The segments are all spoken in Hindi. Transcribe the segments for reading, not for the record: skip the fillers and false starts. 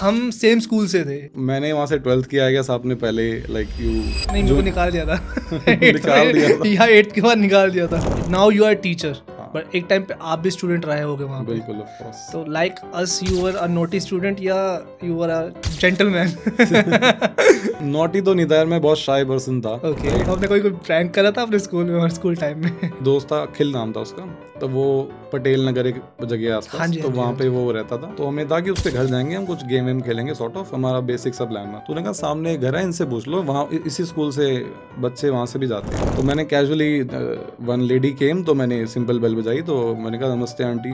हम सेम स्कूल से थे। मैंने वहाँ से 12th किया है, आपने पहले लाइक यू नहीं, मेरे को निकाल दिया था। निकाल दिया था। या 8th के बाद निकाल दिया था। Now you are teacher, but एक टाइम पे आप भी स्टूडेंट रहे होगे वहाँ पे। बिल्कुल ऑफ कोर्स। तो like us you were a naughty student या you were a gentleman? Naughty तो नहीं था यार, मैं बहुत शाय पर्सन था। ओके, आपने कोई प्रैंक करा था अपने स्कूल में और स्कूल टाइम में? दोस्त था, खिल नाम था उसका, तो वो पटेल नगर एक जगह हाँ आसपास, जी, तो हाँ जी, वहाँ हाँ पे वो रहता था। तो हमें था कि उसके घर जाएंगे, हम कुछ गेम वेम खेलेंगे, सॉर्ट ऑफ हमारा बेसिक सा प्लान था। तूने कहा सामने एक घर है, इनसे पूछ लो, वहाँ इसी स्कूल से बच्चे वहाँ से भी जाते हैं। तो मैंने कैजुअली वन लेडी केम, तो मैंने सिंपल बेल बजाई, तो मैंने कहा नमस्ते आंटी।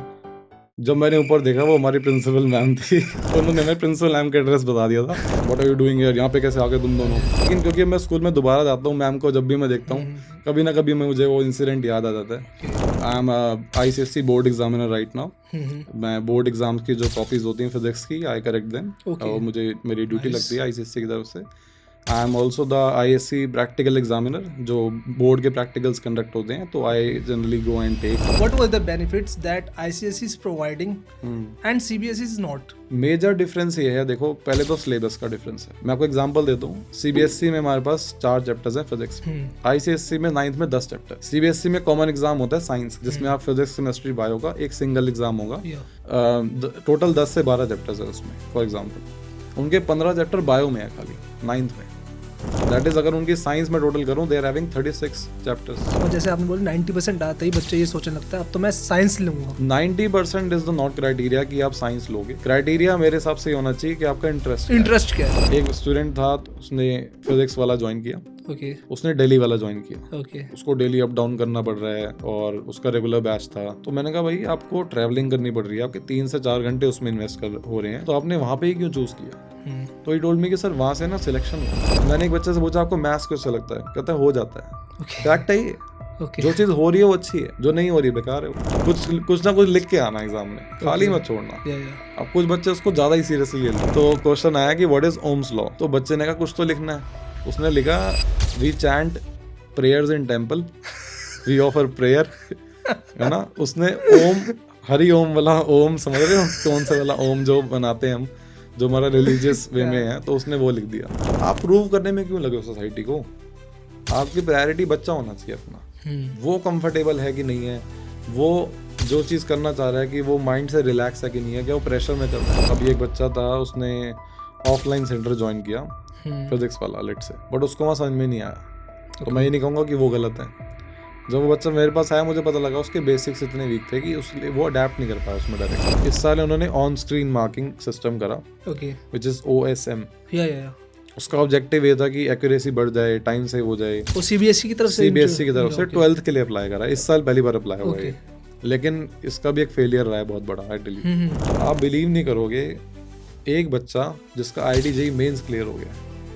जब मैंने ऊपर देखा वो हमारी प्रिंसिपल मैम थी, तो उन्होंने हमें प्रिंसिपल मैम का एड्रेस बता दिया था। What are you doing here, यहाँ पे कैसे आ गए तुम दोनों? लेकिन क्योंकि मैं स्कूल में दोबारा जाता हूँ, मैम को जब भी मैं देखता हूँ कभी ना कभी मुझे वो इंसिडेंट याद आ जाता है। I am ICSE board examiner right now. मैं बोर्ड एग्जाम्स की जो कॉपीज होती हैं फिजिक्स की, आई करेक्ट देम, और मुझे मेरी ड्यूटी लगती है ICSE की तरफ से। I am also the ISC practical examiner, जो बोर्ड के प्रैक्टिकल्स कंडक्ट होते हैं, तो I generally go and take. What were the benefits that ICSE is providing and CBSE is not? Major difference ये है, देखो पहले तो सिलेबस का डिफरेंस है। मैं आपको एग्जांपल देता हूँ। CBSE में हमारे पास 4 चैप्टर्स हैं फिजिक्स, ICSE में 9th में 10 चैप्टर। CBSE में कॉमन एग्जाम होता है साइंस, जिसमें आप फिजिक्स केमिस्ट्री बायो का एक सिंगल एग्जाम होगा। टोटल 10 से 12 चैप्टर्स है उसमें। फॉर एग्जाम्पल उनके 15 चैप्टर बायो में है खाली 9th में। दैट इज अगर उनकी साइंस में टोटल करूं, दे आर हैविंग 36 चैप्टर्स। और जैसे आपने बोला 90% आते ही बच्चे ये सोचने लगता है अब तो मैं साइंस लूंगा। 90% इज द नॉट क्राइटेरिया कि आप साइंस लोगे। क्राइटेरिया मेरे हिसाब से होना चाहिए कि आपका इंटरेस्ट क्या है? एक स्टूडेंट था, उसने फिजिक्स वाला ज्वाइन किया, ओके, उसने दिल्ली वाला ज्वाइन किया। ओके, उसको डेली अप डाउन करना पड़ रहा है और उसका रेगुलर बैच था। तो मैंने कहा भाई आपको ट्रैवलिंग करनी पड़ रही है, आपके 3 से 4 घंटे उसमें इन्वेस्ट हो रहे हैं, तो आपने वहाँ पे ही क्यों चूज किया? तो ही टोल्ड मी कि सर वहाँ से ना सिलेक्शन हुआ। मैंने एक बच्चे से पूछा आपको मैथ्स क्यों अच्छा लगता है? कहता है हो जाता है। फैक्ट है ये। जो चीज हो रही है वो अच्छी है, जो नहीं हो रही है बेकार है। कुछ ना कुछ लिख के आना एग्जाम में, खाली मत छोड़ना। अब कुछ बच्चे उसको ज्यादा ही सीरियसली ले लेते। तो क्वेश्चन आया कि व्हाट इज ओम्स लॉ, तो बच्चे ने कहा कुछ तो लिखना है। उसने लिखा we chant prayers in temple, we offer prayer, है ना। उसने ओम, हरि ओम वाला ओम, समझ रहे हो कौन सा वाला ओम जो बनाते हैं हम, जो हमारा रिलीजियस वे में है, तो उसने वो लिख दिया। आप प्रूव करने में क्यों लगे सोसाइटी को? आपकी प्रायोरिटी बच्चा होना चाहिए अपना, वो कंफर्टेबल है कि नहीं है, वो जो चीज़ करना चाह रहा है कि वो माइंड से रिलैक्स है कि नहीं है, क्या वो प्रेशर में कर रहा है। अभी एक बच्चा था, उसने ऑफलाइन सेंटर ज्वाइन किया फिजिक्स वाला लेट से, बट उसको वहाँ समझ में नहीं आया। तो मैं ये नहीं कहूँगा कि वो गलत है। जब वो बच्चा मेरे पास आया, मुझे पता लगा उसके बेसिक्स इतने वीक थे कि उसके वो अडेप्ट नहीं कर पाया उसमें डायरेक्ट। इस साल उन्होंने ऑन स्क्रीन मार्किंग सिस्टम करा, विच इज OSM। उसका ऑब्जेक्टिव ये था कि एक्यूरेसी बढ़ जाए, टाइम सेव हो जाए। वो CBSE की तरफ से 12th के लिए अप्लाई करा, इस साल पहली बार अप्लाई हुआ है। लेकिन इसका भी एक फेलियर रहा है बहुत बड़ा, आई टेल यू। आप बिलीव नहीं करोगे, एक बच्चा जिसका IIT-JEE मेंस क्लियर हो गया,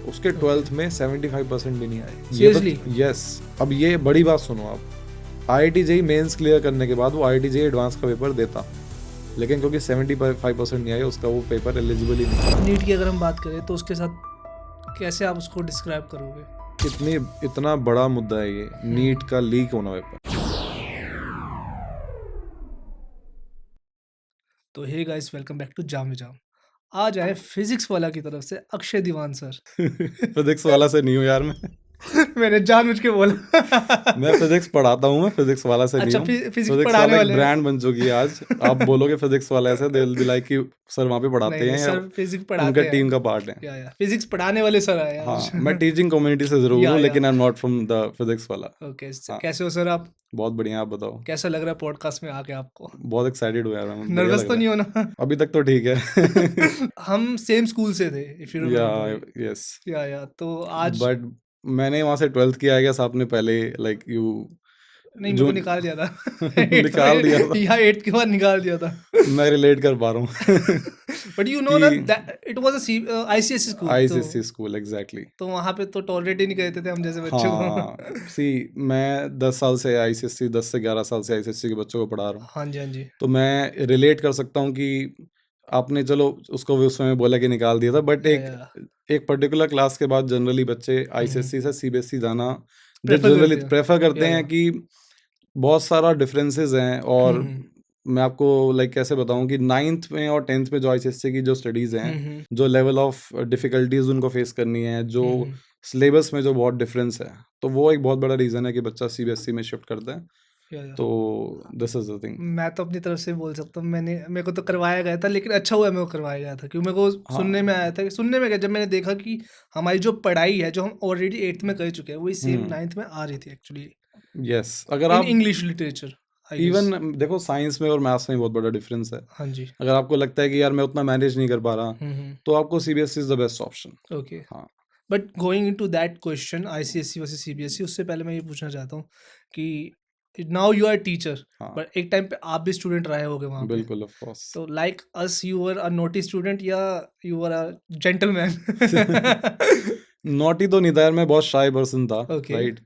उसके 12th में 75% भी नहीं आए। Seriously? यस। अब ये बड़ी बात सुनो आप, IIT-JEE मेंस क्लियर करने के बाद वो IIT-JEE एडवांस का पेपर देता, लेकिन क्योंकि 75% नहीं आया, उसका वो पेपर एलिजिबल ही नहीं। नीट की अगर हम बात करें तो उसके साथ कैसे आप उसको डिस्क्राइब करोगे? इतना बड़ा मुद्दा है ये, नीट का लीक होना पेपर। तो hey guys, welcome back to जाम में जाम। आज आए फिजिक्स वाला की तरफ से अक्षय दीवान सर। फिजिक्स वाला से नहीं हूँ यार मैं। मैंने जानबूझ के बोला। मैं फिजिक्स पढ़ाता हूँ, मैं फिजिक्स वाला से नहीं हूँ। फिजिक्स पढ़ाने वाले ब्रांड बन चुकी है आज। आप बोलोगे फिजिक्स वाला ऐसे, दे विल बी लाइक कि सर वहाँ पे पढ़ाते हैं, सर फिजिक्स पढ़ाते उनका हैं, टीम का पार्ट है। या फिजिक्स पढ़ाने वाले सर आए आज। हाँ, मैं टीचिंग कम्युनिटी से जरूर हूँ, लेकिन I am not from the physics वाला। ओके, कैसे हो सर आप? बहुत बढ़िया, आप बताओ कैसा लग रहा है पॉडकास्ट में आके आपको? बहुत एक्साइटेड हुआ यार। नर्वस तो नहीं होना? अभी तक तो ठीक है। हम सेम स्कूल से थे, इफ यू रिमेंबर। यस। या तो आज बट मैंने वहाँ से 12th किया है, आपने पहले लाइक यू नहीं, मेरे को निकाल दिया था। निकाल दिया था या 8th के बाद निकाल दिया था। मैं रिलेट कर पा रहा हूँ। But you know that it was a ICSE school. ICSE school, exactly. तो वहाँ पे तो टॉलरेट ही नहीं करते थे हम जैसे बच्चों को। सी मैं 10 साल से ICSE, 10 से 11 साल से ICSE के बच्चों को पढ़ा रहा हूँ। हाँ जी, हाँ जी। तो मैं रिलेट कर सकता हूँ कि आपने चलो उसको भी उस समय बोला कि निकाल दिया था, बट एक पर्टिकुलर क्लास के बाद जनरली बच्चे ICSE से CBSE जाना जनरली प्रेफर करते हैं कि बहुत सारा डिफरेंसेस हैं और मैं आपको लाइक कैसे बताऊं कि 9th में और 10th में जो आईसीएससी की जो स्टडीज़ हैं, हुँ, हुँ। जो लेवल ऑफ डिफ़िकल्टीज़ उनको फेस करनी है, जो हुँ, हुँ। सिलेबस में जो बहुत डिफरेंस है, तो वो एक बहुत बड़ा रीज़न है कि बच्चा सीबीएसई में शिफ्ट करता है। या। तो दिस इज़ द थिंग। मैं तो अपनी तरफ से बोल सकता हूँ, मेरे को तो करवाया गया था, लेकिन अच्छा हुआ मेरे को करवाया गया था, क्योंकि मेरे को सुनने हाँ। में आया था कि सुनने में क्या, जब मैंने देखा कि हमारी जो पढ़ाई है, जो हम ऑलरेडी 8th में कर चुके हैं, वही सेम हुँ। 9th में आ रही थी एक्चुअली, यस, अगर इन आप English literature, I guess. Even देखो साइंस में और मैथ्स में बहुत बड़ा डिफरेंस है। हाँ जी। अगर आपको लगता है कि यार मैं उतना मैनेज नहीं कर पा रहा, हुँ, हुँ। तो आपको CBSE is the best option. Okay. हाँ, but going into that question, ICSE versus CBSE, उससे पहले मैं ये पूछना चाहता हूँ कि नाउ यू आर टीचर, हाँ, बट एक टाइम पे आप भी स्टूडेंट रहे होगे वहाँ पे। बिल्कुल ऑफ कोर्स। तो like us, you were a naughty student या you were a gentleman? Naughty तो नहीं था यार, मैं बहुत शाय पर्सन था, ओके। राइट?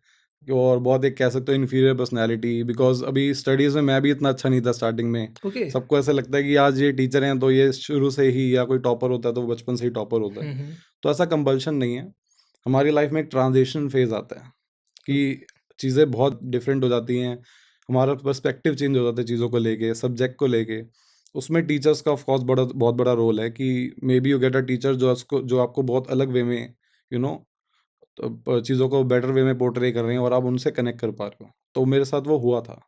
और बहुत एक कह सकते हो इन्फीरियर पर्सनैलिटी, बिकॉज़ अभी स्टडीज़ में मैं भी इतना अच्छा नहीं था स्टार्टिंग में। ओके। सबको ऐसा लगता है कि आज ये टीचर हैं तो ये शुरू से ही, या कोई टॉपर होता है तो वो बचपन से ही टॉपर होता है। हुँ, हुँ। तो ऐसा कंपल्शन नहीं है। हमारी लाइफ में एक ट्रांजिशन फेज़ आता है कि चीज़ें बहुत डिफरेंट हो जाती हैं। हमारा पर्सपेक्टिव चेंज हो जाता है चीज़ों को लेके, सब्जेक्ट को लेके। उसमें टीचर्स का ऑफ कोर्स बहुत बड़ा रोल है कि may be you get a teacher जो आपको बहुत अलग वे में यू नो चीज़ों को बेटर वे में पोर्ट्रे कर रहे हैं और आप उनसे कनेक्ट कर पा रहे हो। तो मेरे साथ वो हुआ था।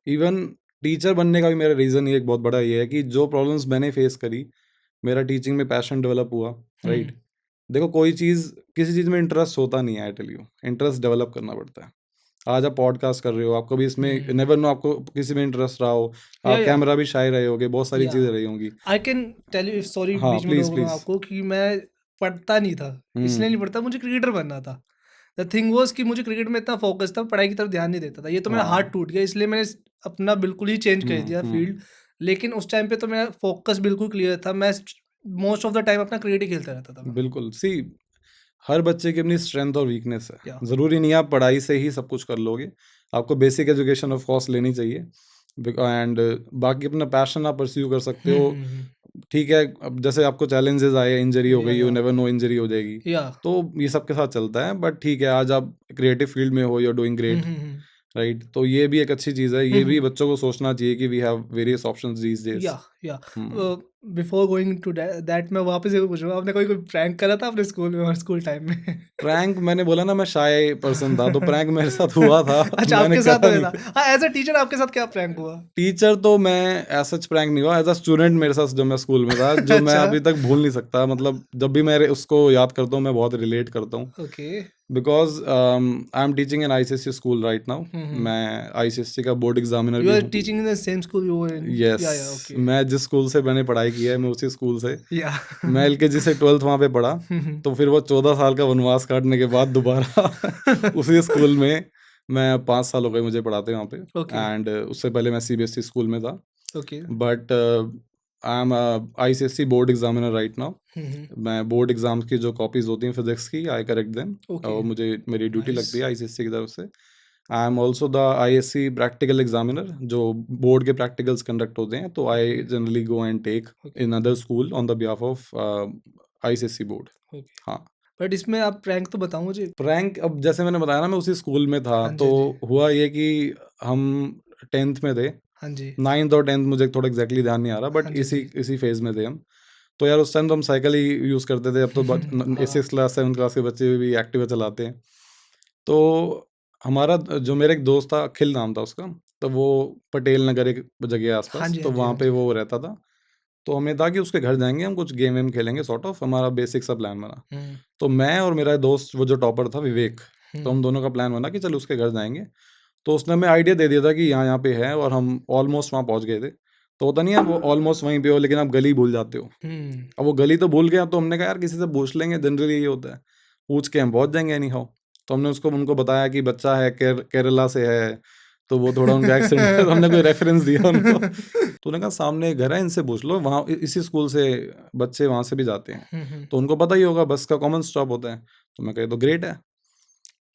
इवन टीचर बनने का भी मेरा रीज़न ये एक बहुत बड़ा ये है कि जो प्रॉब्लम्स मैंने फेस करी, मेरा टीचिंग में पैशन डेवलप हुआ, हुँ। राइट? देखो कोई चीज़ किसी चीज़ में इंटरेस्ट होता नहीं है, I tell you, interest develop करना पड़ता है। आज आप पॉडकास्ट कर रहे हो, आप कभी इसमें हुँ। नेवर नो आपको किसी में इंटरेस्ट रहा हो, आप या। कैमरा भी शाय रहे होगे, बहुत सारी या चीज़ें रही होंगी। I can tell you, sorry हाँ, बीच में प्लीज़, टोक रहा हूँ प्लीज़। आपको, कि मैं पढ़ता नहीं था, इसलिए नहीं हुँ, पढ़ता, मुझे क्रिकेटर बनना था। द थिंग वाज़ कि मुझे क्रिकेट में इतना फ़ोकस था, पढ़ाई की तरफ ध्यान नहीं देता था। ये तो मेरा हार्ट हाँ। टूट गया, इसलिए मैंने अपना बिल्कुल ही चेंज कर हुँ, दिया हुँ। फ़ील्ड। लेकिन उस टाइम पे तो मेरा फ़ोकस बिल्कुल क्लियर था। मैं मोस्ट ऑफ द टाइम अपना क्रिकेट ही खेलता रहता था मैं। बिल्कुल, हर बच्चे की अपनी स्ट्रेंथ और वीकनेस है। या। ज़रूरी नहीं है आप पढ़ाई से ही सब कुछ कर लोगे। आपको बेसिक एजुकेशन ऑफ कोर्स लेनी चाहिए। एंड बाकी अपना पैशन आप परस्यू कर सकते हुँ, हो। हुँ, हुँ। ठीक है, अब जैसे आपको चैलेंजेस आए, इंजरी हो गई, यू या। नेवर नो इंजरी हो जाएगी। या। तो ये सबके साथ चलता है, बट ठीक है, आज आप क्रिएटिव फील्ड में हो, you are doing hmm, great, hmm, hmm. Right? तो ये भी एक अच्छी चीज़ है। हुँ, ये भी हुँ। बच्चों को सोचना चाहिए कि we have various options these days. या hmm. Before going to that, मैं वापस ये पूछूंगा, आपने कोई कोई प्रैंक करा था अपने स्कूल में और स्कूल टाइम में? प्रैंक मैंने बोला ना मैं शाय पर्सन था, तो प्रैंक मेरे साथ हुआ था, अच्छा, मैंने आपके साथ करा हुआ नहीं था। था। हाँ, एज अ टीचर आपके साथ क्या प्रैंक हुआ? टीचर तो मैं एज़ सच प्रैंक नहीं हुआ, एज़ अ स्टूडेंट मेरे साथ जब मैं स्कूल में था, जो मैं अच्छा। अभी तक भूल नहीं सकता। मतलब जब भी मैं उसको याद करता हूँ, मैं बहुत रिलेट करता हूँ। Okay. Because I am teaching in ICSE school right now. Hmm. मैं आईसीएसई का बोर्ड एग्ज़ामिनर यू भी आर हूँ। Teaching in the same school you were in? Yes, yeah okay. मैं जिस स्कूल से मैंने पढ़ाई की है, मैं उसी स्कूल से या। मैं एलकेजी से 12th वहाँ पे पढ़ा। तो फिर वो 14 साल का वनवास काटने के बाद दोबारा उसी स्कूल में मैं 5 साल हो गए मुझे पढ़ाते वहाँ पे। ओके। एंड उससे पहले मैं सीबीएसई स्कूल में था। Okay. But I am ICSE board examiner right now. मैं बोर्ड एग्जाम्स की जो कॉपीज होती हैं फिजिक्स की, आई करेक्ट देम। ओके। और मुझे मेरी ड्यूटी नाइस। लगती है आईसीएसई की तरफ से। I am also the ISC practical examiner, जो बोर्ड के प्रैक्टिकल्स कंडक्ट होते हैं, तो I okay. Generally go and take okay. In other school on the behalf of ICSE board. Okay. हाँ, बट इसमें आप प्रैंक तो बताओ मुझे। प्रैंक अब जैसे मैंने बताया ना, मैं उसी स्कूल में था, हाँ जी, तो हाँ जी। हुआ ये कि हम 10th में थे। हाँ जी। 9th और 10th मुझे थोड़ा एग्जैक्टली ध्यान नहीं आ रहा, बट हाँ जी, हाँ इसी जी। इसी फेज में थे हम। तो यार उस टाइम तो हम साइकिल ही यूज़ करते थे। अब तो हाँ। 6th क्लास 7th क्लास के बच्चे भी एक्टिवा चलाते हैं। तो हमारा जो मेरा एक दोस्त था, अखिल नाम था उसका, तो वो पटेल नगर एक जगह है हाँ आसपास, जी, हाँ तो जी, वहाँ हाँ पे जी। वो रहता था। तो हमें था कि उसके घर जाएँगे, हम कुछ गेम वेम खेलेंगे, सॉर्ट ऑफ हमारा बेसिक सा प्लान बना। हुँ, तो मैं और मेरा दोस्त वो जो टॉपर था विवेक, तो हुँ। हम दोनों का प्लान बना कि चल उसके घर जाएँगे। तो उसने हमें आइडिया दे दिया था कि यहाँ-यहाँ पे है, और हम ऑलमोस्ट वहाँ पहुँच गए थे। तो होता नहीं है, वो ऑलमोस्ट वहीं पे हो लेकिन आप गली भूल जाते हो। हुँ। अब वो गली तो भूल गया, तो हमने कहा यार किसी से पूछ लेंगे, जनरली ये होता है। पूछ के हम पहुँच जाएँगे एनी हाउ। तो हमने उनको बताया कि बच्चा है, केरला से है, तो वो थोड़ा उनका एक्सेंट है, तो हमने कोई रेफरेंस दिया उनको। तो उन्होंने कहा सामने एक घर है, इनसे पूछ लो, वहाँ इसी स्कूल से बच्चे वहाँ से भी जाते हैं। हुँ, हुँ। तो उनको पता ही होगा, बस का कॉमन स्टॉप होता है। तो मैं कहा ये तो ग्रेट है।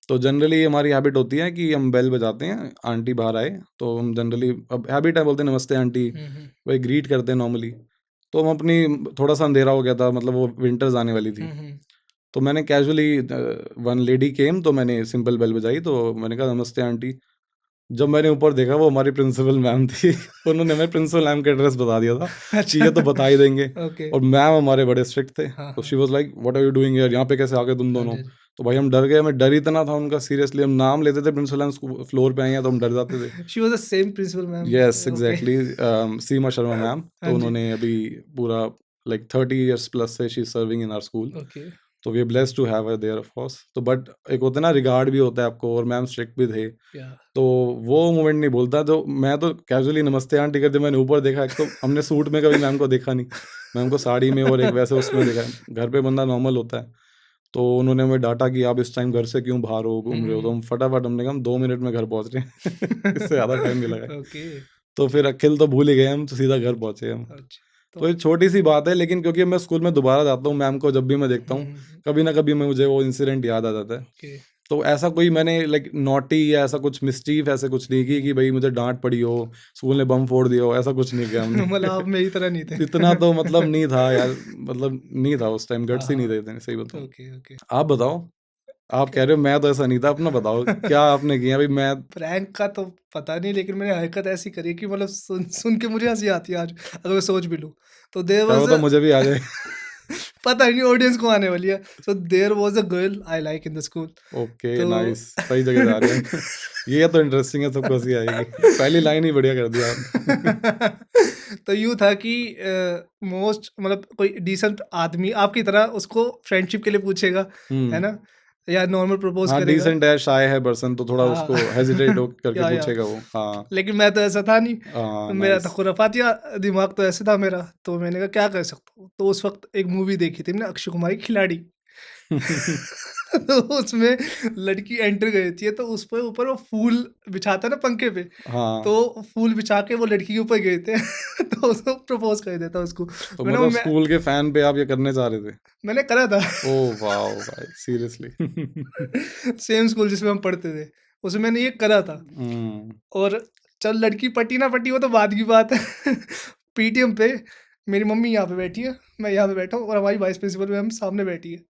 तो जनरली हमारी हैबिट होती है कि हम बेल बजाते हैं, आंटी बाहर आए, तो हम जनरली अब हैबिट है, बोलते हैं नमस्ते आंटी, हुँ, हुँ। वही ग्रीट करते हैं नॉर्मली। तो हम अपनी थोड़ा-सा अंधेरा हो गया था, मतलब वो विंटर्स आने वाली थी। हुँ, हुँ। तो मैंने कैजुअली वन लेडी केम, तो मैंने सिंपल बेल बजाई, तो मैंने कहा नमस्ते आंटी। जब मैंने ऊपर देखा वो हमारी प्रिंसिपल मैम थी। उन्होंने हमें प्रिंसिपल मैम का एड्रेस बता दिया था कि ये तो बता ही देंगे। ओके। और मैम हमारे बड़े स्ट्रिक्ट थे, हाँ, तो हाँ। She was like what are you doing here, यहाँ पे कैसे आ गए तुम हाँ दोनों। जी, हाँ जी। तो भाई हम डर गए, हमें डर इतना था उनका, सीरियसली हम नाम लेते थे प्रिंसिपल मैम फ्लोर पे आई हैं तो हम डर जाते थे। She was the same principal ma'am. Yes okay. Exactly, Seema Sharma ma'am. हाँ तो जी। उन्होंने अभी पूरा लाइक 30 इयर्स प्लस से she is serving in our school. Okay. तो we are blessed to have her there of course. तो बट एक होता है ना, रिगार्ड भी होता है आपको, और मैम स्ट्रिक्ट भी थे। या तो वो मोमेंट नहीं भूलता। तो मैं तो कैजुअली नमस्ते आंटी करते मैंने ऊपर देखा, एक तो हमने सूट में कभी मैम को देखा नहीं, मैम को साड़ी में और एक वैसे उसमें देखा है। घर पे बंदा नॉर्मल होता है। तो उन्होंने हमें डांटा कि आप इस टाइम घर से क्यों बाहर हो, घूम रहे हो। तो हम फटाफट, हमने कहा हम 2 मिनट में घर पहुंच रहे हैं। इससे ज़्यादा टाइम नहीं लगा। ओके। तो फिर अखिल तो भूल ही गए हम, तो सीधा घर पहुंचे हम। अच्छा। तो तो ये छोटी सी बात है, लेकिन क्योंकि मैं स्कूल में दोबारा जाता हूँ, मैम को जब भी मैं देखता हुँ, हूँ, हुँ, हुँ। कभी ना कभी मुझे वो इंसिडेंट याद आ जाता है। ओके। तो ऐसा कोई मैंने लाइक नॉटी या ऐसा कुछ मिस्चीफ ऐसे कुछ नहीं की कि भाई मुझे डांट पड़ी हो, स्कूल ने बम फोड़ दिया हो, ऐसा कुछ नहीं किया हमने। मतलब आप मेरी तरह नहीं थे। इतना तो मतलब नहीं था यार, मतलब नहीं था उस टाइम, हाँ, गट्स ही नहीं हाँ। थे इतने, सही बताऊं। Okay, okay. आप बताओ, आप कह रहे हो मैं तो ऐसा नहीं था, अपना बताओ क्या आपने किया भाई। मैं प्रैंक का तो पता नहीं, लेकिन मैंने हरकत ऐसी करी है कि मतलब सुन सुन के मुझे हँसी आती है आज, अगर मैं सोच भी लूँ। तो देयर क्या वाज़ पता मुझे भी आ जाए। पता ही नहीं ऑडियंस को आने वाली है। So there was a girl I like in the school. Okay तो नाइस, सही जगह जा रहे हैं। ये तो इंटरेस्टिंग है, सबको हंसी आएगी। पहली लाइन ही बढ़िया कर दिया आपने। तो यूँ था कि मोस्ट मतलब कोई डिसेंट आदमी आपकी तरह उसको फ्रेंडशिप के लिए पूछेगा, है हम्म। ना? या नॉर्मल प्रपोज़ हाँ करेगा। डिसेंट है, शाय है पर्सन, तो थोड़ा हाँ। उसको हेजिटेट हो करके या पूछेगा वो। हाँ। लेकिन मैं तो ऐसा था नहीं। हाँ मेरा था नाइस। खुराफातिया दिमाग, तो ऐसे था मेरा। तो मैंने कहा क्या कर सकता हूँ? तो उस वक़्त एक मूवी देखी थी मैंने, अक्षय कुमार की खिलाड़ी। तो उसमें लड़की एंटर गई थी, तो उस पे ऊपर वो फूल बिछाता है ना पंखे पे, हाँ, तो फूल बिछा के वो लड़की के ऊपर गए थे। तो उसको प्रपोज़ कर देता उसको। तो मैंने मतलब मैं स्कूल के फैन पे आप ये करने चाह रहे थे? मैंने करा था। ओह वाओ भाई, सीरियसली। सेम स्कूल जिसमें हम पढ़ते थे, उसमें मैंने ये करा था। हुँ, और चल लड़की पटी ना पटी वो तो बाद की बात है। पीटीएम पे मेरी मम्मी यहाँ पे बैठी है, मैं यहाँ पे बैठा हूँ और हमारी वाइस प्रिंसिपल मैम सामने बैठी है।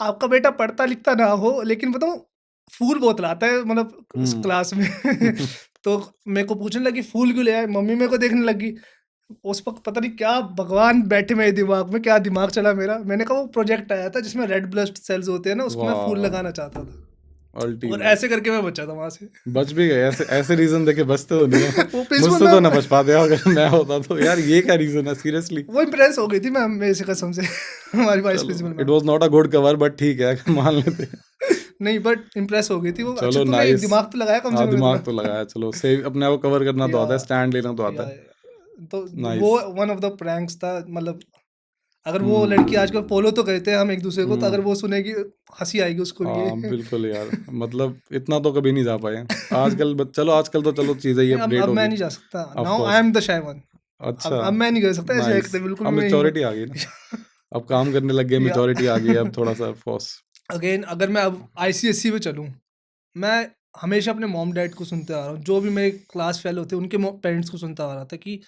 आपका बेटा पढ़ता लिखता ना हो, लेकिन बताऊँ फूल बहुत लाता है मतलब इस हुँ। क्लास में। तो मेरे को पूछने लगी फूल क्यों ले आए? मम्मी मेरे को देखने लगी। उस वक़्त पता नहीं क्या भगवान बैठे मेरे दिमाग में, क्या दिमाग चला मेरा। मैंने कहा वो प्रोजेक्ट आया था जिसमें रेड ब्लड सेल्स होते हैं ना, उसको मैं फूल वाह! लगाना चाहता था। और अल्टीमेट। ऐसे करके मैं बचा था वहाँ से। बच भी गए, ऐसे ऐसे रीज़न देके बचते तो नहीं हो। वो प्रिंसिपल मुझसे तो मैम ना बच पाते हो अगर मैं होता तो। यार ये क्या रीज़न है सीरियसली। वो इम्प्रेस हो गई थी मैम मेरे से कसम से। हमारी वाइस चलो, principal it ma'am. Was not a good cover but ठीक है, मान लेते हैं। नहीं बट इम्प्रेस हो गई थी वो। अच्छा चलो तूने नाइस। दिमाग तो लगाया कम से हाँ, कम दिमाग इतना। तो लगाया, चलो सेव अपने आप को कवर करना तो या आता है, स्टैंड लेना तो आता या है। तो वो nice. One of the pranks था मतलब। अगर वो लड़की हुँ, आजकल फॉलो तो करते हैं हम एक दूसरे को, तो अगर हुँ। वो सुनेगी हंसी आएगी उसको भी। हाँ, बिल्कुल यार, मतलब इतना तो कभी नहीं जा पाए। आजकल ब चलो आजकल तो चलो चीज़ें ये नहीं, अब अपडेट हो मैं गई। नहीं जा सकता। Of now I course. Am the shy one. अच्छा, अब मैं नहीं कर सकता ऐसी नाइस। हरकतें, बिल्कुल अब भी मैं नहीं हूँ। मैच्योरिटी आ गई ना, अब काम करने लग गए, या मैच्योरिटी आ गई है, अब थोड़ा-सा ऑफ़ कोर्स। अगेन अगर मैं अब आईसीएसई में चलूँ, मैं हमेशा अपने मॉम डैड को सुनते आ रहा हूँ, जो भी मेरे क्लास फेलो थे उनके पेरेंट्स को सुनता आ रहा था कि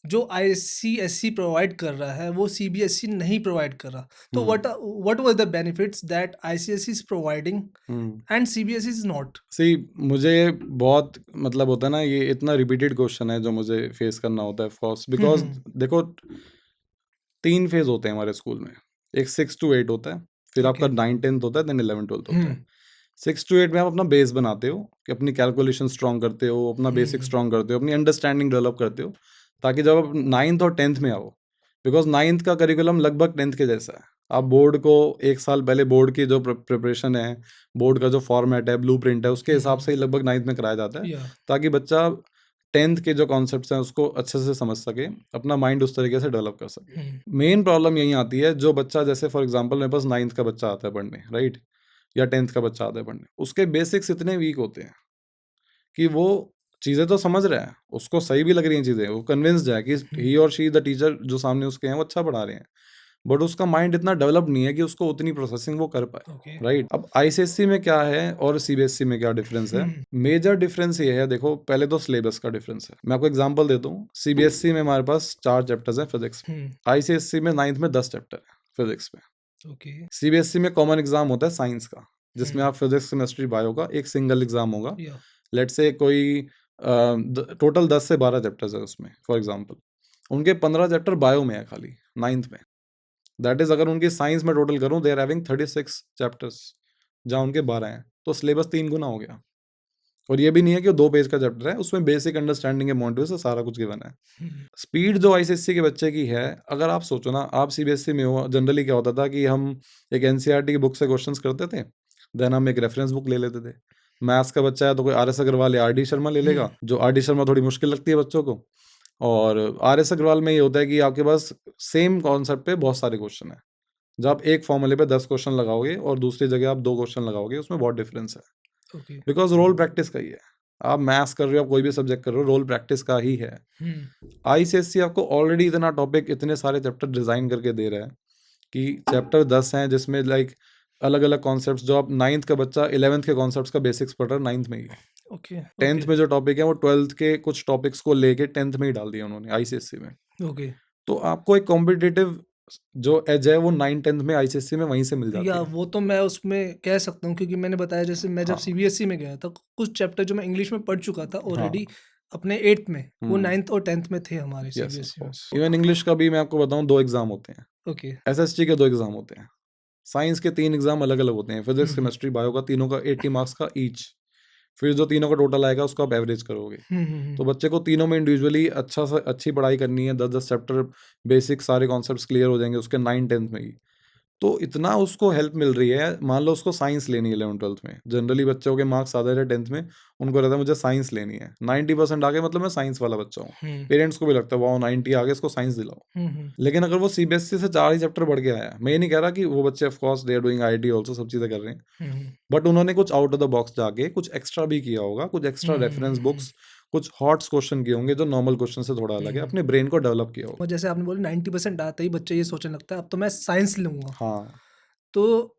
जो आईसीएसई प्रोवाइड कर रहा है वो सीबीएसई नहीं प्रोवाइड कर रहा। तो हुँ, what were the benefits that ICSE is providing hmm. And CBSE is not. See मुझे बहुत मतलब होता है ना, ये इतना रिपीटेड क्वेश्चन है जो मुझे फेस करना होता है ऑफ़ कोर्स, बिकॉज़ देखो 3 फ़ेज़ होते हैं हमारे स्कूल में। एक 6 टू 8 होता है, फिर ओके। आपका 9-10th होता है, देन 11-12th होता है। 6 टू 8 में आप अपना बेस बनाते हो कि अपनी कैलकुलेशन स्ट्रॉन्ग करते हो, अपना बेसिक स्ट्रॉन्ग करते हो, अपनी अंडरस्टैंडिंग डेवलप करते हो, ताकि जब आप 9th और 10th में आओ, बिकॉज़ 9th का करिकुलम लगभग 10th के जैसा है। आप बोर्ड को 1 साल पहले बोर्ड की जो प्रिपरेशन है, बोर्ड का जो फॉर्मेट है, ब्लूप्रिंट है, उसके हिसाब से ही लगभग 9th में कराया जाता है, या ताकि बच्चा 10th के जो कॉन्सेप्ट्स हैं उसको अच्छे से समझ सके, अपना माइंड उस तरीके से डेवलप कर सके। मेन प्रॉब्लम यहीं आती है, जो बच्चा जैसे फॉर एग्ज़ाम्पल मेरे पास 9th का बच्चा आता है पढ़ने, राइट? या 10th का बच्चा आता है पढ़ने, उसके बेसिक्स इतने वीक होते हैं कि वो चीज़ें तो समझ रहा है, उसको सही भी लग रही हैं चीज़ें, वो कन्विंस्ड है कि ही और शी द टीचर जो सामने उसके हैं वो अच्छा पढ़ा रहे हैं। बट उसका माइंड इतना डेवलप्ड नहीं है कि उसको उतनी प्रोसेसिंग वो कर पाए, ओके। राइट? अब आईसीएसई में क्या है और सीबीएसई में क्या डिफरेंस है? मेजर डिफरेंस ये है, देखो पहले तो सिलेबस का डिफरेंस है। मैं आपको एग्जांपल देता हूँ, सीबीएसई में हमारे पास 4 चैप्टर्स हैं फिजिक्स में, आईसीएसई में 9th में 10 चैप्टर है फिजिक्स में। ओके। सीबीएसई में कॉमन एग्जाम होता है साइंस का, जिसमें आप फिजिक्स, केमिस्ट्री, बायो का एक सिंगल एग्जाम होगा, या लेट्स से कोई टोटल 10 से 12 चैप्टर्स है उसमें फॉर एग्जांपल, उनके 15 चैप्टर बायो में है खाली 9th में, दैट इज अगर उनकी साइंस में टोटल करूं दे आर हैविंग 36 चैप्टर्स जहां उनके 12 हैं, तो सिलेबस 3 गुना हो गया। और ये भी नहीं है कि वो 2 पेज का चैप्टर है, उसमें बेसिक अंडरस्टैंडिंग के मॉड्यूल से सारा कुछ गिवन है। स्पीड जो आईसीएससी के बच्चे की है, अगर आप सोचो ना, आप सीबीएसई में हो, जनरली क्या होता था कि हम एक एनसीईआरटी की बुक से क्वेश्चंस करते थे, देन हम एक रेफरेंस बुक ले लेते थे। मैथ्स का बच्चा है तो कोई आर एस अग्रवाल या आर डी शर्मा ले लेगा, जो आर डी शर्मा थोड़ी मुश्किल लगती है बच्चों को, और आर एस अग्रवाल में ये होता है कि आपके पास सेम कॉन्सेप्ट पे बहुत सारे क्वेश्चन है, जब आप एक फॉर्मूले पे 10 क्वेश्चन लगाओगे और दूसरी जगह आप 2 क्वेश्चन लगाओगे, उसमें बहुत डिफरेंस है। ओके। बिकॉज रोल प्रैक्टिस का ही है, आप मैथ्स कर रहे हो, आप कोई भी सब्जेक्ट कर रहे हो, रोल प्रैक्टिस का ही है। आईसीएससी आपको ऑलरेडी इतना टॉपिक, इतने सारे चैप्टर डिजाइन करके दे रहा है कि चैप्टर 10 हैं जिसमें लाइक अलग अलग कॉन्सेप्ट्स, जो आप 9th का बच्चा 11th के कॉन्सेप्ट्स का बेसिक्स पढ़ रहा है 9th में ही, ओके। 10th में जो टॉपिक है वो 12th के कुछ टॉपिक्स को लेके 10th में ही डाल दिया उन्होंने आईसीएससी में। ओके। तो आपको एक कॉम्पिटिटिव जो एज है वो 9th-10th में आईसीएससी में वहीं से मिल जाती या है। वो तो मैं उसमें कह सकता हूँ, क्योंकि मैंने बताया जैसे मैं जब हाँ। सीबीएसई में गया था, कुछ चैप्टर जो मैं इंग्लिश में पढ़ चुका था ऑलरेडी हाँ। अपने 8th में, वो 9th और 10th में थे हमारे यस, ऑफ सीबीएसई में। कोर्स। इवन इंग्लिश का भी मैं आपको बताऊं 2 एग्जाम होते हैं, ओके। एसएसटी के 2 एग्जाम होते हैं, साइंस के 3 एग्जाम अलग अलग होते हैं, फिजिक्स केमिस्ट्री बायो का, तीनों का 80 मार्क्स का ईच। फिर जो तीनों का टोटल आएगा उसको आप एवरेज करोगे। तो बच्चे को तीनों में इंडिविजुअली अच्छी पढ़ाई करनी है, 10-10 चैप्टर बेसिक सारे कॉन्सेप्ट्स क्लियर हो जाएंगे उसके 9-10th में ही। तो इतना उसको हेल्प मिल रही है। मान लो उसको साइंस लेनी है 11th-12th में, जनरली बच्चों के मार्क्स आ रहे 10th में, उनको रहता है मुझे साइंस लेनी है, 90% आ गए मतलब मैं साइंस वाला बच्चा हूँ, पेरेंट्स को भी लगता है वाह 90 आ गए, इसको साइंस दिलाओ। लेकिन अगर वो सीबीएसई से 4 ही चैप्टर बढ़ के आया, मैं ये नहीं कह रहा कि वो बच्चे of course they are doing IIT also, सब चीज़ें कर रहे हैं, बट उन्होंने कुछ आउट ऑफ द बॉक्स जाके कुछ एक्स्ट्रा भी किया होगा, कुछ एक्स्ट्रा रेफरेंस बुक्स, कुछ हॉट्स क्वेश्चन किए होंगे जो नॉर्मल क्वेश्चन से थोड़ा अलग है, अपने ब्रेन को डेवलप किया होगा। और जैसे आपने बोला 90% आते ही बच्चे ये सोचने लगता है अब तो मैं साइंस लूंगा, हाँ, तो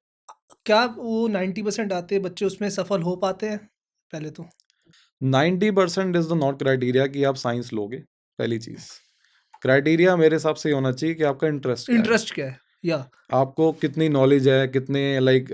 क्या वो 90% आते बच्चे उसमें सफल हो पाते हैं? पहले तो 90% इज द नॉट क्राइटेरिया कि आप साइंस लोगे। पहली चीज, क्राइटेरिया मेरे हिसाब से ये होना चाहिए कि आपका इंटरेस्ट क्या है, इंटरेस्ट क्या है, या आपको कितनी नॉलेज है, कितने लाइक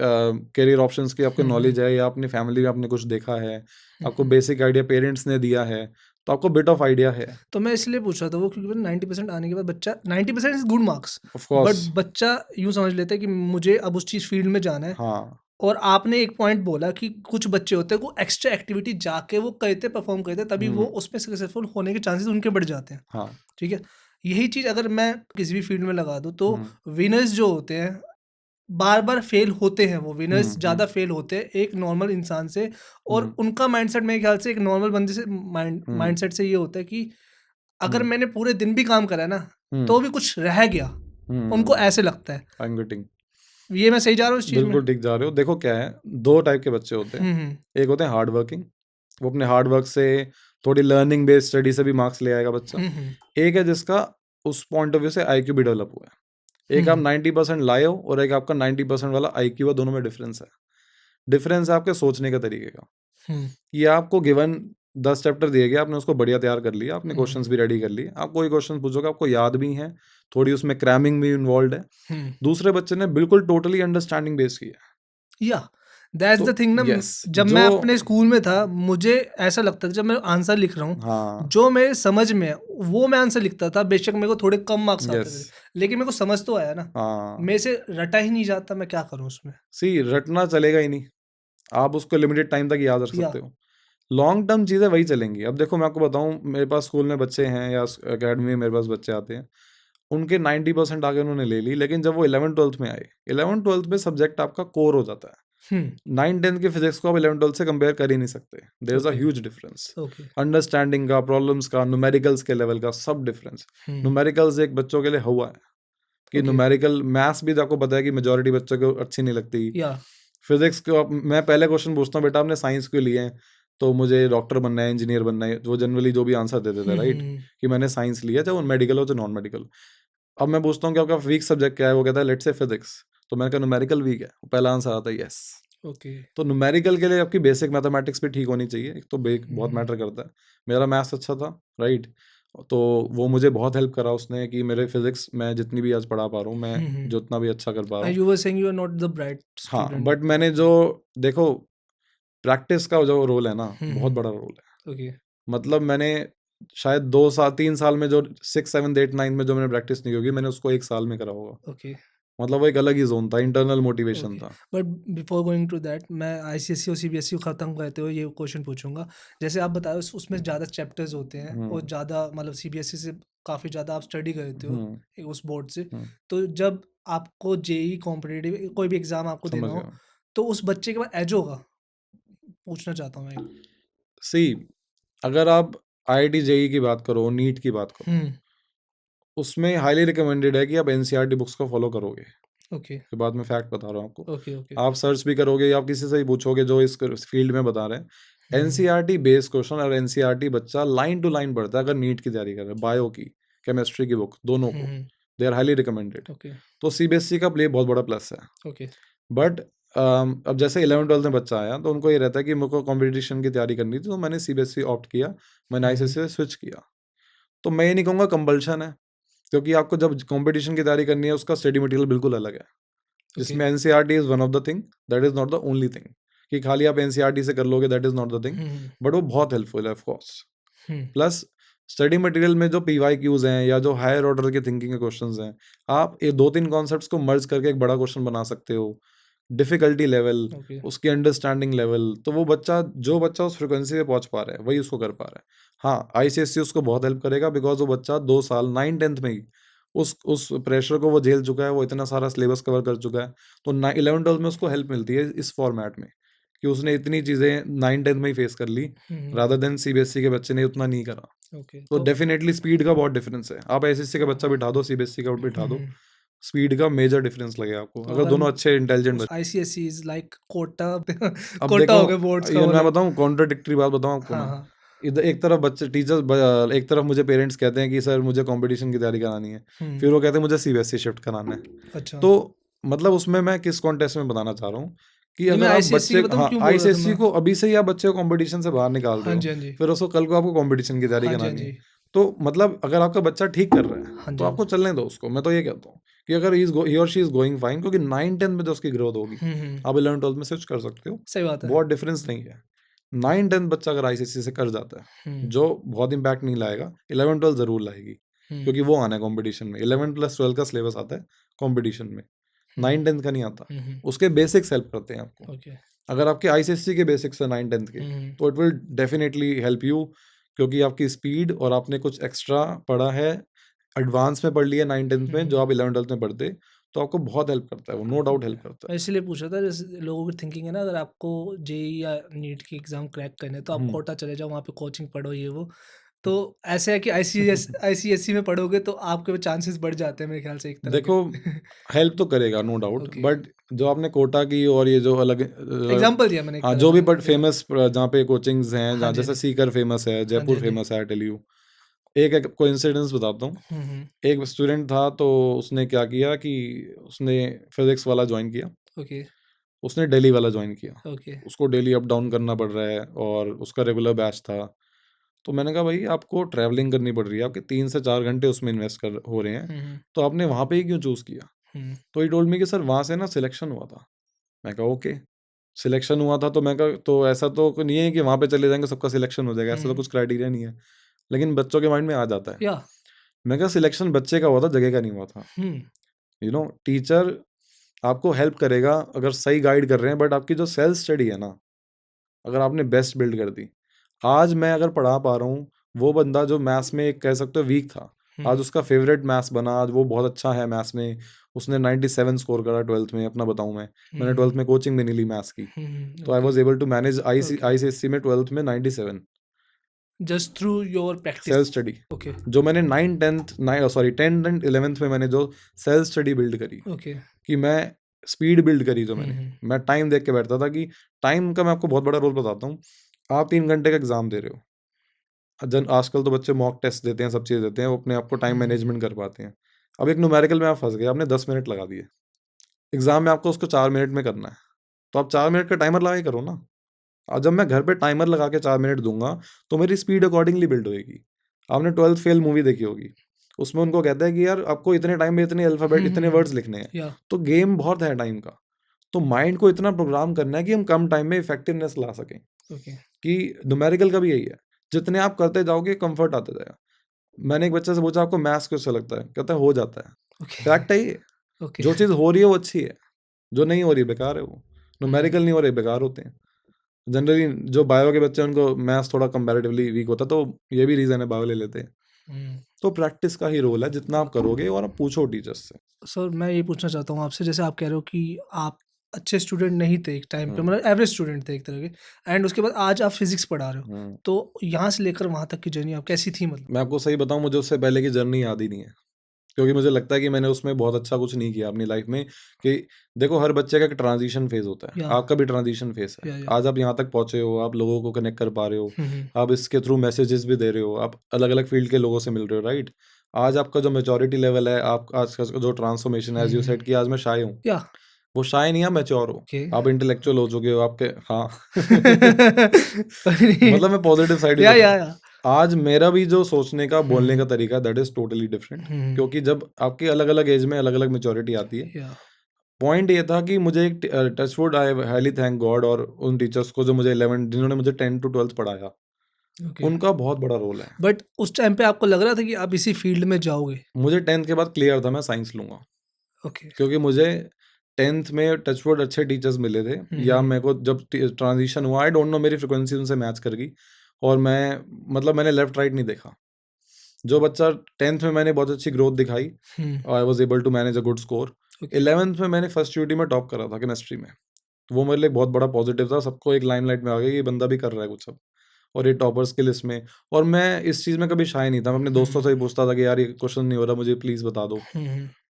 करियर ऑप्शंस की आपको नॉलेज है, या अपनी फैमिली में आपने कुछ देखा है, आपको बेसिक आइडिया पेरेंट्स ने दिया है, तो आपको बिट ऑफ आइडिया है। तो मैं इसलिए पूछ रहा था वो, क्योंकि 90% आने के बाद बच्चा 90% is good marks, of but course. बच्चा यूं समझ लेता है कि मुझे अब उस चीज फील्ड में जाना है। हाँ। और आपने एक पॉइंट बोला कि कुछ बच्चे होते हैं वो एक्स्ट्रा एक्टिविटी जाके वो करते परफॉर्म करते हैं, तभी वो उसमें सक्सेसफुल होने के चांसेस उनके बढ़ जाते हैं। हाँ। ठीक है, यही चीज अगर मैं किसी भी फील्ड में लगा दूं तो विनर्स जो होते हैं बार बार फेल होते हैं, वो विनर्स ज्यादा फेल होते हैं एक नॉर्मल इंसान से, और उनका माइंडसेट मेरे ख्याल से एक नॉर्मल बंदे से माइंडसेट से ये होता है कि अगर मैंने पूरे दिन भी काम करा ना तो भी कुछ रह गया, उनको ऐसे लगता है। आई एम गेटिंग। ये मैं सही जा रहा हूँ इस चीज में? बिल्कुल ठीक जा रहे हो। देखो क्या है, 2 टाइप के बच्चे होते हैं, एक होते हैं हार्ड वर्किंग, वो अपने हार्ड वर्क से थोड़ी लर्निंग बेस्ड स्टडी से भी मार्क्स ले आएगा बच्चा। एक है जिसका उस पॉइंट ऑफ व्यू से आईक्यू भी डेवलप हुआ है, एक आप 90% लाए हो और एक आपका 90% वाला आईक्यू है, दोनों में डिफरेंस है। डिफरेंस है आपके सोचने का तरीके का। ये आपको गिवन 10 चैप्टर दिए गए, आपने उसको बढ़िया तैयार कर लिया, आपने क्वेश्चंस भी रेडी कर लिए, आप कोई क्वेश्चन पूछोगे आपको याद भी है, थोड़ी उसमें क्रैमिंग भी इन्वॉल्व है। दूसरे बच्चे ने बिल्कुल टोटली अंडरस्टैंडिंग बेस किया। या दैट्स द थिंग ना, जब मैं अपने स्कूल में था मुझे ऐसा लगता था जब मैं आंसर लिख रहा हूँ जो मेरे समझ में है वो मैं आंसर लिखता था, बेशक मेरे को थोड़े कम मार्क्स आते थे, लेकिन मेरे को समझ तो आया ना। मेरे से रटा ही नहीं जाता, मैं क्या करूँ उसमें? सी रटना चलेगा ही नहीं, आप उसको लिमिटेड टाइम तक याद रख सकते हो, लॉन्ग टर्म चीज़ें वही चलेंगी। अब देखो मैं आपको बताऊं, मेरे पास स्कूल में बच्चे हैं या अकेडमी में मेरे पास बच्चे आते हैं, उनके 90% आगे उन्होंने ले ली, लेकिन जब वो 11th-12th में आए, 11th-12th में सब्जेक्ट आपका कोर हो जाता है। 9-10 की फिजिक्स को आप 11th-12th से कंपेयर कर ही नहीं सकते, there is a huge difference. Understanding का, प्रॉब्लम्स का, न्यूमेरिकल्स के लेवल का सब डिफरेंस। न्यूमेरिकल्स एक बच्चों के लिए हुआ है कि न्यूमेरिकल मैथ्स भी आपको पता है कि मेजोरिटी बच्चों को अच्छी नहीं लगती। फिजिक्स को मैं पहले क्वेश्चन पूछता हूँ, बेटा आपने साइंस क्यों लिए हैं, तो मुझे डॉक्टर बनना है, इंजीनियर बनना है, वो जनरली जो भी आंसर देते थे राइट, कि मैंने साइंस लिया, चाहे वो मेडिकल हो चाहे नॉन मेडिकल। अब मैं पूछता हूँ कि आपका वीक सब्जेक्ट क्या है, वो कहता है लेट्स से फिजिक्स, तो मैंने कहा न्यूमेरिकल वीक है, पहला आंसर आता है यस। तो न्यूमेरिकल के लिए आपकी बेसिक मैथमेटिक्स भी ठीक होनी चाहिए, एक तो बहुत मैटर करता है। मेरा मैथ्स अच्छा था राइट, तो वो मुझे बहुत हेल्प करा उसने कि मेरे फिजिक्स मैं जितनी भी आज पढ़ा पा रहा हूँ, मैं जितना भी अच्छा कर पा रहा हूँ। You were saying you are not the bright हाँ, student. बट मैंने जो देखो प्रैक्टिस का जो रोल है ना, बहुत बड़ा रोल है। ओके मतलब मैंने शायद 2 साल 3 साल में जो 6 7 8 9 में जो मैंने प्रैक्टिस नहीं होगी, मैंने उसको 1 साल में करा होगा। ओके मतलब वो एक अलग ही जोन था, इंटरनल मोटिवेशन ओके। था। But before going to that, मैं आईसीएसई और सीबीएसई को खत्म करते हुए ये क्वेश्चन पूछूंगा। जैसे आप बताओ उसमें ज़्यादा चैप्टर्स होते हैं और हम्म ज़्यादा मतलब सीबीएसई से काफ़ी ज़्यादा आप स्टडी करते हो हम्म उस बोर्ड से। हम्म, तो जब आपको जेई कॉम्पिटिटिव कोई भी एग्ज़ाम आपको देना समझ हो, गया। तो उस बच्चे के पास एज होगा, पूछना चाहता हूँ मैं। सी, अगर आप आईआईटी जेई की बात करो, नीट की बात करो, हम्म। उसमें हाईली रिकमेंडेड है कि आप एनसीईआरटी बुक्स को फॉलो करोगे। ओके ये बात मैं फैक्ट बता रहा हूँ आपको। Okay okay. आप सर्च भी करोगे या आप किसी से भी पूछोगे जो इस फील्ड में बता रहे हैं, हम्म एनसीईआरटी बेस्ड क्वेश्चन और एनसीईआरटी बच्चा लाइन टू लाइन पढ़ता है अगर नीट की तैयारी कर रहा है, बायो की, केमिस्ट्री की बुक, दोनों को। Hmm. They are highly recommended. Okay तो सीबीएसई का प्ले बहुत बड़ा प्लस है। ओके। बट अब जैसे 11th 12th में बच्चा आया तो उनको ये रहता है कि मेरे को कंपटीशन की तैयारी करनी थी, तो मैंने सीबीएसई ऑप्ट किया, मैंने आईसीएसई से स्विच किया। तो मैं ये नहीं कहूँगा कंपल्शन है, क्योंकि आपको जब कंपटीशन की तैयारी करनी है उसका स्टडी मटेरियल बिल्कुल अलग है, ओके। जिसमें NCERT is one of the thing, that is not the only thing. कि खाली आप एनसीईआरटी से कर लोगे, that is not the thing, hmm but वो बहुत हेल्पफुल है of course. Hmm plus study material में जो पीवाईक्यूज हैं या जो हायर ऑर्डर के थिंकिंग के क्वेश्चंस हैं, आप ये 2 3 कॉन्सेप्ट्स को मर्ज करके एक बड़ा क्वेश्चन बना सकते हो। Difficulty level, okay. उसकी अंडरस्टैंडिंग लेवल, तो वो बच्चा जो बच्चा उस फ्रिक्वेंसी पे पहुंच पा रहा है वही उसको कर पा रहा है। हाँ, आईसीएससी उसको बहुत हेल्प करेगा, बिकॉज वो बच्चा 2 साल 9th 10th में ही उस प्रेशर को वो झेल चुका है, वो इतना सारा सिलेबस कवर कर चुका है। तो 11th 12th में उसको हेल्प मिलती है इस फॉर्मेट में, कि उसने इतनी चीज़ें 9th 10th में ही फेस कर ली, हम्म। रादर देन सीबीएसई के बच्चे ने उतना नहीं करा। ओके तो तो डेफिनेटली स्पीड का बहुत डिफरेंस है। आप एसएससी का बच्चा बिठा दो, सीबीएसई का बिठा दो, हम्म। स्पीड का मेजर डिफरेंस लगेगा आपको, तो अगर अगर दोनों अच्छे इंटेलिजेंट बच्चे। आईसीएसई इज लाइक कोटा अब कोटा देखो, हो गया बोर्ड्स का ये मैं मतलब। बताऊं, कॉन्ट्राडिक्टरी बात बताऊं आपको हाँ मैं। हाँ। इधर एक तरफ बच्चे टीचर्स, एक तरफ मुझे पेरेंट्स कहते हैं कि सर मुझे कंपटीशन की तैयारी करानी है, हम्म। फिर वो कहते हैं मुझे सीबीएसई शिफ्ट कराना है। अच्छा। तो मतलब उसमें मैं किस कॉन्टेक्स्ट में बताना चाह रहा हूँ कि नहीं, मैं अगर आप आईसीएसई की बच्चे, बताऊँ हाँ, क्यों बोल रहा था आईसीएससी मैं। को अभी से ही आप बच्चे को कंपटीशन से बाहर निकाल रहे हाँ हो, जी हाँ जी। फिर उसको कल को आपको कंपटीशन की तैयारी हाँ जी हाँ करानी है। जी। तो मतलब अगर आपका बच्चा ठीक कर रहा हाँ है तो जी हाँ आपको जी। चलने दो उसको। मैं तो ये कहता हूँ कि अगर ही और शी इज गोइंग फाइन, क्योंकि 9th 10th में जो उसकी ग्रोथ होगी, हम्म। आप 11th 12th में स्विच कर सकते हो, सही बात है। बहुत डिफरेंस नहीं है। 9th 10th बच्चा अगर आईसीएससी से कर जाता है, हम्म जो बहुत इम्पैक्ट नहीं लाएगा, 11th 12th जरूर लाएगी, हम्म क्योंकि वो आना है कॉम्पिटिशन में। 11th + 12th का सिलेबस आता है कॉम्पिटिशन में, हम्म 9th 10th का नहीं आता। हम्म। उसके बेसिक्स हेल्प करते हैं आपको। ओके। अगर आपके आईसीएससी के बेसिक्स है 9th 10th के, हम्म तो it will definitely help you, क्योंकि आपकी स्पीड और आपने कुछ एक्स्ट्रा पढ़ा है, एडवांस में पढ़ लिया 9th 10th में, जो हम्म। आप 11th 12th में पढ़ते, तो आपको बहुत हेल्प करता है वो, नो डाउट ओके। हेल्प करता मैं इसलिए पूछा था, जैसे लोगों की थिंकिंग है ना, अगर आपको जेई या नीट की एग्जाम क्रैक करने तो है। आप कोटा चले जाओ, वहाँ पे कोचिंग पढ़ो ये वो। तो ऐसे है कि आईसीएसई में पढ़ोगे तो आपके चांसेस बढ़ जाते हैं मेरे ख्याल से एक तरह देखो, के। हेल्प तो करेगा नो डाउट, ओके। बट जो आपने कोटा की और ये जो अलग एग्जाम्पल दिया मैंने एक हाँ, तरह जो भी का। बट या फेमस जहाँ पे कोचिंग्स हैं, हाँ जहाँ जी हाँ जैसे जी। सीकर फेमस है, हाँ जी जयपुर हाँ जी। फेमस है, आई टेल यू। एक कोइंसिडेंस बताता हूँ। हम्म। एक स्टूडेंट था, तो उसने क्या किया कि उसने फिजिक्स वाला ज्वाइन किया, ओके उसने दिल्ली वाला ज्वाइन किया। ओके। उसको डेली अप डाउन करना पड़ रहा है और उसका रेगुलर बैच था। तो मैंने कहा भाई आपको ट्रैवलिंग करनी पड़ रही है, आपके 3 से 4 घंटे उसमें इन्वेस्ट कर हो रहे हैं, हम्म तो आपने वहाँ पे ही क्यों चूज़ किया? हम्म तो ही टोल्ड मी कि सर वहाँ से ना सिलेक्शन हुआ था। मैं कहा ओके, सिलेक्शन हुआ था, तो मैं कहा तो ऐसा तो नहीं है कि वहाँ पे चले जाएंगे सबका सिलेक्शन हो जाएगा, ऐसा तो हम्म। कुछ क्राइटेरिया नहीं है, लेकिन बच्चों के माइंड में आ जाता है। या मैं कहा सिलेक्शन बच्चे का हुआ था, जगह का नहीं हुआ था। हम्म टीचर आपको हेल्प करेगा अगर सही गाइड कर रहे हैं, बट आपकी जो सेल्फ स्टडी है ना, अगर आपने बेस्ट बिल्ड कर दी, आज मैं अगर पढ़ा पा रहा हूँ, वो बंदा जो मैथ्स में एक कह सकते हो वीक था, आज हम्म उसका फेवरेट मैथ्स बना, आज वो बहुत अच्छा है मैथ्स में, उसने 97 स्कोर करा 12th में। अपना बताऊं मैंने 12th में कोचिंग भी नहीं ली मैथ्स की, तो I okay was able to manage okay. ICSC में 12th में 97 just through yourself practice. Study. Okay जो मैंने 10th 11th में सेल्फ स्टडी बिल्ड करी, ओके। कि मैं स्पीड बिल्ड करी, जो मैंने हम्म मैं टाइम देख के बैठता था, कि टाइम का मैं आपको बहुत बड़ा रोल बताता हूँ। आप 3 घंटे का एग्जाम दे रहे हो, आजकल तो बच्चे मॉक टेस्ट देते हैं, सब चीज़ देते हैं, वो अपने आप को टाइम हम्म मैनेजमेंट कर पाते हैं। अब एक न्यूमेरिकल में आप फंस गए, आपने 10 मिनट लगा दिए, एग्जाम में आपको उसको 4 मिनट में करना है, तो आप 4 मिनट का टाइमर लगा के करो ना। और जब मैं घर पे टाइमर लगा के 4 मिनट दूंगा, तो मेरी स्पीड अकॉर्डिंगली बिल्ड होएगी। आपने 12th फेल मूवी देखी होगी, उसमें उनको कहता है कि यार आपको इतने टाइम में इतने अल्फाबेट, इतने हम्म। वर्ड्स लिखने हैं, या तो गेम बहुत है टाइम का। तो माइंड को इतना प्रोग्राम करना है कि हम कम टाइम में इफेक्टिवनेस ला सकें। ओके। कि न्यूमेरिकल का भी यही है, जितने आप करते जाओगे कंफर्ट आता जाएगा। मैंने एक बच्चे से पूछा आपको मैथ्स कैसे लगता है, कहता है हो जाता है। ओके। फैक्ट है ये, ओके। जो चीज़ हो रही है वो अच्छी है, जो नहीं हो रही है बेकार है वो। हम्म। न्यूमेरिकल नहीं हो रहे बेकार होते हैं। जनरली जो बायो के बच्चे हैं उनको मैथ्स थोड़ा कंपैरेटिवली वीक होता है, तो ये भी रीज़न है बायो ले लेते हैं। हम्म। तो प्रैक्टिस का ही रोल है, जितना आप करोगे और आप पूछो टीचर्स से। सर मैं ये पूछना चाहता हूँ आपसे, जैसे आप कह रहे हो कि आप अच्छे स्टूडेंट नहीं थे एक टाइम पे, मतलब एवरेज स्टूडेंट थे एक तरह के, एंड उसके बाद आज आप फिजिक्स पढ़ा रहे हो, तो यहाँ से लेकर वहाँ तक की जर्नी आप कैसी थी मतलब? मैं आपको सही बताऊँ, मुझे उससे पहले की जर्नी याद ही नहीं है। क्योंकि मुझे लगता है कि मैंने उसमें बहुत अच्छा कुछ नहीं किया अपनी लाइफ में। कि देखो हर बच्चे का एक ट्रांजिशन फेज होता है, या आपका भी ट्रांजिशन फेज है। या आज आप यहाँ तक पहुंचे हो, आप लोगों को कनेक्ट कर पा रहे हो, हम्म। आप इसके थ्रू मैसेजेस भी दे रहे हो, आप अलग अलग फील्ड के लोगों से मिल रहे हो, राइट। आज आपका जो मेच्योरिटी लेवल है, आप आज का जो ट्रांसफॉर्मेशन है, एज यू सेड कि आज मैं शाय हूँ, या वो शाय नहीं, आप मैच्योर हो, ओके। आप इंटेलेक्चुअल हो चुके हो आपके। हाँ कोई नहीं। मतलब मैं पॉजिटिव साइड ही या बता या रहा हूँ। या आज मेरा भी जो सोचने का बोलने हम्म। का तरीका दैट इज टोटली डिफरेंट। हम्म। क्योंकि जब आपकी अलग अलग एज में अलग अलग मेच्योरिटी आती है। या पॉइंट ये था कि मुझे एक touchwood, I highly thank God और उन टीचर्स को जो मुझे 11 जिन्होंने मुझे 10 to 12 पढ़ाया, ओके। उनका बहुत बड़ा रोल है। बट उस टाइम पे आपको लग रहा था कि आप इसी फील्ड में जाओगे? मुझे 10th के बाद क्लियर था मैं साइंस लूंगा। ओके। क्योंकि मुझे 10th में टचवुड अच्छे टीचर्स मिले थे, या मेरे को जब ट्रांजिशन हुआ, आई डोंट नो मेरी फ्रिक्वेंसी उनसे मैच कर गई। और मैं मतलब मैंने लेफ्ट राइट नहीं देखा। जो बच्चा 10th में मैंने बहुत अच्छी ग्रोथ दिखाई, I was able to manage a good score. Okay. 11th में मैंने फर्स्ट यूटी में टॉप करा था केमिस्ट्री में। वो मेरे लिए बहुत बड़ा पॉजिटिव था, सबको एक लाइमलाइट में आ गया, ये बंदा भी कर रहा है कुछ अब, और ये टॉपर्स की लिस्ट में। और मैं इस चीज़ में कभी शाय नहीं था, मैं अपने दोस्तों से भी पूछता था कि यार ये क्वेश्चन नहीं हो रहा, मुझे प्लीज़ बता दो।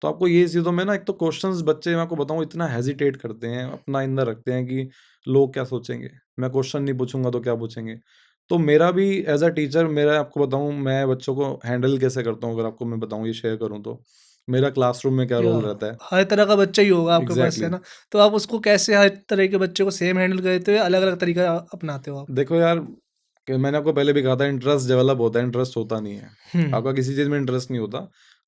तो आपको ये चीज़ों में ना, एक तो क्वेश्चंस बच्चे, मैं आपको बताऊँ, इतना हेजिटेट करते हैं, अपना अंदर रखते हैं कि लोग क्या सोचेंगे, मैं क्वेश्चन नहीं पूछूंगा तो क्या पूछेंगे। तो मेरा भी एज अ टीचर, मेरा आपको बताऊँ मैं बच्चों को हैंडल कैसे करता हूँ, अगर आपको मैं बताऊँ, ये शेयर करूँ तो मेरा क्लासरूम में क्या या रोल रहता है। हर तरह का बच्चा ही होगा आपके पास, है एग्जैक्टली ना? तो आप उसको कैसे हर तरह के बच्चे को सेम हैंडल करते हो या अलग-अलग तरीका अपनाते हो आप? देखो यार, कि मैंने आपको पहले भी कहा था, इंटरेस्ट डेवलप होता है, इंटरेस्ट होता नहीं है। हुँ। आपका किसी चीज़ में इंटरेस्ट नहीं होता,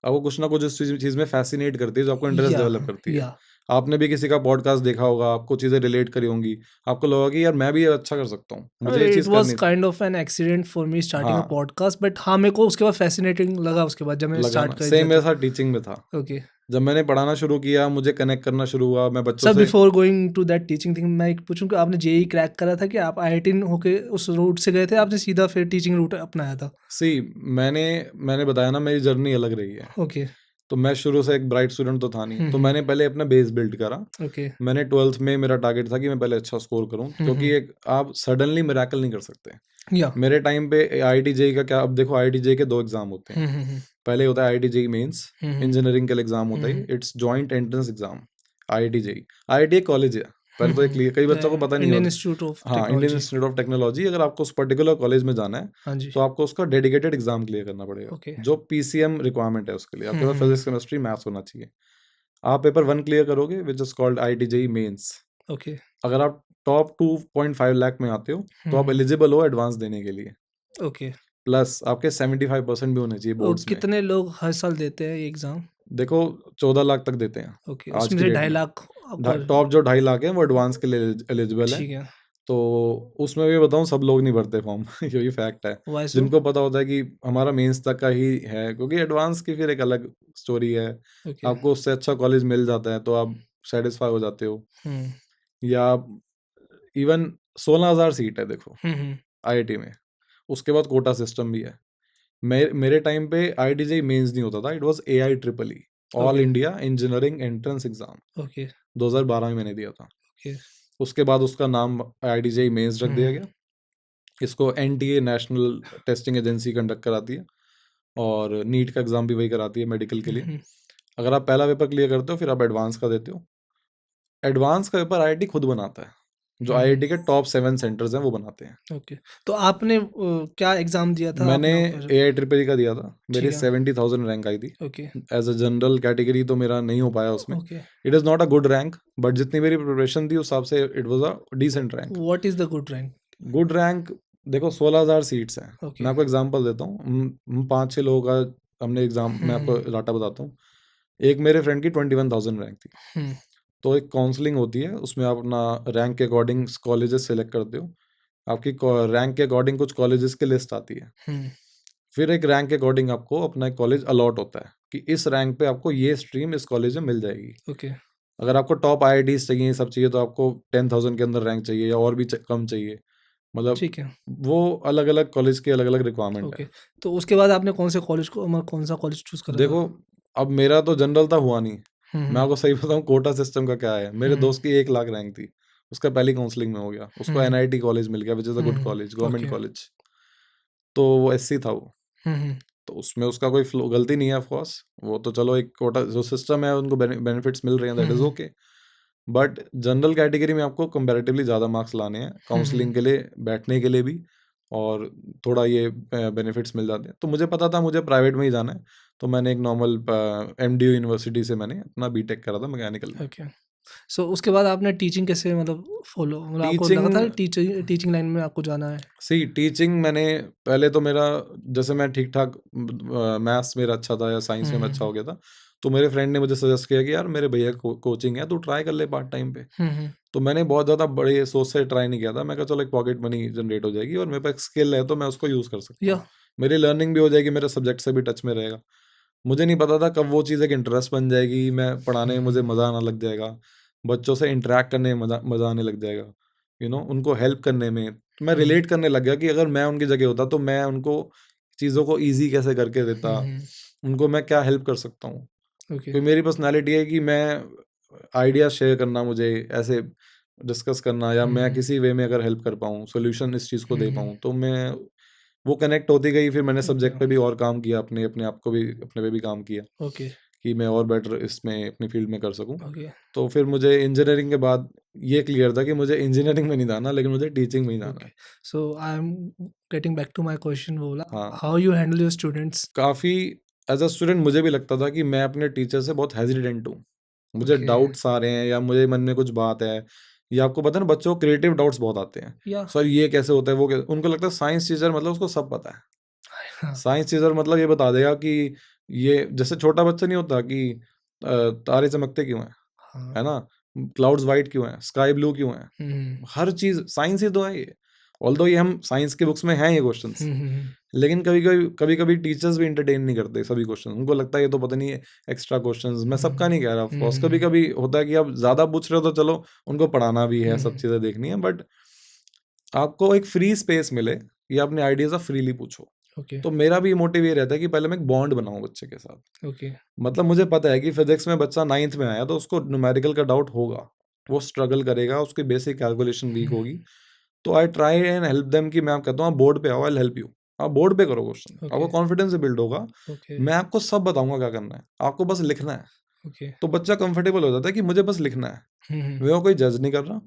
आपको कुछ ना कुछ उस चीज़ में फैसिनेट करती है, जो आपको इंटरेस्ट या डेवलप करती है। या आपने भी किसी का पॉडकास्ट देखा होगा, आपको चीज़ें रिलेट करी होंगी, आपको लगा कि यार मैं भी ये अच्छा कर सकता हूँ, मुझे ये इट चीज़ वाज़ करनी। Kind of an accident for me starting a हाँ, पॉडकास्ट, बट हाँ, मेरे को उसके बाद फैसिनेटिंग लगा उसके बाद जब मैंने स्टार्ट लगाना कर दिया सेम मेरे तो। साथ टीचिंग में था। ओके। जब मैंने पढ़ाना शुरू किया, मुझे कनेक्ट करना शुरू हुआ, मैं बच्चों सर से। Before going to that teaching thing, मैं एक पूछूँ कि आपने जेईई क्रैक करा था कि आप आईआईटी होके उस रूट से गए थे, आपने सीधा फिर टीचिंग रूट अपनाया था? सी मैंने मैंने बताया ना, मेरी जर्नी अलग रही है। ओके। तो मैं शुरू से एक ब्राइट स्टूडेंट तो था नहीं, हुँ, तो हुँ। मैंने पहले अपना बेस बिल्ड करा। ओके। मैंने 12th में मेरा टारगेट था कि मैं पहले अच्छा स्कोर करूं, हुँ, क्योंकि हुँ। एक आप सडनली मिरेकल नहीं कर सकते। या मेरे टाइम पे आईआईटी जेई का क्या, अब देखो आईआईटी जेई के दो एग्जाम होते हैं। हुँ, हुँ, हुँ। पहले होता है आईआईटी जेई मेंस, हुँ, हुँ। इंजीनियरिंग के लिए एग्जाम हुँ, होता है, हुँ। It's joint entrance exam. IIT JEE, IIT एक कॉलेज है, हुँ, पहले तो एक हुँ। कई बच्चों को पता नहीं इंडियन होता। इंस्टीट्यूट ऑफ हाँ, Indian technology. Institute of technology, अगर आपको उस पर्टिकुलर कॉलेज में जाना है, हाँ जी। तो आपको उसका डेडिकेटेड एग्जाम क्लियर करना पड़ेगा, ओके। जो पीसीएम रिक्वायरमेंट है उसके लिए, हुँ, आपके पास हुँ। फिजिक्स केमिस्ट्री मैथ्स होना चाहिए। आप पेपर 1 क्लियर करोगे, which is called IIT JEE mains. Okay. अगर आप टॉप 2.5 लाख में आते हो, हुँ, तो आप हुँ। एलिजिबल हो एडवांस देने के लिए। ओके। प्लस आपके 75% भी होने चाहिए बोर्ड्स में। कितने लोग हर साल देते हैं ये एग्ज़ाम? देखो 14 लाख तक देते हैं ओके, आज उसमें की से डेट 2.5 में। लाख आपको। टॉप जो 2.5 लाख है वो एडवांस के लिए एलिजिबल है। ठीक है। तो उसमें भी बताऊं, सब लोग नहीं भरते फॉर्म यही फैक्ट है। Why so? जिनको पता होता है कि हमारा मेंस तक का ही है, क्योंकि एडवांस की फिर एक अलग स्टोरी है। ओके। आपको उससे अच्छा कॉलेज मिल जाता है तो आप सेटिस्फाई हो जाते हो। हुँ। या इवन 16,000 सीट है देखो हुँ, हुँ। आईआईटी में, उसके बाद कोटा सिस्टम भी है। मेरे टाइम पे आईआईटी मेंस नहीं होता था, it was AI triple E, all okay. India engineering entrance exam. Okay. 2012 में मैंने दिया था। ओके। उसके बाद उसका नाम आईआईटी मेंस रख हुँ, दिया हुँ। गया। इसको NTA national testing agency conduct कराती है, और नीट का एग्जाम भी वही कराती है मेडिकल के हुँ, लिए। हुँ। अगर आप पहला पेपर क्लियर करते हो, फिर आप एडवांस का देते हो। एडवांस का पेपर आईआईटी खुद बनाता है, जो हुँ, हुँ। आईआईटी के टॉप 7 सेंटर्स हैं वो बनाते हैं। ओके। तो आपने क्या एग्ज़ाम दिया था मैंने अपना फिर? एआई ट्रिपल ई का दिया था, ठीक मेरी है। 70,000 रैंक आई थी। Okay. As a general category तो मेरा नहीं हो पाया उसमें। Okay. It is not a good rank, but जितनी मेरी प्रिपरेशन थी उस हिसाब से it was a decent rank. What is the good rank? Good rank, देखो 16,000 सीट्स हैं। ओके। मैं आपको एग्जांपल देता हूँ, हम 5-6 लोगों का हमने एग्जाम, हुँ, मैं आपको हुँ। डाटा बताता हूँ। एक मेरे फ्रेंड की 21,000 रैंक थी। हुँ। तो एक काउंसलिंग होती है, उसमें आप अपना रैंक के अकॉर्डिंग कॉलेजेस सेलेक्ट करते हो। आपकी रैंक के अकॉर्डिंग कुछ कॉलेजेस की लिस्ट आती है। हुँ, फिर एक रैंक के अकॉर्डिंग आपको अपना एक कॉलेज अलॉट होता है कि इस रैंक पे आपको ये स्ट्रीम इस कॉलेज में मिल जाएगी। ओके, अगर आपको टॉप आईआईटीज चाहिए, ये सब चाहिए, तो आपको 10,000 के अंदर रैंक चाहिए या और भी कम चाहिए। मतलब ठीक है, वो अलग अलग कॉलेज की अलग अलग रिक्वायरमेंट है। ओके। तो उसके बाद आपने कौन-सा कॉलेज चूज़ करा था? देखो, अब मेरा तो जनरल था, हुआ नहीं। हुँ, मैं हुँ, आपको सही बताऊं कोटा सिस्टम का क्या है। मेरे हुँ, दोस्त की 1 लाख रैंक थी, उसका पहली काउंसलिंग में हो गया, उसको हुँ, एनआईटी कॉलेज मिल गया, which is a hmm, good hmm, college, government okay, college. तो वो एससी था वो। हुँ, हुँ, तो उसमें उसका कोई गलती नहीं है, ऑफ कोर्स। वो तो चलो एक कोटा जो सिस्टम है, उनको बेनिफिट्स मिल रहे हैं, हुँ, that is hmm, okay. But general category में आपको कंपैरेटिवली ज़्यादा मार्क्स लाने हैं हुँ, हुँ, काउंसलिंग के लिए, बैठने के लिए भी, और थोड़ा ये बेनिफिट्स मिल जाते हैं। तो मुझे पता था मुझे प्राइवेट में ही जाना है, तो मैंने एक नॉर्मल एमडीयू यूनिवर्सिटी से मैंने अपना बीटेक करा था मैकेनिकल में। ओके। सो उसके बाद आपने टीचिंग कैसे मतलब आपको लगा था टीचिंग, टीचिंग लाइन में आपको जाना है? सी टीचिंग मैंने पहले तो मेरा, जैसे मैं ठीक ठाक मैथ्स मेरा अच्छा था या साइंस हुँ, में मैं अच्छा हुँ, हो गया था, तो मेरे फ्रेंड ने मुझे सजेस्ट किया कि यार मेरे भैया कोचिंग है, तू ट्राई कर ले पार्ट टाइम पे। हुँ, हुँ, तो मैंने बहुत ज़्यादा बड़े सोच से ट्राई नहीं किया था। मैं कहा चलो एक पॉकेट मनी जनरेट हो जाएगी और मेरे पास स्किल है तो मैं उसको यूज़ कर सकता या हूँ। मेरी लर्निंग भी हो जाएगी, मेरे सब्जेक्ट से भी टच में रहेगा। मुझे नहीं पता था कब वो चीज़ एक इंटरेस्ट बन जाएगी, मैं पढ़ाने हुँ, में हुँ, मुझे मज़ा आने लग जाएगा, बच्चों से इंटरैक्ट करने में मज़ा मज़ा आने लग जाएगा, उनको हेल्प करने में। तो मैं हुँ, रिलेट करने लग गया कि अगर मैं उनकी जगह होता तो मैं उनको चीज़ों को ईज़ी कैसे करके हुँ, देता, हुँ, उनको मैं क्या हेल्प कर सकता हूँ। ओके, क्योंकि मेरी पर्सनैलिटी है कि मैं आइडिया शेयर करना, मुझे ऐसे डिस्कस करना, या हुँ, मैं हुँ, किसी वे में अगर हेल्प कर पाऊँ, सॉल्यूशन इस चीज़ को हुँ, दे हुँ, पाऊँ, तो मैं वो कनेक्ट होती गई। फिर मैंने ओके, सब्जेक्ट पे भी और काम किया, अपने अपने आप को भी अपने पे भी काम किया ओके, कि मैं और बेटर इसमें अपनी फील्ड में कर सकूँ। ओके, तो फिर मुझे इंजीनियरिंग के बाद ये क्लियर था कि मुझे इंजीनियरिंग में नहीं जाना, लेकिन मुझे टीचिंग में ही जाना ओके। है। So I am getting back to my question वो वाला, हाँ, how you handle your students? काफ़ी एज़ अ स्टूडेंट मुझे भी लगता था कि मैं अपने टीचर से बहुत हेजिटेंट हूँ। मुझे ओके, डाउट्स आ रहे हैं या मुझे मन में कुछ बात है, या आपको पता है ना बच्चों को क्रिएटिव डाउट्स बहुत आते हैं। या सर ये कैसे होता है, वो कैसे, उनको लगता है साइंस टीचर मतलब उसको सब पता है। हाँ, साइंस टीचर मतलब ये बता देगा कि ये जैसे छोटा बच्चा नहीं होता कि तारे चमकते क्यों हैं, हाँ, है ना? क्लाउड्स व्हाइट क्यों हैं, स्काई ब्लू क्यों है? हुँ, हर चीज़ साइंस ही तो है ये। ऑल्दो ये हम साइंस के बुक्स में हैं ये क्वेश्चंस, हुँ, हुँ, हुँ, लेकिन कभी-कभी टीचर्स भी एंटरटेन नहीं करते सभी क्वेश्चन। उनको लगता है ये तो पता नहीं है एक्स्ट्रा क्वेश्चंस। मैं हुँ, सबका नहीं कह रहा, ऑफ हुँ, कोर्स हुँ, कभी-कभी होता है कि आप ज़्यादा पूछ रहे हो तो चलो उनको पढ़ाना भी है, हुँ, सब हुँ, चीज़ें देखनी है, बट आपको एक फ्री स्पेस मिले कि अपने आइडियाज़ आप फ्रीली पूछो। ओके, तो मेरा भी मोटिव ये रहता है कि पहले मैं एक बॉन्ड बनाऊँ बच्चे के साथ। ओके, मतलब मुझे पता है कि फिज़िक्स में बच्चा 9th में आया तो उसको न्यूमेरिकल का डाउट होगा। वो स्ट्रगल करेगा, उसकी बेसिक कैलकुलेशन वीक हुँ, होगी। तो I try and help them कि मैं आप कहता हूँ आप बोर्ड पे आओ, आई विल हेल्प यू। आप बोर्ड पे करो क्वेश्चन, आपको ओके, कॉन्फिडेंस बिल्ड होगा। ओके, मैं आपको सब बताऊँगा क्या करना है, आपको बस लिखना है। ओके, तो बच्चा कंफर्टेबल हो जाता है कि मुझे बस लिखना है। हुँ, हुँ, मैं कोई जज नहीं कर रहा,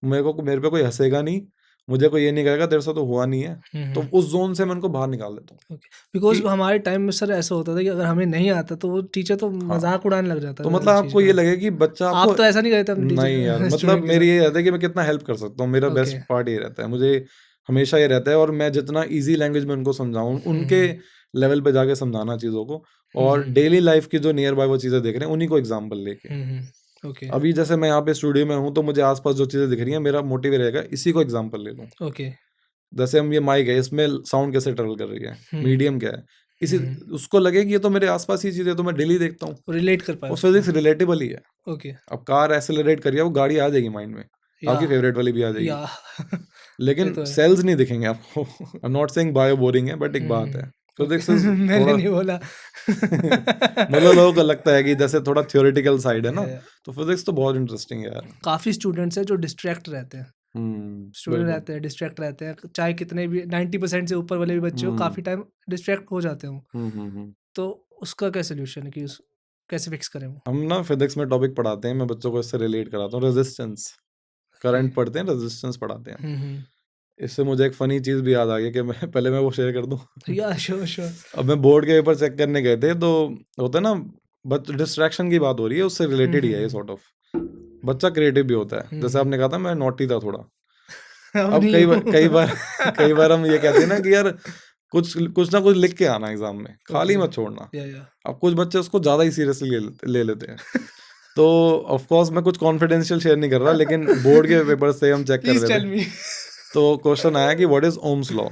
मेरे पे कोई हँसेगा नहीं, मुझे कोई ये नहीं कहेगा तेरे से तो हुआ नहीं है। हुँ, तो हुँ, उस ज़ोन से मैं उनको बाहर निकाल देता हूँ ओके। बिकॉज़ कि हमारे टाइम में सर ऐसा होता था कि अगर हमें नहीं आता तो वो टीचर तो हाँ, मज़ाक उड़ाने लग जाता तो था मतलब हर चीज़ आपको ये का। लगे कि बच्चा आपको, आप तो ऐसा नहीं करते अपने नहीं यार, टीचर मतलब स्टूडेंट के मेरी साथ? ये रहता है कि मैं कितना हेल्प कर सकता हूँ, मेरा ओके, बेस्ट पार्ट ये रहता है। मुझे हमेशा ये रहता है, और मैं जितना ईज़ी लैंग्वेज में उनको समझाऊँ, हुँ, उनके हुँ, लेवल पे जाके समझाना चीज़ों को, हुँ, और हुँ, डेली लाइफ़ की जो नियर बाय वो चीज़ें देख रहे हैं, उन्हीं को एग्ज़ाम्पल लेके। हुँ, हुँ, ओके, अभी जैसे मैं यहाँ पे स्टूडियो में हूँ, तो मुझे आस-पास जो चीज़ें दिख रही हैं, मेरा मोटिव ये रहेगा इसी को एग्ज़ाम्पल ले लूँ। ओके, जैसे हम ये माइक है, इसमें साउंड कैसे ट्रैवल कर रही है, हुँ, हुँ, मीडियम क्या है, इसी हुँ, उसको लगे कि ये तो मेरे आस-पास ही चीज़ है, तो मैं डेली देखता हूँ। रिलेट कर पाए वो उसको। फिज़िक्स रिलेटेबल ही है। ओके, अब कार एक्सेलरेट करिए, वो गाड़ी आ जाएगी माइंड में, आपकी याह! फ़ेवरेट वाली भी आ जाएगी। याह! ये लेकिन तो है। सेल्स नहीं दिखेंगे आपको। I am not saying bio boring है, बट एक हुँ, बात है। हुँ, ओके। फिज़िक्स इज़ मैंने थोड़ा नहीं बोला। मतलब लोगों को लगता है कि जैसे थोड़ा थ्योरेटिकल साइड है ना, है, तो फिज़िक्स तो बहुत इंटरेस्टिंग है यार। काफ़ी स्टूडेंट्स हैं जो डिस्ट्रैक्ट रहते हैं। स्टूडेंट बिल्कुल। रहते हैं, डिस्ट्रैक्ट रहते हैं, चाहे कितने भी 90% से ऊपर वाले भी बच्चे हो, हुँ, काफ़ी टाइम डिस्ट्रैक्ट हो जाते हों। हुँ, हुँ, हुँ। तो उसका क्या सॉल्यूशन है कि कैसे फिक्स करें वो? हम ना फिज़िक्स में टॉपिक पढ़ाते हैं, मैं बच्चों को इससे रिलेट कराता हूँ, रेज़िस्टेंस। ओके। करंट पढ़ते हैं, रेज़िस्टेंस पढ़ाते हैं। हुँ, हुँ। इससे मुझे एक फ़नी चीज़ भी याद आ गई कि मैं पहले मैं वो शेयर कर दूँ? या श्योर, श्योर। अब मैं बोर्ड के पेपर चेक करने गए थे, तो होता है ना, बच डिस्ट्रैक्शन की बात हो रही है, उससे हुँ, रिलेटेड ही हुँ, है ये हुँ। Sort of. बच्चा क्रिएटिव भी होता है। हुँ, जैसे हुँ। आपने कहा था मैं नॉटी था थोड़ा। अब अब नहीं कई हूँ। बार कई बार हम ये कहते हैं ना कि यार कुछ कुछ ना कुछ लिख के आना एग्ज़ाम में, ओके। खाली मत छोड़ना। या। अब कुछ बच्चे उसको ज़्यादा ही सीरियसली ले लेते हैं। तो ऑफ कोर्स मैं कुछ कॉन्फिडेंशियल शेयर नहीं कर रहा, लेकिन बोर्ड के पेपर से हम चेक कर प्लीज रहे टेल थे। मी। तो क्वेश्चन आया कि what is Ohm's law.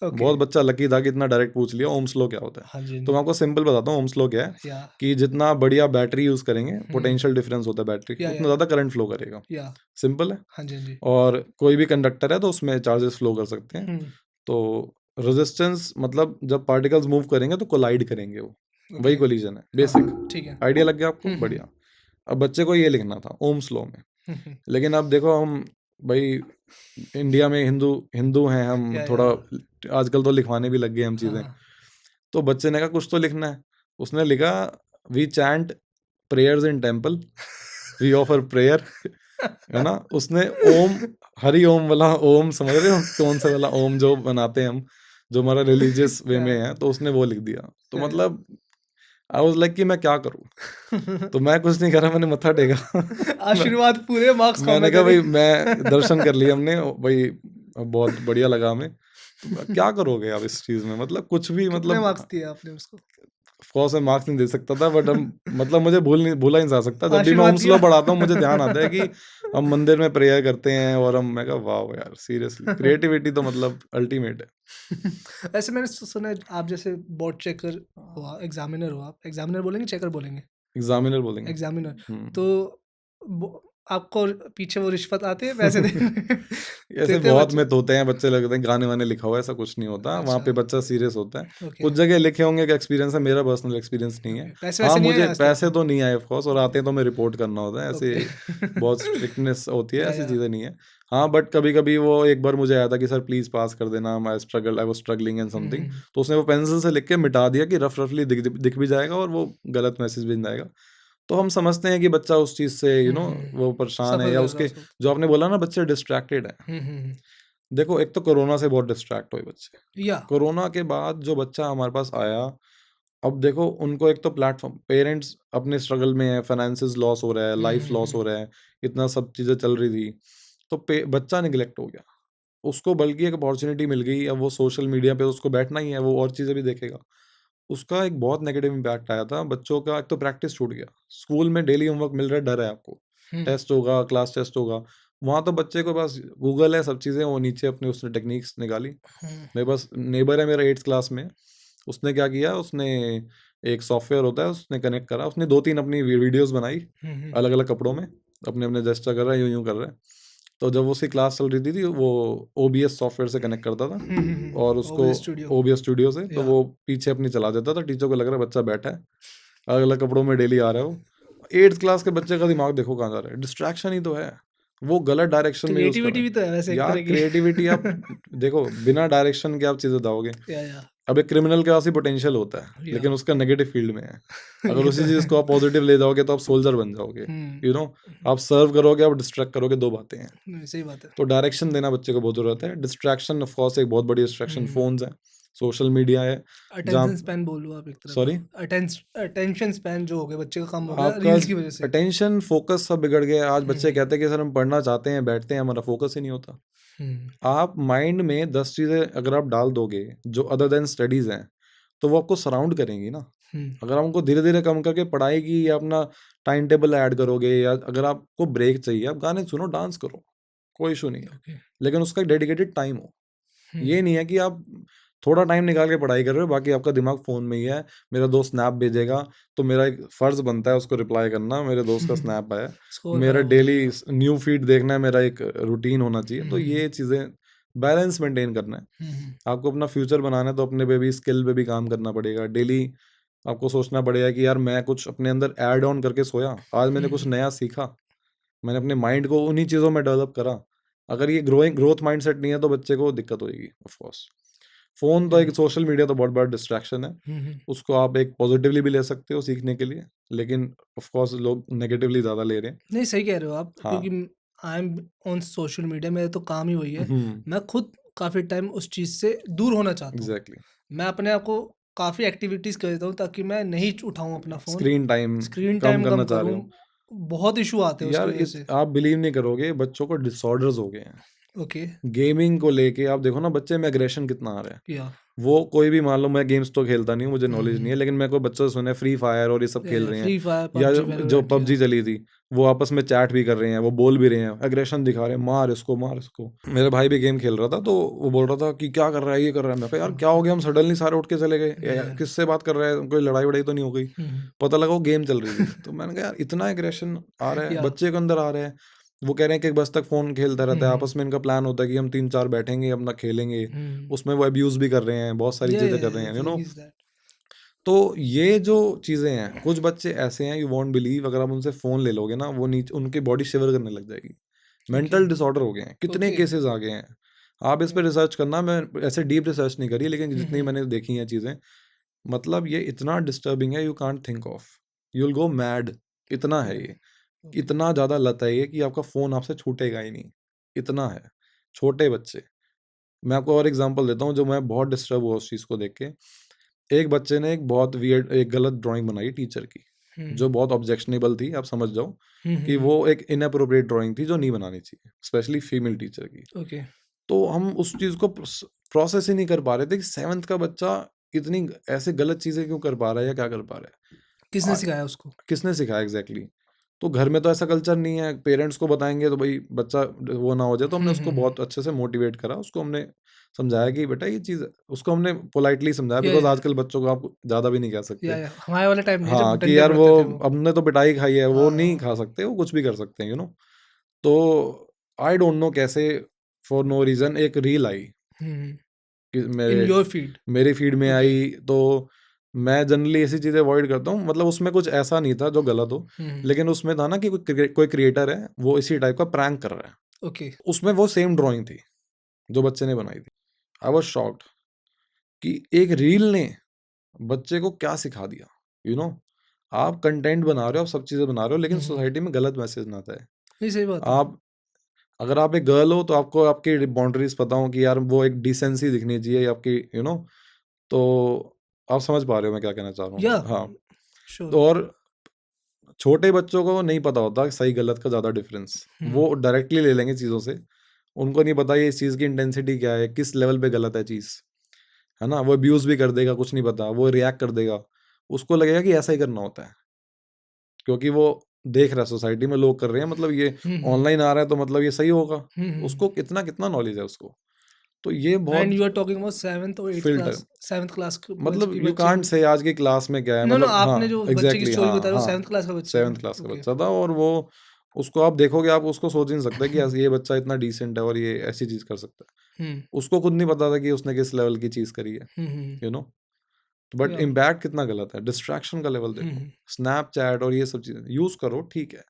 Okay. बहुत बच्चा लकी था कि इतना डायरेक्ट पूछ लिया ओम्स लॉ क्या होता है। हाँ जी, हाँ तो जी। मैं आपको सिंपल बताता हूँ ओम्स लॉ क्या है। या कि जितना बढ़िया बैटरी यूज करेंगे, पोटेंशियल डिफरेंस होता है बैटरी, या उतना ज्यादा करंट फ्लो करेगा। या सिंपल है। हाँ जी, हाँ जी। और कोई भी कंडक्टर है तो उसमें चार्जेस फ्लो कर सकते हैं। हुँ, तो रेजिस्टेंस मतलब जब पार्टिकल्स मूव करेंगे तो कोलाइड करेंगे वो, वही ओके। कोलिजन है हाँ, बेसिक। हाँ, ठीक है। आइडिया लग गया आपको? हुँ, हुँ, बढ़िया। अब बच्चे को ये लिखना था ओम्स लॉ में। हुँ, हुँ। लेकिन अब देखो हम भाई इंडिया में हिंदू हिंदू हैं हम, थोड़ा या आजकल तो लिखवाने भी लग गए हम हाँ, चीज़ें। हाँ। तो बच्चे ने कहा कुछ तो लिखना है। उसने लिखा we chant prayers in temple, we offer prayer. है ना? उसने ओम, हरि ओम वाला ओम, समझ रहे हो कौन सा वाला ओम जो बनाते हैं हम, जो हमारा रिलीजियस वे या में है, तो उसने वो लिख दिया। तो या मतलब आई वाज लाइक कि मैं क्या करूं। तो मैं कुछ नहीं करा, मैंने मत्था टेका। मैं, आशीर्वाद पूरे, मार्क्स कम मैंने है कहा तेरे। भाई मैं दर्शन कर लिए हमने भाई, बहुत बढ़िया लगा हमें। तो क्या करोगे आप इस चीज में, मतलब कुछ भी कितने मतलब। मार्क्स दिए आपने उसको? ऑफ कोर्स मैं मार्क्स नहीं दे सकता था, बट हम मतलब मुझे भूला ही नहीं जा सकता। जब भी मैं आशीर्वाद ओम दिया? स्लो पढ़ाता हूँ मुझे ध्यान आता है कि हम मंदिर में प्रेयर करते हैं, और हम, मैं कहा वाह यार सीरियसली क्रिएटिविटी तो मतलब अल्टीमेट है। ऐसे मैंने सुना है आप जैसे बोर्ड चेकर हो, एग्जामिनर हो आप। एग्जामिनर बोलेंगे, चेकर बोलेंगे? एग्जामिनर बोलेंगे। एग्जामिनर। तो हम्म। आपको पीछे वो रिश्वत आती है पैसे ऐसे देते हैं बहुत बच्चे? मिथ होते हैं, बच्चे लगते हैं गाने वाने लिखा हुआ है, ऐसा कुछ नहीं होता वहाँ अच्छा। पे। बच्चा सीरियस होता है। ओके। कुछ जगह लिखे होंगे कि एक्सपीरियंस है, मेरा पर्सनल एक्सपीरियंस नहीं है। ओके, पैसे हाँ वैसे नहीं आए मुझे आज तक पैसे आपको? तो नहीं आए ऑफ कोर्स, और आते हैं तो मैं रिपोर्ट करना होता है, ऐसे ओके। बहुत स्ट्रिक्टनेस होती है, ऐसी या चीज़ें नहीं है। हाँ बट कभी कभी वो एक बार मुझे आया था कि सर प्लीज़ पास कर देना, I was struggling and something. तो उसने वो पेंसिल से लिख के मिटा दिया कि रफ रफली दिख भी जाएगा और वो गलत मैसेज भी नहीं जाएगा। तो हम समझते हैं कि बच्चा उस चीज़ से वो परेशान है, सफर या कर रहा है उसके, उसको। जो आपने बोला ना बच्चे डिस्ट्रैक्टेड है। हम्म। देखो एक तो कोरोना से बहुत डिस्ट्रैक्ट हुए बच्चे। या कोरोना के बाद जो बच्चा हमारे पास आया, अब देखो उनको एक तो प्लेटफॉर्म, पेरेंट्स अपने स्ट्रगल में है, फाइनेंसिस लॉस हो रहा है, लाइफ लॉस हो रहा है, इतना सब चीज़ें चल रही थी। तो बच्चा निगलेक्ट हो गया। उसको बल्कि एक अपॉर्चुनिटी मिल गई, अब वो सोशल मीडिया पे उसको बैठना ही है, वो और चीज़ें भी देखेगा। उसका एक बहुत नेगेटिव इम्पैक्ट आया था बच्चों का। एक तो प्रैक्टिस छूट गया। स्कूल में डेली होमवर्क मिल रहा है, डर है आपको, हम्म। टेस्ट होगा, क्लास टेस्ट होगा। वहाँ तो बच्चे के पास गूगल है, सब चीज़ें, वो नीचे अपने उसने टेक्निक्स निकाली। हम्म। मेरे पास नेबर है मेरा 8th क्लास में। उसने क्या किया, उसने एक सॉफ्टवेयर होता है, उसने कनेक्ट करा, उसने 2-3 अपनी वीडियोस बनाई, हम्म। अलग-अलग कपड़ों में, अपने-अपने जेस्चर कर रहा है, यूँ-यूँ कर रहा है। तो जब उसकी क्लास चल रही थी वो ओबीएस सॉफ्टवेयर से कनेक्ट करता था, और उसको ओबीएस स्टूडियो। ओबीएस स्टूडियो से, तो या वो पीछे अपनी चला देता था। टीचर को लग रहा है बच्चा बैठा है, अलग-अलग कपड़ों में डेली आ रहा है वो। 8th क्लास के बच्चे का दिमाग देखो कहाँ जा रहा है, डिस्ट्रैक्शन ही तो है। वो गलत डायरेक्शन में यूज़ कर क्रिएटिविटी रहा भी तो है वैसे है। एक यार तरह की। क्रिएटिविटी आप देखो, बिना डायरेक्शन के आप चीज़ें बताओगे। या अब एक क्रिमिनल के पास ही पोटेंशियल होता है, या लेकिन उसका नेगेटिव फील्ड में है। अगर ये तो उसी चीज़ है। को आप पॉजिटिव ले जाओगे तो आप सोल्जर बन जाओगे। हम्म। यू नो आप सर्व करोगे, आप डिस्ट्रैक्ट करोगे, 2 बातें हैं। नहीं, सही बात है। तो डायरेक्शन देना बच्चे को बहुत ज़रूरत है। डिस्ट्रैक्शन ऑफ कोर्स एक बहुत बड़ी डिस्ट्रैक्शन हम्म। फ़ोन्स है, सोशल मीडिया है, अटेंशन जहाँ, स्पैन बोल लो आप एक तरह का। सॉरी, अटेंशन स्पैन जो हो गया बच्चे का, कम हो गया आपका रील्स की वजह से। अटेंशन, फ़ोकस सब बिगड़ गया है। आज बच्चे हम्म। कहते हैं कि सर हम पढ़ना चाहते हैं, बैठते हैं, हमारा फ़ोकस ही नहीं होता। हम्म। आप माइंड में 10 चीज़ें अगर आप डाल दोगे, जो अदर देन स्टडीज़ हैं, तो वो आपको सराउंड करेंगी ना। हम्म। अगर आप उनको धीरे-धीरे कम करके पढ़ाई की, या अपना टाइम टेबल ऐड करोगे, या अगर आपको ब्रेक चाहिए, आप गाने सुनो, डांस करो, कोई इश्यू नहीं है। ओके। लेकिन उसका एक डेडिकेटेड टाइम हो। हम्म। ये नहीं है कि आप थोड़ा टाइम निकाल के पढ़ाई कर रहे हो, बाकी आपका दिमाग फ़ोन में ही है। मेरा दोस्त स्नैप भेजेगा, तो मेरा एक फ़र्ज़ बनता है उसको रिप्लाई करना, मेरे दोस्त का स्नैप आया। स्कोर मेरा खराब हो डेली जाएगा। न्यू फ़ीड देखना है, मेरा एक रूटीन होना चाहिए। तो हम्म। ये चीज़ें बैलेंस मेंटेन करना है। हम्म। आपको अपना फ्यूचर बनाना है, तो अपने पे भी, स्किल पे भी काम करना पड़ेगा। डेली आपको सोचना पड़ेगा कि यार मैं कुछ अपने अंदर ऐड ऑन करके सोया, आज मैंने कुछ हम्म। नया सीखा, मैंने अपने माइंड को उन्हीं चीज़ों में डेवलप करा। अगर ये ग्रोथ माइंडसेट नहीं है तो बच्चे को दिक्कत होएगी ऑफ कोर्स। फ़ोन तो, या। एक सोशल मीडिया तो बहुत बड़ा डिस्ट्रैक्शन है। हम्म। उसको आप एक पॉजिटिवली भी ले सकते हो सीखने के लिए, लेकिन ऑफ कोर्स लोग नेगेटिवली ज़्यादा ले रहे हैं। नहीं, सही कह रहे हो आप, हाँ। क्योंकि I am on social media, मेरा तो काम ही वही है। हुँ, मैं खुद काफ़ी टाइम उस चीज़ से दूर होना चाहता हूँ। एग्ज़ैक्टली। मैं अपने आप को काफ़ी एक्टिविटीज़ कर देता हूँ ताकि मैं नहीं उठाऊँ अपना फ़ोन, स्क्रीन टाइम स्क्रीन कम टाइम करना कम चाह रहे करूँ। हो। बहुत इशू आते हैं उसकी यार वजह से। आप बिलीव नहीं करोगे, बच्चों को डिसऑर्डर्स हो गए हैं। ओके। गेमिंग को लेके आप देखो ना, बच्चे में एग्रेशन कितना आ रहा है। या वो कोई भी मान लो, मैं गेम्स तो खेलता नहीं हूँ, मुझे नॉलेज नहीं है, लेकिन मेरे को बच्चों से सुना है फ्री फायर और ये सब खेल रहे हैं, फ्री फायर या पबजी मैंने भी जो किया। पबजी चली थी वो आपस में चैट भी कर रहे हैं, वो बोल भी रहे हैं, एग्रेशन दिखा रहे हैं, मार इसको मार इसको। मेरा भाई भी गेम खेल रहा था तो वो बोल रहा था कि क्या कर रहा है, ये कर रहा है। मैं कहा यार क्या हो गया, हम सडनली सारे उठ के चले गए, किससे बात कर रहा है, कोई लड़ाई वड़ाई तो नहीं हो गई? पता लगा वो गेम चल रही थी। तो मैंने कहा यार इतना एग्रेशन आ रहा है या बच्चे के अंदर आ रहा है। वो कह रहे हैं कि 1 बजे तक फोन खेलता रहता है, आपस में इनका प्लान होता है कि हम 3-4 बैठेंगे अपना खेलेंगे, उसमें वो अब्यूज भी कर रहे हैं, बहुत सारी चीजें कर रहे हैं, थिंग इज दैट। तो ये जो चीजें हैं, कुछ बच्चे ऐसे हैं, यू वॉन्ट बिलीव, अगर आप उनसे फोन ले लोगे ना, वो नीचे उनकी बॉडी शिवर करने लग जाएगी। मेंटल डिसऑर्डर हो गए हैं, कितने ओके। केसेस आ गए हैं। आप इस पे रिसर्च करना, मैं ऐसे डीप रिसर्च नहीं करी, लेकिन जितनी मैंने देखी हैं चीजें, मतलब ये इतना डिस्टर्बिंग है, you can't think of, you will go mad. इतना है ये, इतना ज्यादा लत है ये कि आपका फोन आपसे छूटेगा ही नहीं, इतना है। छोटे बच्चे, मैं आपको और एग्जांपल देता हूँ, जो मैं बहुत डिस्टर्ब हुआ उस चीज को देख के। एक बच्चे ने एक बहुत वियर्ड, एक गलत ड्राइंग बनाई टीचर की, जो बहुत ऑब्जेक्शनेबल थी, आप समझ जाओ कि वो एक इनअप्रोप्रिएट ड्राइंग थी जो नहीं बनानी चाहिए, स्पेशली फीमेल टीचर की। ओके। तो हम उस चीज को प्रोसेस ही नहीं कर पा रहे थे कि 7th का बच्चा इतनी ऐसे गलत चीजें क्यों कर पा रहा है या क्या कर पा रहा किसने है। सिखाया उसको? किसने सिखाया एग्जैक्टली? तो घर में तो ऐसा कल्चर नहीं है, पेरेंट्स को बताएंगे तो भाई बच्चा वो ना हो जाए। तो हमने उसको बहुत अच्छे से मोटिवेट करा, उसको हमने समझाया कि बेटा ये चीज़, उसको हमने पोलाइटली समझाया, या बिकॉज या आजकल बच्चों को आप ज़्यादा भी नहीं कह सकते। या हमारे वाले टाइम नहीं है जब हाँ, कि डंडे यार वो पड़ते थे वो। हमने तो पिटाई खाई है, वो नहीं हाँ। खा सकते, वो कुछ भी कर सकते हैं, तो आई डोंट नो कैसे फॉर नो रीज़न एक रील आई कि इन मेरे योर फीड। मेरी फीड में ओके। आई। तो मैं जनरली ऐसी चीज़ें अवॉइड करता हूँ, मतलब उसमें कुछ ऐसा नहीं था जो गलत हो, लेकिन उसमें था ना कि कोई क्रिएटर है, वो इसी टाइप का प्रैंक कर रहा है। ओके। उसमें वो सेम ड्राइंग थी जो बच्चे ने बनाई थी। आई वाज शॉक्ड कि एक रील ने बच्चे को क्या सिखा दिया। यू नो आप कंटेंट बना रहे हो, आप सब चीज़ें बना रहे हो, लेकिन सोसाइटी में गलत मैसेज ना आता है। नहीं, सही बात है। आप अगर आप एक गर्ल हो तो आपको आपकी बाउंड्रीज पता हो कि यार वो एक डिसेंसी दिखनी चाहिए आपकी, तो आप समझ पा रहे हो मैं क्या कहना चाह रहा या हूँ। हाँ, श्योर। तो और छोटे बच्चों को नहीं पता होता सही गलत का ज़्यादा डिफरेंस, वो डायरेक्टली ले लेंगे चीज़ों से। उनको नहीं पता ये इस चीज़ की इंटेंसिटी क्या है, किस लेवल पे गलत है चीज़, है ना? वो अब्यूज़ भी कर देगा, कुछ नहीं पता, वो रिएक्ट कर देगा। उसको लगेगा कि ऐसा ही करना होता है, क्योंकि वो देख रहा है सोसाइटी में लोग कर रहे हैं, मतलब ये ऑनलाइन आ रहा है तो मतलब ये सही होगा। उसको कितना नॉलेज है उसको। तो ये एंड बहुत you are talking about 7th और 8th filter, class, 7th class के मतलब की यू बच्चे कांट को। से आज की क्लास में क्या है, नो, नो, मतलब आपने हाँ, जो बच्चे की एग्ज़ैक्टली, स्टोरी हाँ, बता रहे हो हाँ। 7th क्लास का बच्चा है 7th ना? क्लास का ओके। बच्चा था, और वो उसको आप देखोगे, आप उसको सोच ही नहीं सकते कि ये बच्चा इतना डिसेंट है और ये ऐसी चीज़ कर सकता है। हुँ, उसको खुद नहीं पता था कि उसने किस लेवल की चीज़ करी है, यू नो बट या इम्पैक्ट कितना गलत है, डिस्ट्रैक्शन का लेवल देखो। स्नैपचैट और ये सब चीज़ें यूज़ करो, ठीक है,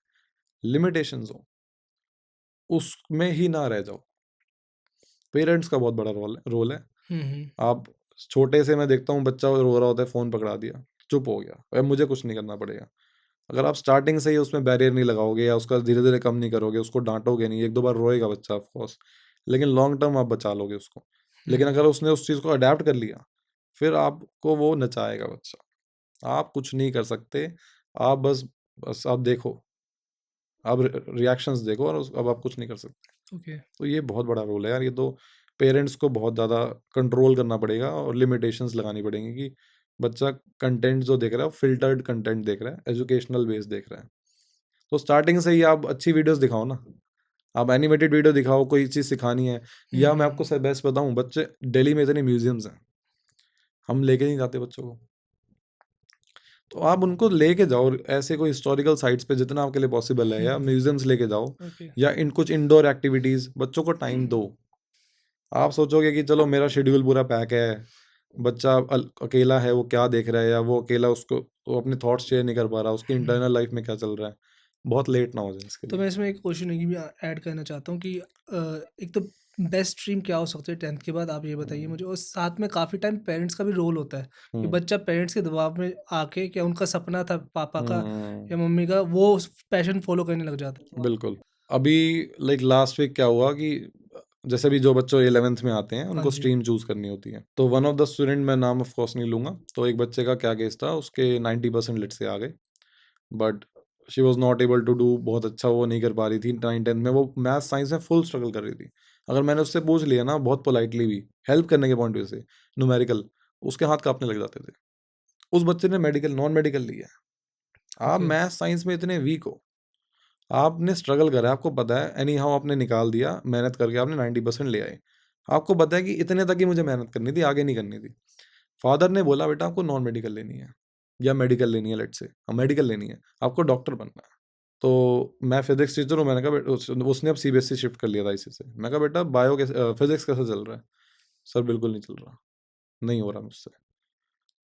लिमिटेशंस हो, उसमें ही ना रह जाओ। पेरेंट्स का बहुत बड़ा रोल है। आप छोटे से, मैं देखता हूँ बच्चा रो रहा होता है, फ़ोन पकड़ा दिया, चुप हो गया, अब मुझे कुछ नहीं करना पड़ेगा। अगर आप स्टार्टिंग से ही उसमें बैरियर नहीं लगाओगे या उसका धीरे-धीरे कम नहीं करोगे, उसको डाँटोगे नहीं, 1-2 बार रोएगा बच्चा ऑफ कोर्स, लेकिन लॉन्ग टर्म आप बचा लोगे उसको। लेकिन अगर उसने उस चीज़ को अडैप्ट कर लिया, फिर आपको वो नचाएगा बच्चा। आप कुछ नहीं कर सकते, आप बस बस आप देखो, आप रिएक्शंस देखो, और अब आप कुछ नहीं कर सकते। ओके। तो ये बहुत बड़ा रोल है यार, ये तो पेरेंट्स को बहुत ज़्यादा कंट्रोल करना पड़ेगा और लिमिटेशंस लगानी पड़ेंगी कि बच्चा कंटेंट जो देख रहा है, वो फ़िल्टर्ड कंटेंट देख रहा है, एजुकेशनल बेस्ड देख रहा है। तो स्टार्टिंग से ही आप अच्छी वीडियोज़ दिखाओ ना, आप एनिमेटेड वीडियो दिखाओ, कोई चीज़ सिखानी है, या मैं आपको स बेस्ट बताऊँ, बच्चे दिल्ली में इतने म्यूज़ियम्स हैं, हम लेके नहीं जाते बच्चों को। तो आप उनको लेके जाओ ऐसे कोई हिस्टोरिकल साइट्स पे जितना आपके लिए पॉसिबल है, या म्यूज़ियम्स लेके जाओ, ओके। या इन कुछ इंडोर एक्टिविटीज़, बच्चों को टाइम दो। आप सोचोगे कि चलो मेरा शेड्यूल पूरा पैक है, बच्चा अकेला है, वो क्या देख रहा है, या वो अकेला, उसको वो अपने थॉट्स शेयर नहीं कर पा रहा, उसकी इंटरनल लाइफ में क्या चल रहा है, बहुत लेट ना हो जाए इसके तो लिए। मैं इसमें एक क्वेश्चन ये भी ऐड करना चाहता हूँ कि एक तो बेस्ट स्ट्रीम क्या हो सकती है 10th के बाद, आप ये बताइए मुझे। और साथ में काफ़ी टाइम पेरेंट्स का भी रोल होता है कि हुँ, बच्चा पेरेंट्स के दबाव में आके, क्या उनका सपना था पापा का हुँ, या मम्मी का, वो पैशन फॉलो करने लग जाता है। बिल्कुल। अभी लाइक लास्ट वीक क्या हुआ कि जैसे भी जो बच्चों 11th में आते हैं, हाँ उनको जी। स्ट्रीम चूज़ करनी होती है। तो वन ऑफ द स्टूडेंट, मैं नाम ऑफ कोर्स नहीं लूँगा, तो एक बच्चे का क्या केस था, उसके 90% लेट्स से आ गए, but she was not able to do, बहुत अच्छा वो नहीं कर पा रही थी 9-10 में, वो मैथ्स साइंस में फुल स्ट्रगल कर रही थी। अगर मैंने उससे पूछ लिया ना बहुत पोलाइटली भी, हेल्प करने के पॉइंट ऑफ व्यू से, न्यूमेरिकल, उसके हाथ कांपने लग जाते थे। उस बच्चे ने मेडिकल नॉन मेडिकल लिया है। आप ओके। मैथ साइंस में इतने वीक हो, आपने स्ट्रगल करा है, आपको पता है एनी हाउ आपने निकाल दिया, मेहनत करके आपने 90% ले आए। आपको पता है कि इतने तक ही मुझे मेहनत करनी थी, आगे नहीं करनी थी। फादर ने बोला बेटा आपको नॉन मेडिकल लेनी है या मेडिकल लेनी है, लेट्स से मेडिकल लेनी है, आपको डॉक्टर बनना है। तो मैं फिजिक्स टीचर हूँ, मैंने कहा उसने अब सीबीएसई शिफ्ट कर लिया था इसी से। मैं कहा बेटा बायो कैसे फिजिक्स कैसे चल रहा है? सर बिल्कुल नहीं चल रहा, नहीं हो रहा मुझसे।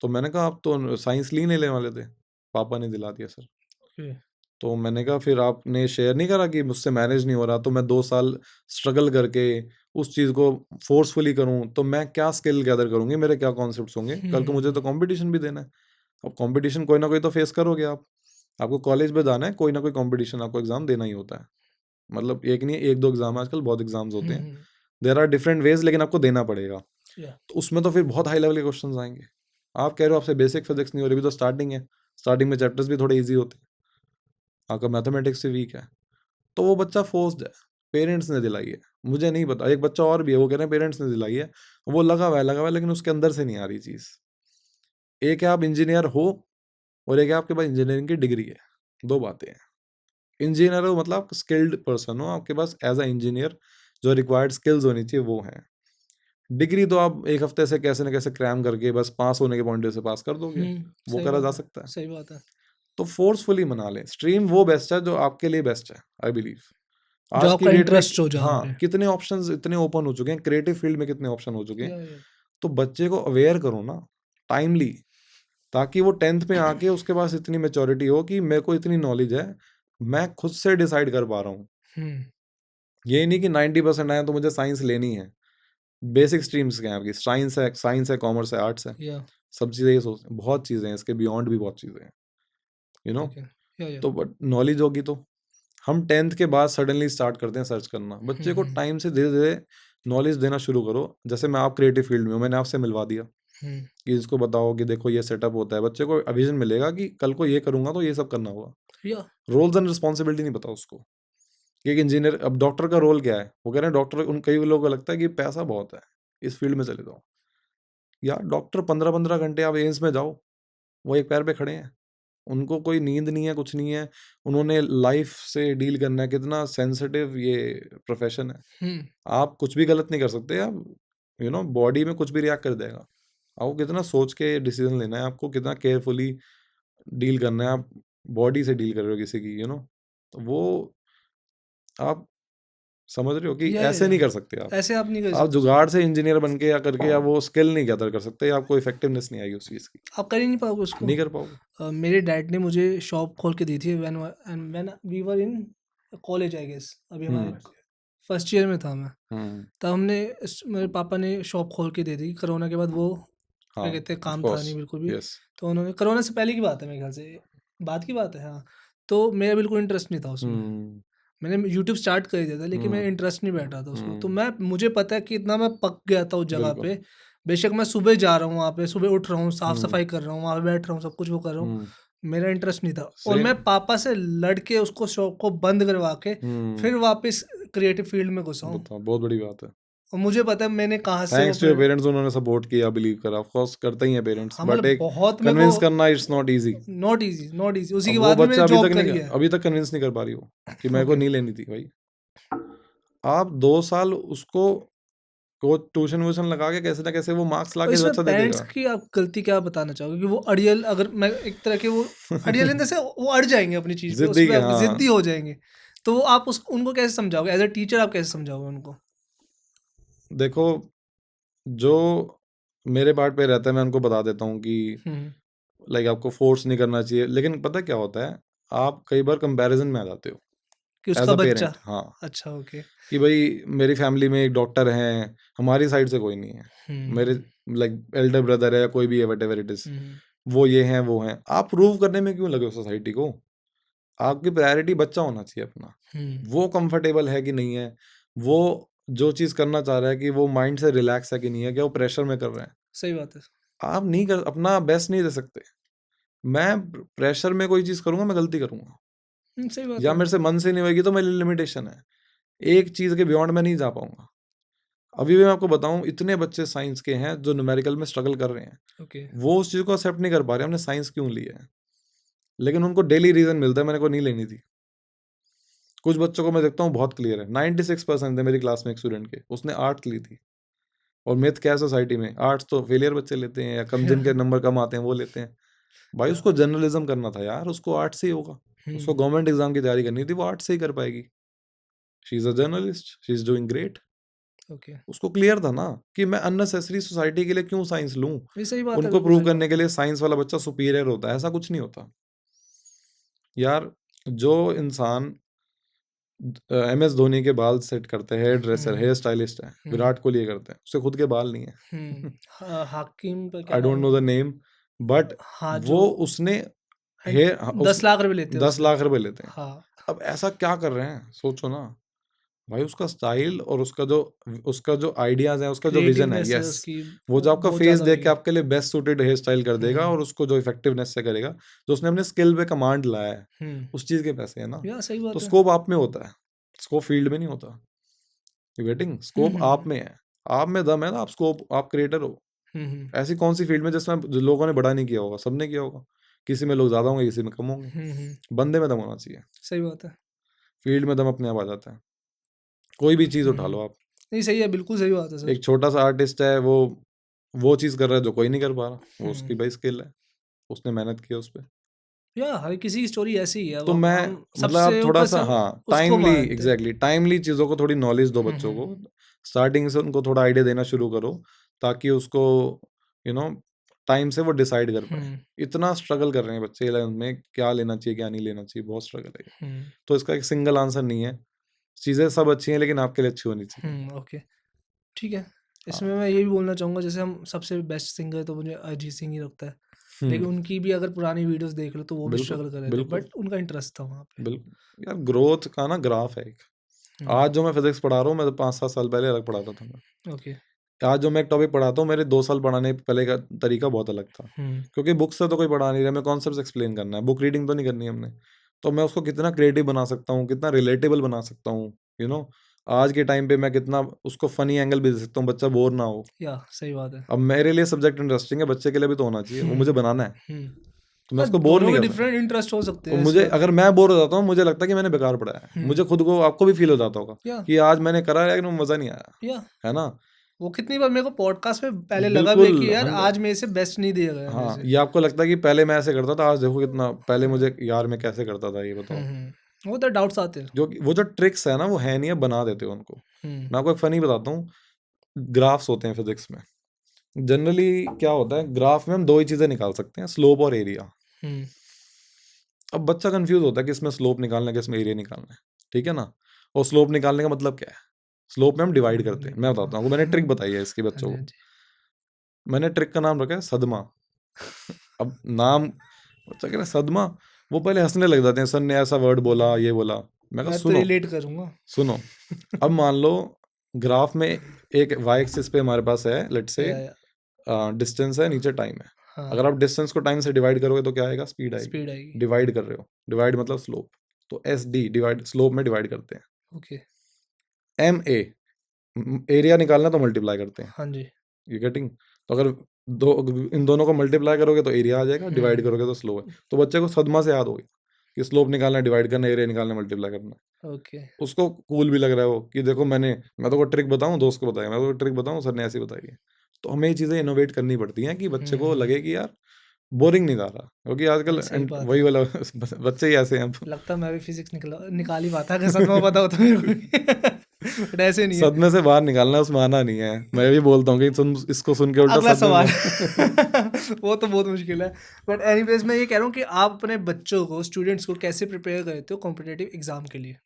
तो मैंने कहा आप तो साइंस ली नहीं लेने वाले थे, पापा ने दिला दिया सर। ओके। तो मैंने कहा फिर आपने शेयर नहीं करा कि मुझसे मैनेज नहीं हो रहा, तो मैं 2 साल स्ट्रगल करके उस चीज़ को फ़ोर्सफुली करूँ, तो मैं क्या स्किल गैदर करूँगी, मेरे क्या कॉन्सेप्ट्स होंगे? कल को मुझे तो कॉम्पिटिशन भी देना है। अब कॉम्पिटिशन कोई ना कोई तो फेस करोगे आप। आपको कॉलेज में जाना है, कोई ना कोई कॉम्पिटिशन आपको एग्ज़ाम देना ही होता है। मतलब एक नहीं 1-2 एग्ज़ाम, आजकल बहुत एग्ज़ाम्स होते हैं। देयर आर डिफरेंट वेज़, लेकिन आपको देना पड़ेगा। या तो उसमें तो फिर बहुत हाई लेवल के क्वेश्चंस आएँगे। आप कह रहे हो आपसे बेसिक फिज़िक्स नहीं हो रही, अभी तो स्टार्टिंग है। स्टार्टिंग में चैप्टर्स भी थोड़े ईज़ी होते हैं। आपका मैथमेटिक्स से वीक है। तो वो बच्चा फोर्स्ड है, पेरेंट्स ने दिलाई है। मुझे नहीं पता, एक बच्चा और भी है, वो कह रहे हैं पेरेंट्स ने दिलाई है। वो लगा हुआ है, लेकिन उसके अंदर से नहीं आ रही चीज़। एक है आप इंजीनियर हो और एक है आपके पास इंजीनियरिंग की डिग्री है, 2 बातें हैं। इंजीनियर हो मतलब आप स्किल्ड पर्सन हो, आपके पास एज़ अ इंजीनियर जो रिक्वायर्ड स्किल्स होनी चाहिए वो हैं। डिग्री तो आप 1 हफ्ते से कैसे न कैसे क्रैम करके बस पास होने के पॉइंट ऑफ व्यू से पास कर दोगे, वो सही करा जा बात है, सकता है। सही बात है। तो फोर्सफुली मना लें, स्ट्रीम वो बेस्ट है जो आपके लिए बेस्ट है, आई बिलीव। जो आज की आपका डेट में इंटरेस्ट हो जहाँ पे। हाँ, कितने ऑप्शंस इतने ओपन हो चुके हैं, क्रिएटिव फील्ड में कितने ऑप्शन हो चुके हैं। या तो बच्चे को अवेयर करो ना, टाइमली, ताकि वो 10th में आके उसके पास इतनी मैच्योरिटी हो कि मेरे को इतनी नॉलेज है, मैं खुद से डिसाइड कर पा रहा हूँ। हुँ। ये नहीं कि 90% आए तो मुझे साइंस लेनी है। बेसिक स्ट्रीम्स क्या हैं आपकी? साइंस है, कॉमर्स है, आर्ट्स है। या सब चीज़ें ये सोच बहुत चीज़ें हैं, इसके बियॉन्ड भी बहुत चीज़ें हैं, यू नो? ठीक है। या तो बट नॉलेज होगी तो हम 10th के बाद सडनली स्टार्ट करते हैं सर्च करना। बच्चे को टाइम से धीरे-धीरे नॉलेज देना शुरू करो। जैसे मैं आप क्रिएटिव फील्ड में हूँ, मैंने आपसे मिलवा दिया हुँ। कि इसको बताओ कि देखो ये सेटअप होता है। बच्चे को विज़न मिलेगा कि कल को ये करूँगा तो ये सब करना होगा। या रोल्स एंड रिस्पॉन्सिबिलिटी नहीं पता उसको कि एक इंजीनियर, अब डॉक्टर का रोल क्या है? वो कह रहे हैं डॉक्टर, उन कई लोगों को लगता है कि पैसा बहुत है, इस फील्ड में चले जाओ। यार डॉक्टर 15-15 घंटे आप एम्स में जाओ, वो एक पैर पे खड़े हैं। उनको कोई नींद नहीं है, कुछ नहीं है। उन्होंने लाइफ से डील करना है, कितना सेंसिटिव ये प्रोफ़ेशन है। हुँ। आप कुछ भी गलत नहीं कर सकते, आप बॉडी में कुछ भी रिएक्ट कर देगा। आपको कितना सोच के डिसीज़न लेना है, आपको कितना केयरफुली डील करना है, आप बॉडी से डील कर रहे हो किसी की, तो वो आप समझ रहे हो कि ऐसे या नहीं कर सकते आप। ऐसे आप नहीं कर आप सकते उसको। जुगाड़ से इंजीनियर बन के या करके या वो स्किल नहीं गैदर कर सकते, आपको इफेक्टिवनेस नहीं आएगी उस चीज़ की। आप कर ही नहीं पाओगे उसको। नहीं कर पाओगे। मेरे डैड ने मुझे शॉप खोल के दी थी when we were in college I guess. अभी हमारे हुँ, फर्स्ट ईयर में था मैं। हुँ। तब मेरे पापा ने शॉप खोल के दे दी। कोरोना के बाद वो क्या हाँ, कहते हैं ऑफ़ काम था कोर्स, नहीं बिल्कुल भी। येस। तो उन्होंने कोरोना से पहले की बात है मेरे ख्याल से, बाद की बात है हाँ। तो मेरा बिल्कुल इंटरेस्ट नहीं था उसमें। हुँ, मैंने यूट्यूब स्टार्ट कर दिया था लेकिन मेरा हुँ, इंटरेस्ट नहीं बैठ रहा था उसमें। तो हुँ। मुझे पता है कि इतना मैं पक गया था उस जगह बिल्कुल। पे। बेशक मैं सुबह जा रहा हूँ वहाँ पे, सुबह उठ रहा हूँ, हुँ, साफ-सफाई कर रहा हूँ, वहाँ पे बैठ रहा हूँ, सब कुछ वो कर रहा हूँ। हुँ। मेरा इंटरेस्ट नहीं था और सेम। मैं पापा से लड़ के उसको शॉप को बंद करवा के हुँ। फिर वापस क्रिएटिव फील्ड में घुसा हूँ। बताओ, बहुत बड़ी बात है। और मुझे पता है मैंने कहाँ से वो थैंक्स टू योर पेरेंट्स, उन्होंने सपोर्ट किया, बिलीव करा। ऑफ़ कोर्स करते ही हैं पेरेंट्स, हाँ, बट मतलब एक बहुत मेरे को कन्विंस करना it's not easy. Not easy. उसी अब के वो बाद भी मैंने बच्चा जॉब करी है। अभी तक कन्विंस नहीं कर पा रही हो कि मेरे को ओके। नहीं लेनी थी भाई। आप 2 साल उसको को ट्यूशन-व्यूशन लगा के कैसे ना कैसे वो मार्क्स तो लाके इसमें बच्चा दे पेरेंट्स देगा। की आप गलती क्या बताना चाहोगे कि वो अड़ियल अगर मैं एक तरह के वो अड़ियल इन द सेंस वो अड़ जाएँगे अपनी चीज़ पे, ज़िद्दी उसपे के आप ज़िद्दी हाँ। हो जाएँगे। तो वो आप उस उनको कैसे समझाओगे? एज़ अ टीचर आप कैसे समझाओगे उनको? देखो, जो मेरे पार्ट पे रहता है मैं उनको बता देता हूँ कि हुँ, लाइक आपको फ़ोर्स नहीं करना चाहिए। लेकिन पता है क्या होता है, आप कई बार कंपैरिज़न में आ जाते हो कि उसका एज़ अ बच्चा पेरेंट। हाँ, अच्छा ओके। कि भई मेरी फैमिली में एक डॉक्टर हैं, हमारी साइड से कोई नहीं है। मेरे हुँ, लाइक एल्डर ब्रदर है या कोई भी है, व्हाटएवर इट इज़, हुँ, वो ये हैं, वो हैं। आप प्रूव करने में क्यों लगे हो सोसाइटी को? आपकी प्रायोरिटी बच्चा होना चाहिए अपना। हुँ, वो कंफर्टेबल है कि नहीं है? वो जो चीज़ करना चाह रहा है कि वो माइंड से रिलैक्स है कि नहीं है? क्या वो प्रेशर में कर रहा है? सही बात है। आप नहीं कर अपना बेस्ट नहीं दे सकते। मैं प्रेशर में कोई चीज़ करूँगा, मैं गलती करूँगा। सही बात या है। मेरे से मन से नहीं होएगी तो मेरी लिमिटेशन है। एक चीज़ के बियॉन्ड मैं नहीं जा पाऊँगा। अभी भी मैं आपको बताऊं, इतने बच्चे साइंस के हैं जो न्यूमेरिकल में स्ट्रगल कर रहे हैं, ओके। वो उस चीज को एक्सेप्ट नहीं कर पा रहे हमने साइंस क्यों ली है, लेकिन उनको डेली रीजन मिलता है मैंने को नहीं लेनी थी। कुछ बच्चों को मैं देखता हूँ बहुत क्लियर है, 96% थे मेरी क्लास में एक स्टूडेंट के, उसने आर्ट्स ली थी। और मैथ क्या है सोसाइटी में, आर्ट्स तो फेलियर बच्चे लेते हैं, या कम जिनके नंबर कम आते हैं वो लेते हैं। भाई उसको जर्नलिज्म करना था यार, उसको आर्ट्स से ही होगा। उसको गवर्नमेंट एग्जाम की तैयारी करनी थी, वो आर्ट्स से ही कर पाएगी। She is a journalist, she is doing great. Okay. उसको क्लियर था ना कि मैं अननेसेसरी सोसाइटी के लिए क्यों साइंस लूं। ये सही बात है, उनको बिल्कुल प्रूव सही करने बात के लिए साइंस वाला बच्चा सुपीरियर होता है, ऐसा कुछ नहीं होता यार। जो इंसान MS धोनी के बाल सेट करते हैं, हेयर ड्रेसर, हेयर स्टाइलिस्ट है, विराट कोहली ये करते हैं, उससे खुद के बाल नहीं है। हाकिम का क्या आई डोंट नाम नो है? द नेम, बट हाँ, वो जो उसने एंड हेयर, उस 10 लाख रुपए लेते हैं 10 उससे। लाख रुपए लेते हैं। हाँ। अब ऐसा क्या कर रहे हैं सोचो ना भाई। उसका स्टाइल और उसका जो आइडियाज है, उसका जो विजन है, क्रिएटिवनेस है यस, उसकी, वो जो आपका बहुत फेस ज़्यादा देख अलग के है। आपके लिए बेस्ट सूटेड हेयर स्टाइल कर देगा, और उसको जो इफेक्टिवनेस से करेगा, जो उसने अपने स्किल पे कमांड लाया है, हुँ, उस चीज के पैसे है ना। या सही तो बात है। स्कोप आप में होता है, स्कोप फील्ड में नहीं होता। यू गेटिंग, स्कोप आप में है, आप में दम है ना, आप स्कोप, आप क्रिएटर हो। हुँ, हुँ, ऐसी कौन सी फील्ड में जिसमें जो लोगों ने बड़ा नहीं किया होगा, सबने किया होगा। किसी में लोग ज्यादा होंगे, किसी में कम होंगे। हुँ, हुँ, बंदे में दम होना चाहिए, सही बात है। फील्ड में दम अपने आप आ जाता है। कोई भी चीज हुँ, उठा हुँ, लो आप, नहीं सही है, बिल्कुल सही बात है सर। एक छोटा सा आर्टिस्ट है, वो चीज कर रहा है जो कोई नहीं कर पा रहा, वो हुँ, उसकी भाई स्किल है, उसने मेहनत की है उस पे। या हर किसी की स्टोरी ऐसी ही है, अब तो मैं, हम मतलब आप सबसे थोड़ा ऊपर सा, से हाँ, उसको टाइमली, मानते हैं। एग्जैक्टली टाइमली चीजों को थोड़ी नॉलेज दो हुँ, बच्चों हुँ, को, स्टार्टिंग से उनको थोड़ा आइडिया देना शुरू करो, ताकि उसको यू नो टाइम से वो डिसाइड कर पाए। हुँ, इतना स्ट्रगल कर रहे हैं बच्चे 11th में, क्या लेना चाहिए क्या नहीं लेना चाहिए, बहुत स्ट्रगल है ये। हुँ, तो इसका एक सिंगल आंसर नहीं है, चीजें सब अच्छी हैं लेकिन आपके लिए अच्छी होनी चाहिए। ओके, ठीक है। इसमें हाँ। मैं ये भी बोलना चाहूँगा, जैसे हम सबसे बेस्ट सिंगर तो मुझे अरिजीत सिंह ही लगता है। लेकिन हम्म। उनकी भी अगर पुरानी वीडियोज़ देख लो तो वो भी बिल्कुल, स्ट्रगल कर रहे थे, बिल्कुल, बट उनका इंटरेस्ट था वहाँ पे। बिल्कुल यार, ग्रोथ का ना ग्राफ है एक। हुँ, आज जो मैं फिजिक्स पढ़ा रहा हूँ, मैं तो 5-7 साल पहले अलग पढ़ाता था मैं। ओके। आज जो मैं एक टॉपिक पढ़ाता हूँ, मेरे 2 साल पढ़ाने पहले का तरीका बहुत अलग था। हुँ, क्योंकि बुक से तो कोई पढ़ा नहीं रहा, मैं कॉन्सेप्ट्स एक्सप्लेन करना है, बुक रीडिंग तो नहीं करनी है हमने। तो मैं उसको कितना क्रिएटिव बना सकता हूँ, कितना रिलेटेबल बना सकता हूँ, यू नो आज के टाइम पे मैं कितना उसको फनी एंगल भी दे सकता हूँ, बच्चा बोर ना हो। या सही बात है। अब मेरे लिए सब्जेक्ट इंटरेस्टिंग है, बच्चे के लिए भी तो होना चाहिए, वो मुझे हुँ, बनाना है, हुँ। तो मैं हाँ, उसको बोर दोनों नहीं के कर डिफरेंट सकता। इंटरेस्ट हो सकते और हैं, ऐसी मुझे, बात नहीं अगर है। मैं बोर हो जाता हूँ, मुझे लगता है कि मैंने बेकार पढ़ा है, हुँ, मुझे खुद को, आपको भी फील हो जाता होगा या कि आज मैंने करा है लेकिन वो मजा नहीं आया, या है ना। वो कितनी बार मेरे को पॉडकास्ट में पहले लगा भी है बिल्कुल, कि यार 100। आज मेरे से बेस्ट नहीं दिया गया मेरे हाँ, से। ये आपको लगता है कि पहले मैं ऐसे करता था, आज देखो कितना, पहले हुँ, मुझे यार मैं कैसे करता था, ये बताओ। वो तो डाउट्स आते हैं। जो वो जो ट्रिक्स है ना, वो है नहीं है, बना देते हो उनको। हुँ, मैं आपको एक फनी बताता हूँ, ग्राफ्स होते हैं फिजिक्स में। जनरली क्या होता है, ग्राफ में हम दो ही चीजें निकाल सकते हैं, स्लोप और एरिया। हुँ, अब बच्चा कंफ्यूज होता है कि इसमें स्लोप निकालना है कि इसमें एरिया निकालना है, ठीक है ना। और स्लोप निकालने का मतलब क्या है, स्लोप में हम डिवाइड करते हैं। नहीं मैं पता। बताता हूँ, मैंने ट्रिक बताई है इसकी हाँ बच्चों जी, हाँ को। जी। मैंने ट्रिक का नाम रखा है सदमा। अब नाम, बच्चा कह रहा है सदमा, वो पहले हंसने लग जाते हैं, सर ने ऐसा वर्ड बोला, ये बोला। मैं कहा मैं तो सुनो, रिलेट करूँगा। सुनो, अब मान लो ग्राफ में एक वाई एक्सिस पे हमारे पास है, लेट्स से या डिस्टेंस है, नीचे टाइम है। हाँ, अगर आप डिस्टेंस को टाइम से डिवाइड करोगे तो क्या आएगा, स्पीड आएगी। स्पीड आएगी। डिवाइड कर रहे हो, डिवाइड मतलब स्लोप, तो SD डिवाइड, स्लोप में डिवाइड करते हैं। ओके, MA, एरिया निकालना तो मल्टीप्लाई करते हैं। हाँ जी। You getting. तो अगर दो, इन दोनों को मल्टीप्लाई करोगे तो एरिया आ जाएगा, डिवाइड करोगे तो स्लोप है। तो बच्चे को सदमा से याद हो गया कि स्लोप निकालना है, डिवाइड करना है, एरिया निकालना है, मल्टीप्लाई करना है। ओके। उसको कूल भी लग रहा है वो, कि देखो मैं तो कोई ट्रिक बताऊं, दोस्त को बताया, मैं तो ट्रिक बताऊं, सर ने ऐसी बताई है। तो हमें ये चीजें इनोवेट करनी पड़ती हैं कि बच्चे को लगे कि यार बोरिंग नहीं जा रहा, क्योंकि आजकल नहीं सही बात वही है। वाला बच्चे ही ऐसे हैं अब। लगता मैं भी फिज़िक्स निकाल ही पाता अगर सदमा पता होता मेरे को भी। बट ऐसे नहीं है। सदमे से बाहर निकालना उसमें आना नहीं है। मैं भी बोलता हूँ कि सुन, इसको सुन के उल्टा अगला सदमे सवाल। में। वो तो बहुत मुश्किल है। बट एनीवेज़ मैं ये कह रहा हूँ कि आप अपने बच्चों को, स्टूडेंट्स को कैसे प्रिपेयर करते हो कॉम्पिटिटिव एग्ज़ाम के लिए?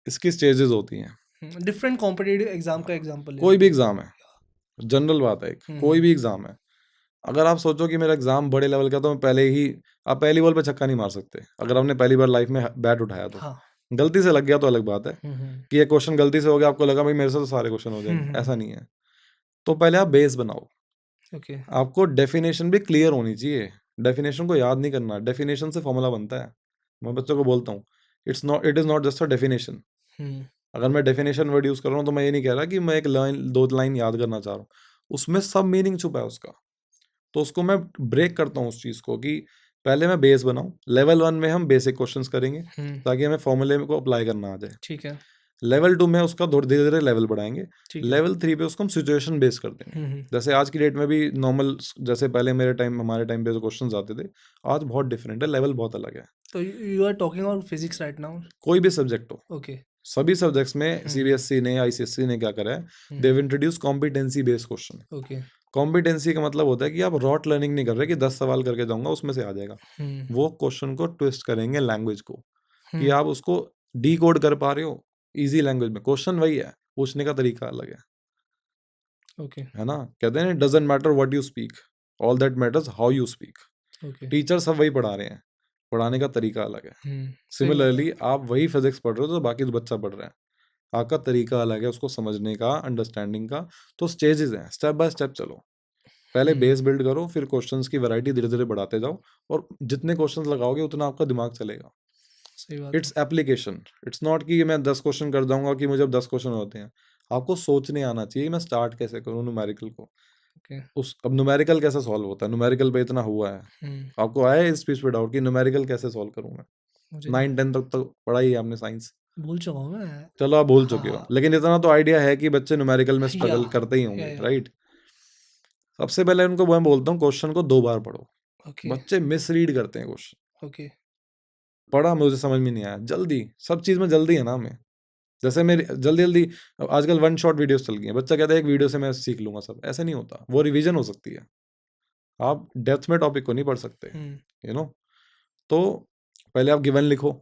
इसकी स्टेजेस होती हैं। डिफरेंट कॉम्पिटिटिव एग्ज़ाम का एग्ज़ाम्पल ले कोई भी सकते हैं। एग्जाम है, जनरल बात है, एक हुँ, कोई हुँ। भी एग्जाम है। अगर आप सोचो कि मेरा एग्जाम बड़े लेवल का, तो मैं पहले ही, आप पहली बॉल पे छक्का नहीं मार सकते अगर आपने पहली बार लाइफ में बैट उठाया तो। हाँ। गलती से लग गया तो अलग बात है, हुँ, हुँ। कि ये क्वेश्चन गलती से हो गया, आपको लगा भाई मेरे से तो सारे क्वेश्चन हो हुँ, जाएंगे, हुँ। ऐसा नहीं है। तो पहले आप बेस बनाओ, ओके। आपको डेफिनेशन भी क्लियर होनी चाहिए। डेफिनेशन को याद नहीं करना, डेफिनेशन से फॉर्मूला बनता है। मैं बच्चों को बोलता हूँ, it is not just a definition, हुँ। अगर मैं डेफिनेशन वर्ड यूज़ कर रहा हूँ तो मैं ये नहीं कह रहा कि मैं एक लाइन 2 लाइन याद करना चाह रहा हूँ। उसमें सब मीनिंग छुपा है उसका। तो उसको मैं ब्रेक करता हूँ उस चीज़ को कि पहले मैं बेस बनाऊँ। लेवल 1 में हम बेसिक क्वेश्चंस करेंगे ताकि हमें फॉर्मूले को अप्लाई करना आ जाए। ठीक है। लेवल 2 में उसका धीरे-धीरे लेवल बढ़ाएँगे। ठीक है। लेवल 3 पे उसको हम सिचुएशन बेस कर देंगे। जैसे आज की डेट में भी नॉर्मल जैसे पहले हमारे टाइम पे जो क्वेश्चंस आते थे, आज बहुत डिफरेंट है, लेवल बहुत अलग है। तो you are talking about physics right now? कोई भी सब्जेक्ट हो, ओके। सभी सब्जेक्ट्स में सीबीएसई ने, आईसीएसई ने क्या करा है, they have introduced competency based question. Okay. Competency का मतलब होता है कि आप रॉट लर्निंग नहीं कर रहे कि 10 सवाल करके जाऊंगा उसमें से आ जाएगा। वो क्वेश्चन को ट्विस्ट करेंगे लैंग्वेज को, कि आप उसको डीकोड कर पा रहे हो इजी लैंग्वेज में। क्वेश्चन वही है, पूछने का तरीका अलग है। ओके। है ना? कहते हैं doesn't matter what you speak, all that matters how you speak. Okay. Teacher सब वही पढ़ा रहे हैं, पढ़ाने का तरीका अलग है। सही बात है। सिमिलरली आप वही फिजिक्स पढ़ रहे हो जो बाकी बच्चा पढ़ रहा है, आपका तरीका अलग है उसको समझने का, अंडरस्टैंडिंग का। तो स्टेजेस हैं, स्टेप बाय स्टेप चलो। पहले बेस बिल्ड करो, फिर क्वेश्चंस की वैरायटी धीरे-धीरे बढ़ाते जाओ, और जितने क्वेश्चंस लगाओगे उतना आपका दिमाग चलेगा। सही बात है। इट्स एप्लीकेशन, इट्स नॉट कि मैं 10 क्वेश्चन कर जाऊँगा कि मुझे अब 10 क्वेश्चन होते हैं। आपको सोचने आना चाहिए मैं स्टार्ट कैसे करूँ न्यूमेरिकल को। ओके। अब न्यूमेरिकल कैसे सॉल्व होता है? न्यूमेरिकल पे इतना हुआ है। आपको आया है इस चीज़ पे डाउट कि न्यूमेरिकल कैसे सॉल्व करूँ मैं? मुझे 9-10 तक तो पढ़ा ही है आपने साइंस। भूल चुका हूँ मैं। चलो आप भूल हाँ, चुके हो, हाँ। लेकिन इतना तो आइडिया है कि बच्चे न्यूमेरिकल में या स्ट्रगल करते ही या होंगे, या राइट? सबसे पहले उनको मैं बोलता हूँ क्वेश्चन को 2 बार पढ़ो। ओके। बच्चे मिसरीड करते हैं क्वेश्चन। ओके। पढ़ा मुझे समझ में नहीं आया, जल्दी, सब चीज़ में जल्दी है ना हमें। जैसे मेरी जल्दी-जल्दी आजकल वन शॉट वीडियोज़ चल गई हैं। बच्चा कहता है एक वीडियो से मैं सीख लूँगा सब, ऐसे नहीं होता। वो रिवीजन हो सकती है। आप डेप्थ में टॉपिक को नहीं पढ़ सकते, यू नो? तो पहले आप गिवन लिखो,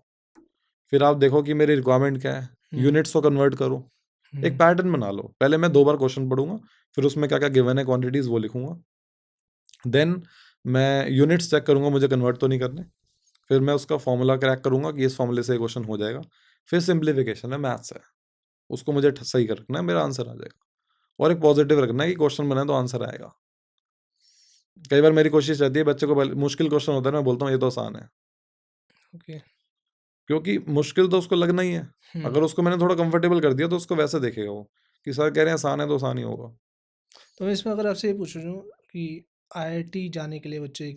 फिर आप देखो कि मेरी रिक्वायरमेंट क्या है, यूनिट्स को कन्वर्ट करो। एक पैटर्न बना लो। पहले मैं 2 बार क्वेश्चन पढ़ूँगा, फिर उसमें क्या-क्या गिवन है क्वांटिटीज़ वो लिखूँगा। देन मैं यूनिट्स चेक करूँगा मुझे कन्वर्ट तो नहीं करने। फिर मैं उसका फ़ॉर्मूला क्रैक करूँगा कि इस फ़ॉर्मूले से ये क्वेश्चन हो जाएगा। फिर सिम्प्लिफिकेशन है, मैथ्स है। उसको मुझे सही कर रखना है, मेरा आंसर आ जाएगा। और एक पॉजिटिव रखना है कि क्वेश्चन बना है तो आंसर आएगा। कई बार मेरी कोशिश रहती है बच्चे को मुश्किल क्वेश्चन होता है ना, मैं बोलता हूँ ये तो आसान है। ओके। क्योंकि मुश्किल तो उसको लगना ही है। अगर उसको मैंने थोड़ा कंफर्टेबल कर दिया तो उसको वैसे देखेगा वो, कि सर कह रहे हैं आसान है तो आसान ही होगा। तो मैं इसमें अगर आपसे ये पूछ रहा हूँ कि आईआईटी जाने के लिए बच्चे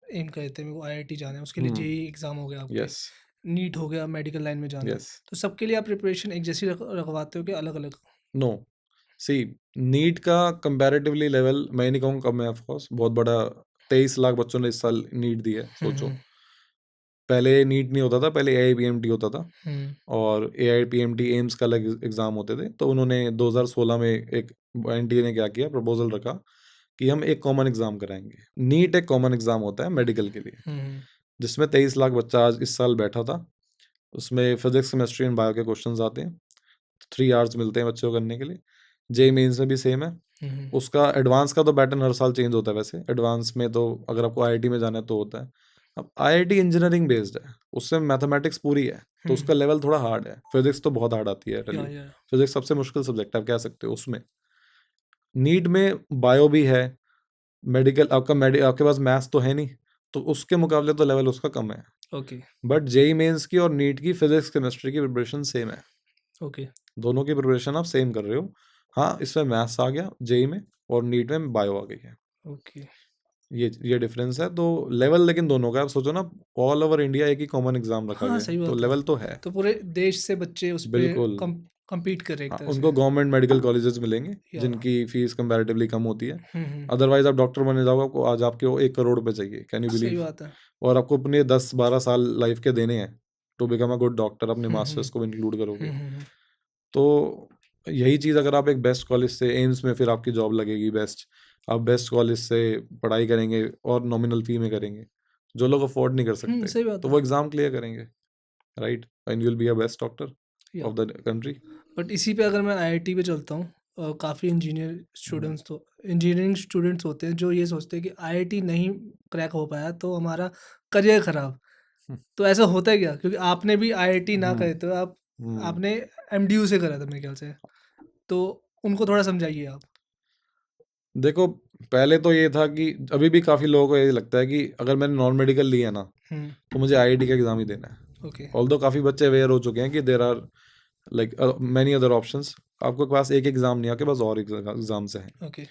एम करते हैं, मेरे को आईआईटी जाना है, उसके लिए जेईई एग्ज़ाम हो गया आपके, यस, नीट हो गया, मेडिकल लाइन में जाना है, यस। तो सबके लिए आप प्रिपरेशन एक जैसी रखवाते हो कि अलग-अलग? नो, सी नीट का कंपैरेटिवली लेवल मैं नहीं कहूँगा कम है, ऑफ कोर्स बहुत बड़ा। 23 लाख बच्चों ने इस साल नीट दी है, सोचो। पहले नीट नहीं होता था, पहले एआईपीएमटी होता था, और एआईपीएमटी एम्स का अलग एग्ज़ाम होते थे। तो उन्होंने 2016 में एक एनटीए ने क्या किया, प्रपोज़ल रखा कि हम एक कॉमन एग्ज़ाम कराएँगे। नीट एक कॉमन एग्ज़ाम होता है मेडिकल के लिए, जिसमें 23 लाख बच्चा आज इस साल बैठा था। उसमें फिज़िक्स, केमिस्ट्री एंड बायो के क्वेश्चन्स आते हैं। 3 आवर्स मिलते हैं बच्चों को करने के लिए। जेईई मेन्स में भी सेम है। उसका एडवांस का तो पैटर्न हर साल चेंज होता है वैसे। एडवांस में तो अगर आपको आईआईटी में जाना है तो होता है। अब आईआईटी इंजीनियरिंग बेस्ड है, उससे मैथमेटिक्स पूरी है, तो उसका लेवल थोड़ा हार्ड है। फिज़िक्स तो बहुत हार्ड आती है, टेल यू। या फिज़िक्स सबसे मुश्किल सब्जेक्ट है, आप कह सकते हो उसमें। नीट में बायो भी है, मेडिकल आपके पास मैथ्स तो है नहीं, तो उसके मुकाबले तो लेवल उसका कम है। ओके। बट जेईई मेन्स की और नीट की फिज़िक्स, केमिस्ट्री की प्रिपरेशन सेम है। ओके। दोनों की प्रिपरेशन आप सेम कर रहे हो। हाँ, इसमें मैथ्स आ गया जेईई में, और नीट में बायो आ गई है। ओके। ये डिफरेंस है। तो लेवल लेकिन दोनों का आप सोचो ना, ऑल ओवर इंडिया एक ही कॉमन एग्जाम रखा हाँ, गया है, सही तो बात है। लेवल तो है। तो पूरे देश से बच्चे उस पे बिल्कुल। कम्पीट कर रहे हैं एक तरह उनको से। गवर्नमेंट मेडिकल कॉलेजेस मिलेंगे या जिनकी फीस कंपैरेटिवली कम होती है। हुँ। अदरवाइज आप डॉक्टर बनने जाओगे, आपको आज आपके वो 1 करोड़ रुपए चाहिए, कैन यू सही बिलीव? बात है। और आपको अपने 10-12 साल लाइफ के देने हैं to become a good doctor, अपने हुँ, मास्टर्स हुँ। को इंक्लूड करोगे। हुँ। तो यही चीज़ अगर आप एक बेस्ट कॉलेज से, एम्स में फिर आपकी जॉब लगेगी बेस्ट। आप बेस्ट कॉलेज से पढ़ाई करेंगे और नॉमिनल फी में करेंगे। जो लोग अफोर्ड नहीं कर सकते, सही बात तो है। वो एग्ज़ाम क्लियर करेंगे, right? And you will be a best doctor या ऑफ द कंट्री। बट इसी पे अगर मैं आईआईटी पे चलता हूँ, काफ़ी इंजीनियरिंग स्टूडेंट्स होते हैं जो ये सोचते हैं कि आईआईटी नहीं क्रैक हो पाया तो हमारा करियर ख़राब। हुँ, तो ऐसा होता है क्या? क्योंकि आपने भी आईआईटी ना हुँ, करे तो हुँ। आपने एमडीयू से करा था मेरे ख्याल से। तो उनको थोड़ा समझाइए आप। देखो, पहले तो ये था कि अभी भी काफ़ी लोगों को ये लगता है कि अगर मैंने नॉन मेडिकल लिया ना, हुँ। तो मुझे आईआईटी का एग्ज़ाम ही देना है। ओके। ऑल्दो काफ़ी बच्चे अवेयर हो चुके हैं कि there are like many other options. आपके पास एक एग्जाम नहीं, आपके पास और एग्जाम्स हैं। ओके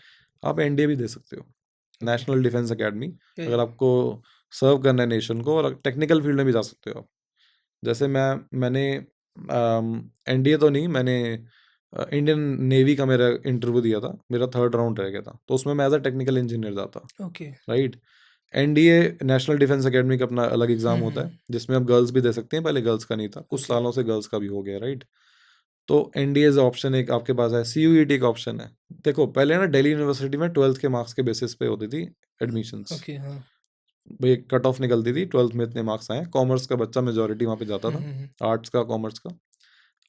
आप एनडीए भी दे सकते हो, ओके नेशनल डिफेंस एकेडमी, या अगर आपको सर्व करना है नेशन को, और टेक्निकल फील्ड में भी जा सकते हो आप। जैसे मैंने एनडीए तो नहीं, मैंने इंडियन नेवी का मेरा इंटरव्यू दिया था, मेरा 3rd राउंड रह गया था, तो उसमें मैं एज अ टेक्निकल इंजीनियर जाता। Okay right. NDA national defence academy का अपना अलग एग्जाम होता है, जिसमें आप गर्ल्स भी दे सकते हैं, पहले गर्ल्स का नहीं था, कुछ ओके सालों से गर्ल्स का भी हो गया। राइट। तो एनडीए ऑप्शन एक आपके पास है, सीयूईटी का ऑप्शन है। देखो पहले ना दिल्ली यूनिवर्सिटी में 12th के मार्क्स के बेसिस पे होती थी एडमिशन्स, ओके हाँ भाई एक कट ऑफ निकलती थी, 12th में इतने मार्क्स आए, कॉमर्स का बच्चा मेजोरिटी वहाँ पे जाता था, आर्ट्स का, कॉमर्स का।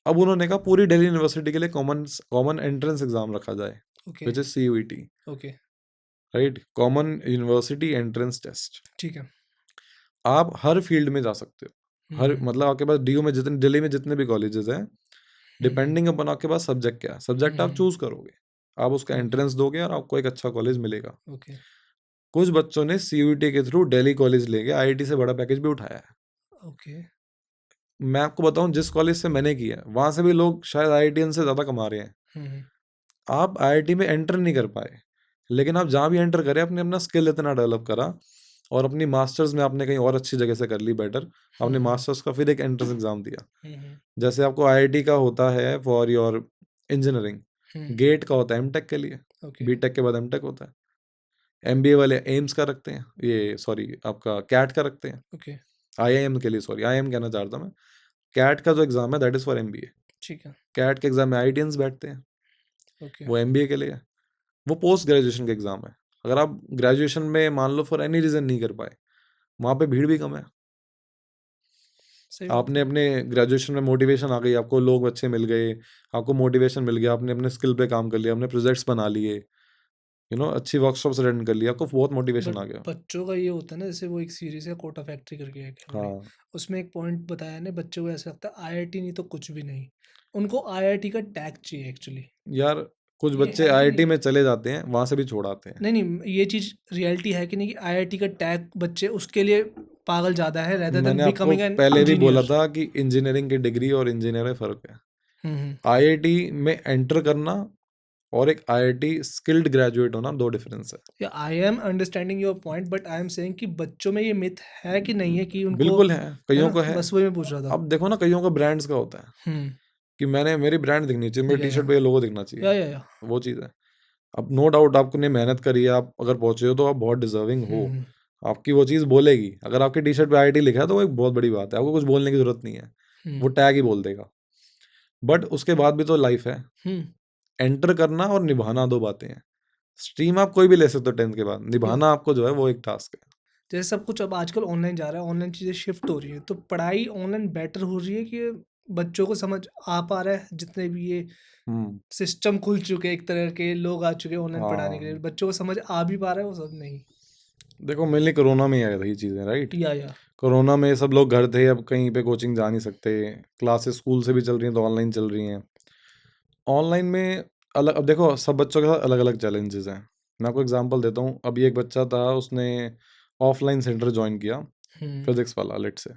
अब उन्होंने कहा पूरी दिल्ली यूनिवर्सिटी के लिए कॉमन एंट्रेंस एग्जाम रखा जाए, okay which is CUET. Okay right, common university entrance test. ठीक है आप हर फील्ड में जा सकते हो, हर हम्म मतलब आपके पास डीयू में जितने, दिल्ली में जितने भी कॉलेजेस हैं, डिपेंडिंग अपन आपके पास सब्जेक्ट क्या है, सब्जेक्ट आप चूज करोगे, आप उसका एंट्रेंस दोगे और आपको एक अच्छा कॉलेज मिलेगा। ओके कुछ बच्चों ने सीयूईटी के थ्रू दिल्ली कॉलेज लेके आईआईटी से बड़ा पैकेज भी उठाया है। ओके मैं आपको बताऊं, जिस कॉलेज से मैंने किया है वहां से भी लोग शायद आईआईटीएन से ज्यादा कमा रहे हैं। आप आईआईटी में एंटर नहीं कर पाए, लेकिन आप जहाँ भी एंटर करें, आपने अपना स्किल इतना डेवलप करा, और अपनी मास्टर्स में आपने कहीं और अच्छी जगह से कर ली बेटर, आपने मास्टर्स का फिर एक एंट्रेंस एग्जाम दिया। जैसे आपको आईआईटी का होता है फॉर योर इंजीनियरिंग, गेट का होता है एमटेक के लिए, ओके बीटेक के बाद एमटेक होता है। एमबीए वाले एम्स का रखते हैं, ये सॉरी आपका कैट का रखते हैं, ओके आईआईएम के लिए, सॉरी आईआईएम कहना चाहता मैं। कैट का जो एग्जाम है दैट इज फॉर एमबीए। ठीक है कैट के एग्जाम में आईआईटियंस बैठते हैं, ओके वो एमबीए के लिए है। वो पोस्ट ग्रेजुएशन का एग्जाम है। अगर आप ग्रेजुएशन में मान लो फॉर एनी रीजन नहीं कर पाए, वहाँ पे भीड़ भी कम है। सही बात आपने है अपने ग्रेजुएशन में मोटिवेशन आ गई, आपको लोग अच्छे मिल गए, आपको मोटिवेशन मिल गया, आपने अपने स्किल पे काम कर लिया, आपने प्रोजेक्ट्स बना लिए, अच्छी वर्कशॉप्स अटेंड कर लिया, आपको बहुत मोटिवेशन बट आ गया। बच्चों का ये होता है ना, जैसे वो एक सीरीज है कोटा फैक्ट्री करके है हमने, हाँ उसमें एक पॉइंट बताया ना, बच्चों को ऐसा लगता है आईआईटी नहीं तो कुछ भी नहीं, उनको आईआईटी का टैग चाहिए एक्चुअली। यार, कुछ ये बच्चे है कि आईआईटी नहीं? में चले जाते हैं, वहां से भी छोड़ आते हैं। नहीं नहीं, ये चीज़ रियलिटी है कि नहीं, कि आईआईटी का टैग बच्चे उसके लिए पागल ज़्यादा है रेदर देन मैंने आपको बिकमिंग एन पहले भी बोला इंजीनियर। था कि इंजीनियरिंग की डिग्री और इंजीनियर में फर्क है। हम्म आईआईटी में एंटर करना और एक आईआईटी स्किल्ड ग्रेजुएट होना, दो डिफरेंस है। या I am understanding your point, but I am saying कि बच्चों में ये मिथ है कि नहीं है कि उनको, बिल्कुल है, है कईयों ना, को है। बस वही मैं पूछ रहा था। अब देखो ना, कईयों को ब्रांड्स का होता है हम्म कि मेरी ब्रांड दिखनी चाहिए, मेरी या टी शर्ट पे ये लोगो दिखना चाहिए, या वो चीज़ है। अब नो डाउट आपने मेहनत करी है, आप अगर पहुंचे हो तो आप बहुत डिजर्विंग हो, हम्म आपकी वो चीज़ बोलेगी। अगर आपकी टी शर्ट पे आईआईटी लिखा है तो वो एक बहुत बड़ी बात है, आपको कुछ बोलने की जरूरत नहीं है, वो हम्म टैग ही बोल देगा। बट उसके बाद भी तो लाइफ है, हम्म एंटर करना और निभाना दो बातें हैं। स्ट्रीम आप कोई भी ले सकते हो 10th के बाद, या निभाना आपको जो है वो एक टास्क है। जैसे सब कुछ अब आजकल ऑनलाइन जा रहा है, ऑनलाइन चीज़ें शिफ्ट हो रही है, तो पढ़ाई ऑनलाइन बेटर हो रही है कि बच्चों को समझ आ पा रहा है, जितने भी ये हम्म। सिस्टम खुल चुके हैं, एक तरह के लोग आ चुके हैं ऑनलाइन पढ़ाने के लिए, हाँ, बच्चों को समझ आ भी पा रहा है वो सब नहीं। देखो मेनली कोरोना में ही आई थी चीज़ें, राइट। या कोरोना में सब लोग घर थे, अब कहीं पे कोचिंग जा नहीं सकते, क्लासेस स्कूल से भी चल रही हैं तो ऑनलाइन चल रही हैं। ऑनलाइन में अलग, अब देखो सब बच्चों के साथ अलग अलग चैलेंजेस हैं। मैं आपको एग्जांपल देता हूँ, अभी एक बच्चा था, उसने ऑफलाइन सेंटर ज्वाइन किया, फिजिक्स वाला लेट से,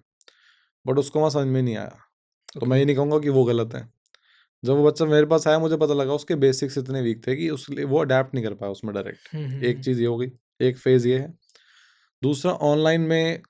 बट उसको वहाँ समझ में नहीं आया। तो मैं ओके ये नहीं कहूँगा कि वो गलत है। जब वो बच्चा मेरे पास आया, मुझे पता लगा उसके बेसिक्स इतने वीक थे कि उसके लिए वो अडेप्ट नहीं कर पाया उसमें डायरेक्ट। एक चीज़ ये हो गई, एक फेज़ ये है। दूसरा, ऑनलाइन में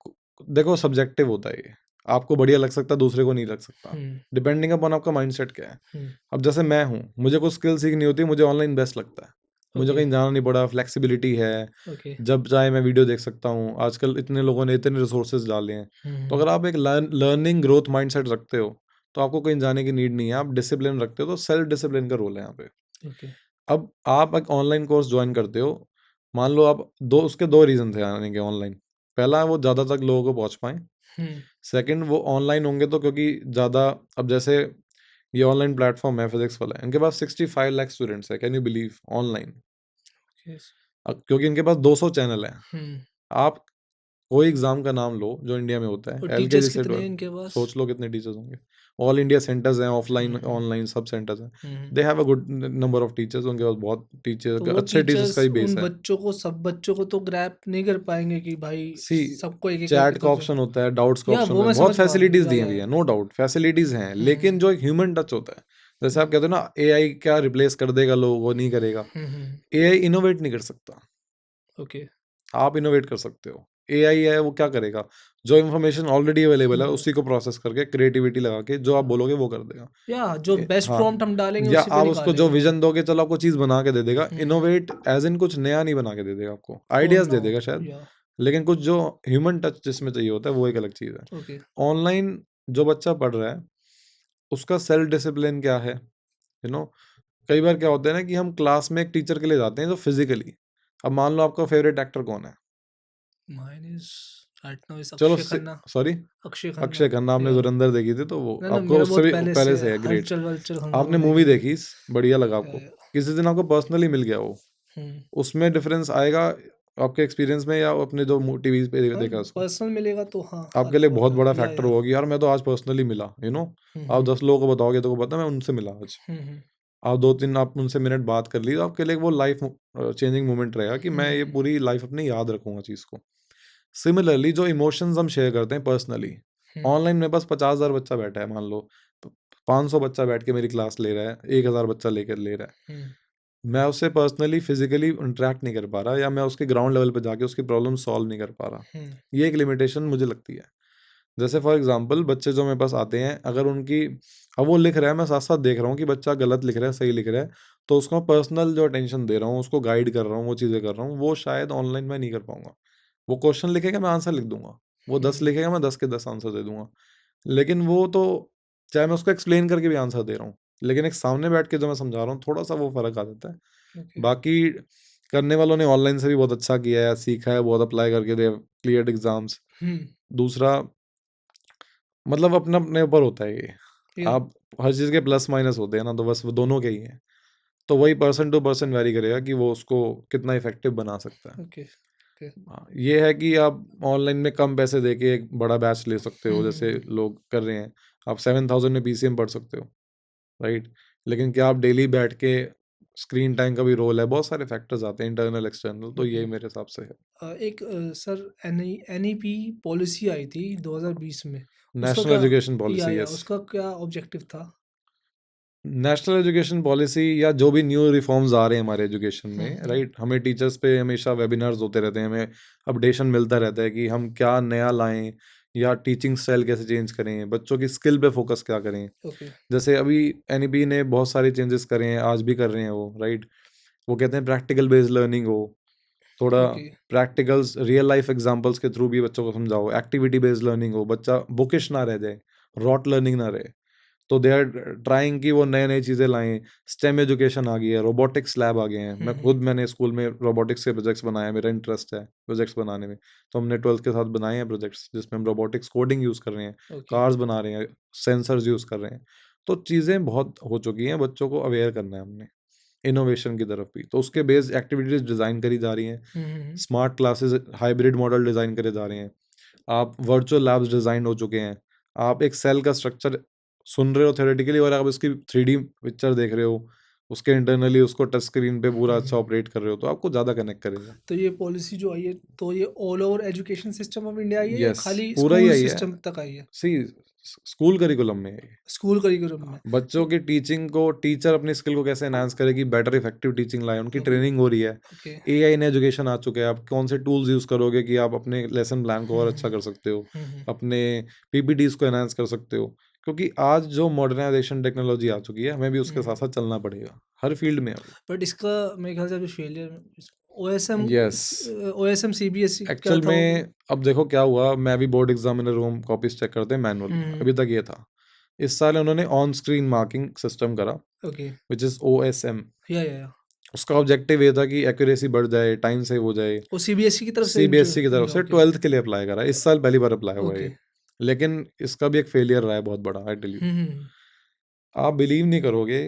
देखो सब्जेक्टिव होता है ये, आपको बढ़िया लग सकता है, दूसरे को नहीं लग सकता, डिपेंडिंग अपॉन आपका माइंडसेट क्या है। अब जैसे मैं हूँ, मुझे कुछ स्किल सीखनी होती है, मुझे ऑनलाइन बेस्ट लगता है, मुझे ओके कहीं जाना नहीं पड़ा, फ्लेक्सिबिलिटी है, ओके जब चाहे मैं वीडियो देख सकता हूँ। आजकल इतने लोगों ने इतने रिसोर्सेज डाले हैं, तो अगर आप एक लर्निंग ग्रोथ माइंडसेट रखते हो तो आपको कहीं जाने की नीड नहीं है, आप डिसिप्लिन रखते हो, तो सेल्फ डिसिप्लिन का रोल है यहाँ पे। ओके अब आप एक ऑनलाइन कोर्स ज्वाइन करते हो, मान लो आप उसके दो रीज़न थे आने के ऑनलाइन। पहला, वो ज़्यादा तक लोगों को पहुँच पाएँ। सेकंड, वो ऑनलाइन होंगे तो क्योंकि ज़्यादा, अब जैसे ये ऑनलाइन प्लेटफॉर्म है फिजिक्स वाला, इनके पास 65 लाख स्टूडेंट्स है, कैन यू बिलीव, ऑनलाइन। क्योंकि इनके पास 200 चैनल हैं। आप कोई एग्जाम का नाम लो जो इंडिया में होता है, और एलकेजी टीचर्स से कितने हैं 12, इनके पास? सोच लो कितने टीचर्स होंगे। ऑल इंडिया सेंटर्स हैं, ऑफलाइन ऑनलाइन सब सेंटर्स हैं। They have a good number of teachers, उनके पास बहुत टीचर, तो वो अच्छे टीचर्स का टीचर्स ही बेस उन है। बच्चों को, सब बच्चों को तो ग्रैप नहीं कर पाएंगे कि भाई सी सबको एक एक करके चैट का तो ऑप्शन होता है, डाउट्स का या ऑप्शन वो होता मैं है, बहुत समझ पा रहा हूँ, फैसिलिटीज दी या हुई या है, नो डाउट फैसिलिटीज हैं, लेकिन हम्म जो एक ह्यूमन टच होता है, जैसे आप कहते हो ना एआई क्या रिप्लेस कर देगा लोग, वो नहीं करेगा। एआई इनोवेट नहीं कर सकता, ओके आप इनोवेट कर सकते हो। एआई है वो क्या करेगा, जो इन्फॉर्मेशन ऑलरेडी अवेलेबल है उसी को प्रोसेस करके क्रिएटिविटी लगा के जो आप बोलोगे वो कर देगा। या जो बेस्ट हाँ, प्रॉम्प्ट हम डालेंगे या उसी पे आप उसको जो निकालेगा वो। विजन दोगे चलो आपको चीज बना के दे देगा। इनोवेट एज इन कुछ नया नहीं बना के दे देगा, आपको फॉर आइडियाज दे नाउ देगा शायद, या लेकिन कुछ जो ह्यूमन टच जिसमें चाहिए होता है वो एक अलग चीज है। ओके ऑनलाइन जो बच्चा पढ़ रहा है उसका सेल्फ डिसिप्लिन क्या है, यू नो। कई बार क्या होता है ना कि हम क्लास में एक टीचर के लिए जाते हैं जो फिजिकली, अब मान लो आपका फेवरेट एक्टर कौन है, mine is right now is चलो अक्षय खन्ना। सॉरी अक्षय अक्षय खन्ना खन्ना, आपने या धुरंधर देखी थी तो वो ना ना, आपको मेरा उससे बहुत भी पहले पहले से से है, ग्रेट। हलचल वलचल हंगामा आपने मूवी देखी थी। देखी, बढ़िया लगा या, आपको, या, किसी दिन आपको पर्सनली मिल गया वो, हम्म उसमें डिफरेंस आएगा आपके एक्सपीरियंस में, या अपने जो टीवी पे हाँ देखा उसको, पर्सनल मिलेगा तो हाँ आपके अलग लिए बात बहुत है बड़ा फैक्टर या होगा कि यार मैं तो आज पर्सनली मिला, यू नो। आप हम्म 10 लोगों को बताओगे तो को पता मैं उनसे मिला आज, हम्म आप 2-3 आप उनसे मिनट बात कर ली तो आपके लिए वो लाइफ चेंजिंग मोमेंट रहेगा कि मैं ये हम्म पूरी लाइफ अपनी याद रखूंगा चीज़ को। सिमिलरली जो इमोशंस हम शेयर करते हैं पर्सनली, हम्म ऑनलाइन मेरे पास 50,000 बच्चा बैठा है मान लो, 500 बच्चा बैठ के मेरी क्लास ले रहा है, 1,000 बच्चा लेकर ले रहा है, हम्म मैं उससे पर्सनली फिजिकली इंटरेक्ट नहीं कर पा रहा, या मैं उसके ग्राउंड लेवल पे जाके उसकी प्रॉब्लम सॉल्व नहीं कर पा रहा। हम्म ये एक लिमिटेशन मुझे लगती है। जैसे फॉर एग्जांपल बच्चे जो मेरे पास आते हैं, अगर उनकी, अब वो लिख रहा है, मैं साथ साथ देख रहा हूँ कि बच्चा गलत लिख रहा है सही लिख रहा है, तो उसको पर्सनल जो अटेंशन दे रहा हूँ, उसको गाइड कर रहा हूँ, वो चीज़ें कर रहा हूँ, वो शायद ऑनलाइन में नहीं कर पाऊंगा। वो क्वेश्चन लिखेगा मैं आंसर लिख दूंगा, वो 10 हम्म लिखेगा मैं 10 के 10 आंसर दे दूंगा, लेकिन वो तो चाहे मैं उसको एक्सप्लेन करके भी आंसर दे रहा हूँ, लेकिन एक सामने बैठ के जो मैं समझा रहा हूँ थोड़ा सा वो फर्क आ जाता है। ओके बाकी करने वालों ने ऑनलाइन से भी बहुत अच्छा किया है, सीखा है, बहुत अप्लाई करके दे क्लियर्ड एग्जाम्स। हम्म दूसरा मतलब अपने अपने ऊपर होता है ये, या आप हर चीज़ के प्लस माइनस होते हैं ना, तो बस वो दोनों के ही हैं, तो वही पर्सन टू पर्सन वेरी करेगा कि वो उसको कितना इफेक्टिव बना सकता है। ओके ओके हाँ, ये है कि आप ऑनलाइन में कम पैसे देके एक बड़ा बैच ले सकते हो, जैसे हम्म लोग कर रहे हैं, आप 7,000 में पीसीएम पढ़ सकते हो, राइट। लेकिन क्या आप डेली बैठ के, स्क्रीन टाइम का भी रोल है, बहुत सारे फैक्टर्स आते हैं इंटरनल एक्सटर्नल, तो ओके यही मेरे हिसाब से है। एक सर एनईपी पॉलिसी आई थी 2020 में, उसका नेशनल क्या, एजुकेशन पॉलिसी, या यस। उसका क्या ऑब्जेक्टिव था? नेशनल एजुकेशन पॉलिसी या जो भी न्यू रिफॉर्म्स आ रहे हैं हमारे एजुकेशन में, हम्म राइट, हमें टीचर्स पे हमेशा वेबिनार्स होते रहते हैं, हमें अपडेशन मिलता रहता है कि हम क्या नया लाएं, या टीचिंग स्टाइल कैसे चेंज करें, बच्चों की स्किल पे फोकस क्या करें। ओके जैसे अभी एनईपी ने बहुत सारे चेंजेस करे हैं, आज भी कर रहे हैं वो, राइट। वो कहते हैं प्रैक्टिकल बेस्ड लर्निंग हो, थोड़ा okay practicals real life examples के थ्रू भी बच्चों को समझाओ, एक्टिविटी बेस्ड लर्निंग हो, बच्चा बुकिश ना रह जाए, रॉट लर्निंग ना रहे। तो दे आर ट्राइंग कि वो नए नई चीज़ें लाएं। स्टेम एजुकेशन आ गई है, रोबोटिक्स लैब आ गए हैं, मैंने स्कूल में रोबोटिक्स के प्रोजेक्ट्स बनाए हैं, मेरा इंटरेस्ट है प्रोजेक्ट्स बनाने में, तो हमने 12th के साथ बनाए हैं प्रोजेक्ट्स जिसमें हम रोबोटिक्स कोडिंग यूज़ कर रहे हैं, ओके कार्स बना रहे हैं, सेंसर्स यूज़ कर रहे हैं। तो चीज़ें बहुत हो चुकी हैं, बच्चों को अवेयर करना है हमने इनोवेशन की तरफ भी, तो उसके बेस्ड एक्टिविटीज़ डिज़ाइन करी जा रही हैं, smart classes hybrid model design करे जा रहे हैं, आप वर्चुअल लैब्स डिज़ाइन हो चुके हैं, आप एक सेल का स्ट्रक्चर सुन रहे हो थ्योरेटिकली और आप उसकी 3D पिक्चर देख रहे हो, उसके इंटरनली उसको टच स्क्रीन पे पूरा अच्छा ऑपरेट कर रहे हो, तो आपको ज़्यादा कनेक्ट करेगा। तो ये पॉलिसी जो आई है, तो ये all over education system of India I है या यस, खाली पूरा ही स्कूल आई है। सिस्टम तक आई है? सी स्कूल करिकुलम में है ये। स्कूल करिकुलम में? बच्चों की टीचिंग को, टीचर अपनी स्किल को कैसे एनहांस करे कि बेटर इफेक्टिव टीचिंग लाए, उनकी ओके ट्रेनिंग हो रही है। ओके एआई इन एजुकेशन आ चुके हैं, आप कौन से टूल्स यूज़ करोगे कि आप अपने लेसन प्लान को और अच्छा कर सकते हो, हम्म अपने पीपीटीज को एनहांस कर सकते हो, क्योंकि आज जो मॉडर्नाइजेशन टेक्नोलॉजी आ चुकी है, हमें भी उसके साथ साथ चलना पड़ेगा हर फील्ड में अब। बट इसका मेरे ख्याल से अभी failure OSM yes, OSM CBSE क्या एक्चुअल था वो? में अब देखो क्या हुआ, मैं भी बोर्ड एग्जामिनर हूँ, हम कॉपीज चेक करते हैं मैनुअली, हम्म अभी तक ये था। इस साल उन्होंने ऑन स्क्रीन मार्किंग सिस्टम करा, ओके विच इज ओएसएम। या उसका ऑब्जेक्टिव ये था कि एक्यूरेसी बढ़ जाए, टाइम सेव हो जाए। वो सीबीएसई की तरफ से सीबीएसई की तरफ या से ओके 12th के लिए अप्लाई करा, इस साल पहली बार अप्लाई हुआ है ओके ये, लेकिन इसका भी एक फेलियर रहा है बहुत बड़ा, आई टेल यू। हम्म आप बिलीव नहीं करोगे,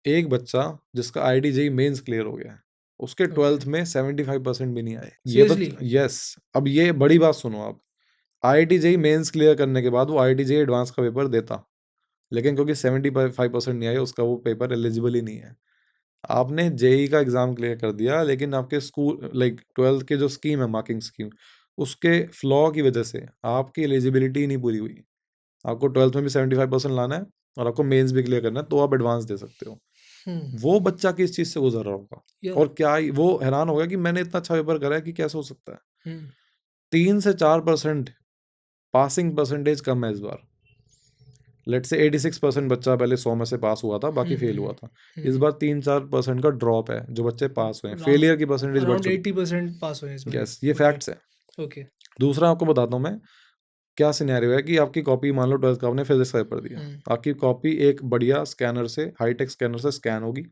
एक बच्चा जिसका आईडी जेई मेंस क्लियर हो गया है, उसके ओके। 12th में 75% भी नहीं आए। ये तो सीरियसली? यस। अब ये बड़ी बात सुनो आप, IIT जेईई मेंस क्लियर करने के बाद वो IIT जेईई एडवांस का पेपर देता, लेकिन क्योंकि 75% नहीं आए उसका वो पेपर एलिजिबल ही नहीं है। आपने जेईई का एग्जाम क्लियर कर दिया, लेकिन आपके स्कूल लाइक 12th के जो स्कीम है, मार्किंग स्कीम, उसके फ्लॉ की वजह से आपकी एलिजिबिलिटी नहीं पूरी हुई। आपको 12th में भी 75% लाना है और आपको मेंस भी क्लियर करना है, तो आप एडवांस दे सकते हो। वो बच्चा किस चीज से गुजर रहा होगा, या और क्या वो हैरान होगा कि मैंने इतना अच्छा पेपर करा है कि कैसे हो सकता है। 3 से 4% पासिंग परसेंटेज कम है इस बार। लेट से 86% बच्चा पहले 100 में से पास हुआ था, बाकी फेल हुआ था। इस बार 3-4% का ड्रॉप है जो बच्चे पास हुए हैं, फेलियर की परसेंटेज बढ़ अराउंड चुकी 80% पास हुए हैं इस है। बार। यस, ये ओके। फैक्ट्स है। ओके। दूसरा आपको बताता हूँ मैं, क्या सिनेरियो है कि आपकी कॉपी, मान लो 12th का आपने फिजिक्स का पेपर दिया, आपकी कॉपी एक बढ़िया स्कैनर से, हाईटेक स्कैनर से स्कैन होगी।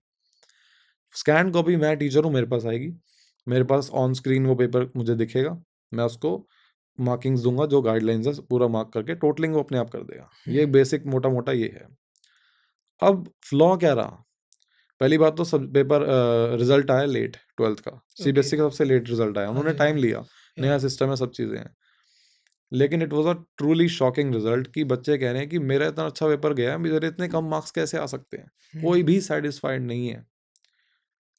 स्कैन कॉपी मैं टीचर हूँ, मेरे पास आएगी, मेरे पास ऑन स्क्रीन वो पेपर मुझे दिखेगा, मैं उसको मार्किंग्स दूंगा, जो गाइडलाइंस है पूरा मार्क करके टोटलिंग वो अपने आप कर देगा। ये बेसिक मोटा मोटा ये है। अब फ्लॉ क्या रहा, पहली बात तो सब पेपर रिजल्ट आया लेट, 12th का सीबीएसई का सबसे लेट रिजल्ट आया, उन्होंने टाइम लिया, नया सिस्टम है, सब चीज़ें हैं, लेकिन it was a truly shocking result कि बच्चे कह रहे हैं कि मेरा इतना अच्छा पेपर गया है, मेरे इतने कम मार्क्स कैसे आ सकते हैं। कोई भी सेटिस्फाइड नहीं है।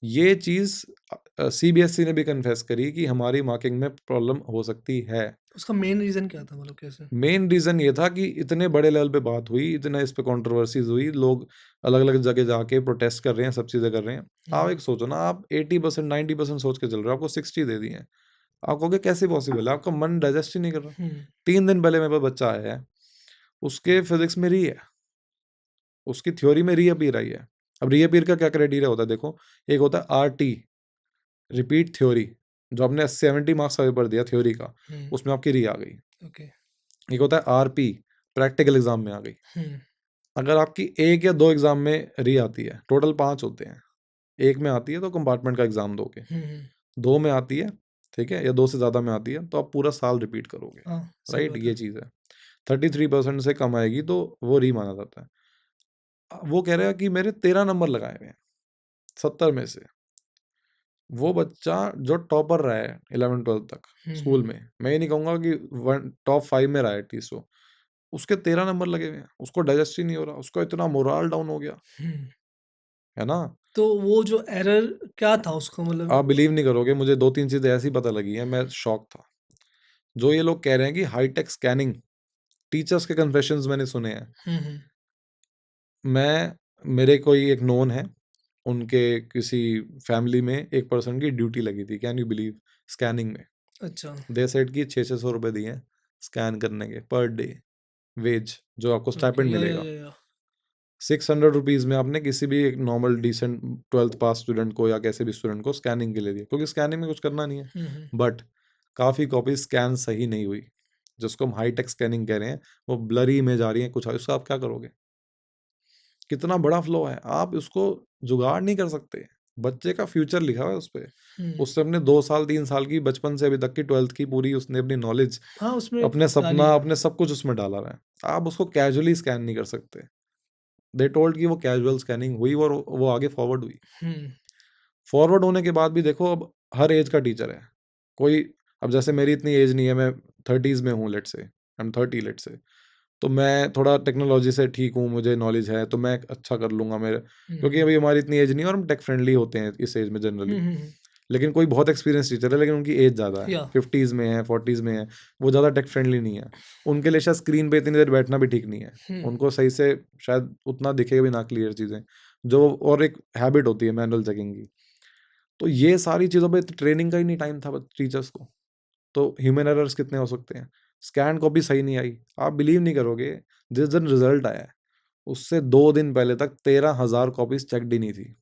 ये चीज़ सीबीएसई ने भी कन्फेस करी कि हमारी मार्किंग में प्रॉब्लम हो सकती है। उसका मेन रीजन क्या था, मतलब कैसे? मेन रीज़न ये था कि इतने बड़े लेवल पे बात हुई, इतना इस पे कंट्रोवर्सीज हुई, लोग अलग-अलग जगह जाके प्रोटेस्ट कर रहे हैं, सब चीज़ें कर रहे हैं। आप एक सोचो ना, आप 80% 90% सोच के चल रहे हो, आपको 60 दे दिए हैं। आप कहोगे कैसे पॉसिबल है? आपका मन डाइजेस्ट ही नहीं कर रहा। 3 दिन पहले मेरे पास बच्चा आया है, उसके फिजिक्स में री है, उसकी थ्योरी में रीअपीयर आई है। अब रीअपीयर का क्या क्राइटेरिया होता है देखो, एक होता है आरटी, रिपीट थ्योरी, जो आपने 70 मार्क्स का पेपर दिया थ्योरी का, उसमें आपकी री आ गई। ओके। एक होता है आरपी, प्रैक्टिकल एग्जाम में आ गई। अगर आपकी 1 या 2 एग्जाम में री आती है, टोटल 5 होते हैं, 1 में आती है तो कंपार्टमेंट का एग्जाम दोगे, 2 में आती है, ठीक है, या 2 से ज़्यादा में आती है तो आप पूरा साल रिपीट करोगे, राइट, ये चीज़ है। 33% से कम आएगी तो वो री माना जाता है। वो कह रहा है कि मेरे 13 नंबर लगाए हुए हैं 70 में से। वो बच्चा जो टॉपर रहा है 11-12 तक स्कूल में, मैं ये नहीं कहूँगा कि टॉप 5 में रहा है एटलीस्ट वो, उसके 13 नंबर लगे हुए हैं, उसको डाइजेस्ट ही नहीं हो रहा, उसका इतना मोरल डाउन हो गया, है ना। तो वो जो एरर क्या था उसका, मतलब? आप बिलीव नहीं करोगे, मुझे 2-3 चीज़ें ऐसी पता लगी हैं, मैं शॉक था। जो ये लोग कह रहे हैं कि हाईटेक स्कैनिंग, टीचर्स के कन्फेशंस मैंने सुने हैं। मेरे कोई एक नोन है, उनके किसी फैमिली में एक पर्सन की ड्यूटी लगी थी, कैन यू बिलीव, स्कैनिंग में। अच्छा। दे सेड कि 600 रुपए दिए हैं स्कैन करने के पर डे, वेज जो आपको ओके। स्टाइपेंड मिलेगा। 600 रुपीज़ में आपने किसी भी एक नॉर्मल डिसेंट 12th पास स्टूडेंट को या कैसे भी स्टूडेंट को स्कैनिंग के लिए दिया, क्योंकि स्कैनिंग में कुछ करना नहीं है। बट काफ़ी कॉपी स्कैन सही नहीं हुई, जिसको हम हाईटेक स्कैनिंग कह रहे हैं, वो ब्लरी इमेज आ रही है कुछ, उसका आप क्या करोगे? कितना बड़ा फ्लो है, आप उसको जुगाड़ नहीं कर सकते। बच्चे का फ्यूचर लिखा हुआ है उस पे। उससे अपने 2 साल 3 साल की बचपन से अभी तक की 12th की पूरी उसने अपनी नॉलेज, हाँ, उसमें अपने डाली सपना, है। अपने सब कुछ उसमें डाला हुआ है। आप उसको कैजुअली स्कैन नहीं कर सकते। दे टोल्ड कि वो कैजुअल स्कैनिंग हुई और वो आगे फॉरवर्ड हुई। फॉरवर्ड होने के बाद भी देखो, अब हर एज का टीचर है। कोई, अब जैसे मेरी इतनी एज नहीं है, मैं 30s में हूँ, let's say I M 30, let's say, तो मैं थोड़ा टेक्नोलॉजी से ठीक हूँ, मुझे नॉलेज है, तो मैं अच्छा कर लूँगा मेरे, क्योंकि अभी हमारी इतनी एज नहीं है और हम टेक फ्रेंडली होते हैं इस एज में जनरली। लेकिन कोई बहुत एक्सपीरियंस टीचर है, लेकिन उनकी एज ज़्यादा है, 50s में है, 40s में है, वो ज़्यादा टेक फ्रेंडली नहीं है। उनके लिए शायद स्क्रीन पे इतनी देर बैठना भी ठीक नहीं है। उनको सही से शायद उतना दिखेगा भी ना क्लियर चीज़ें, जो और एक हैबिट होती है मैनुअल चेकिंग की। तो ये सारी चीज़ों पे ट्रेनिंग का ही नहीं टाइम था टीचर्स को, तो ह्यूमन एरर्स कितने हो सकते हैं। स्कैन कॉपी सही नहीं आई, आप बिलीव नहीं करोगे, जिस दिन रिजल्ट आया है उससे 2 दिन पहले तक 13,000 कॉपीज चेकड ही नहीं थी।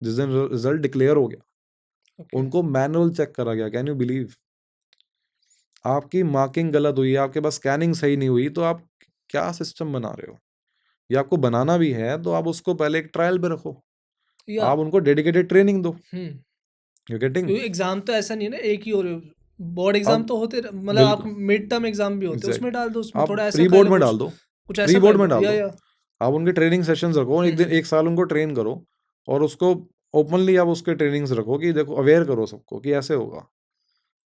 जिस दिन रिजल्ट डिक्लेयर हो गया, उनको मैनुअल चेक करा गया, कैन यू बिलीव। आपकी मार्किंग गलत हुई है, आपके पास स्कैनिंग सही नहीं हुई, तो आप क्या सिस्टम बना रहे हो? या आपको बनाना भी है तो आप उसको पहले एक ट्रायल पे रखो, आप उनको डेडिकेटेड ट्रेनिंग दो। You getting? क्योंकि एग्जाम तो ऐसा नहीं है ना एक ही, और बोर्ड एग्जाम अब तो होते, मतलब आप बिल्कुल मिड टर्म एग्जाम भी होते हैं, उसमें एग्जैक्ट, डाल दो, उसमें आप थोड़ा ऐसा प्री कर बोर्ड लो, में कुछ डाल दो, कुछ ऐसा प्री कर बोर्ड में लो, डाल दो, या आप उनके ट्रेनिंग सेशंस रखो, एक दिन 1 साल उनको ट्रेन करो और उसको ओपनली आप उसके ट्रेनिंग्स रखो कि देखो, अवेयर करो सबको कि ऐसे होगा।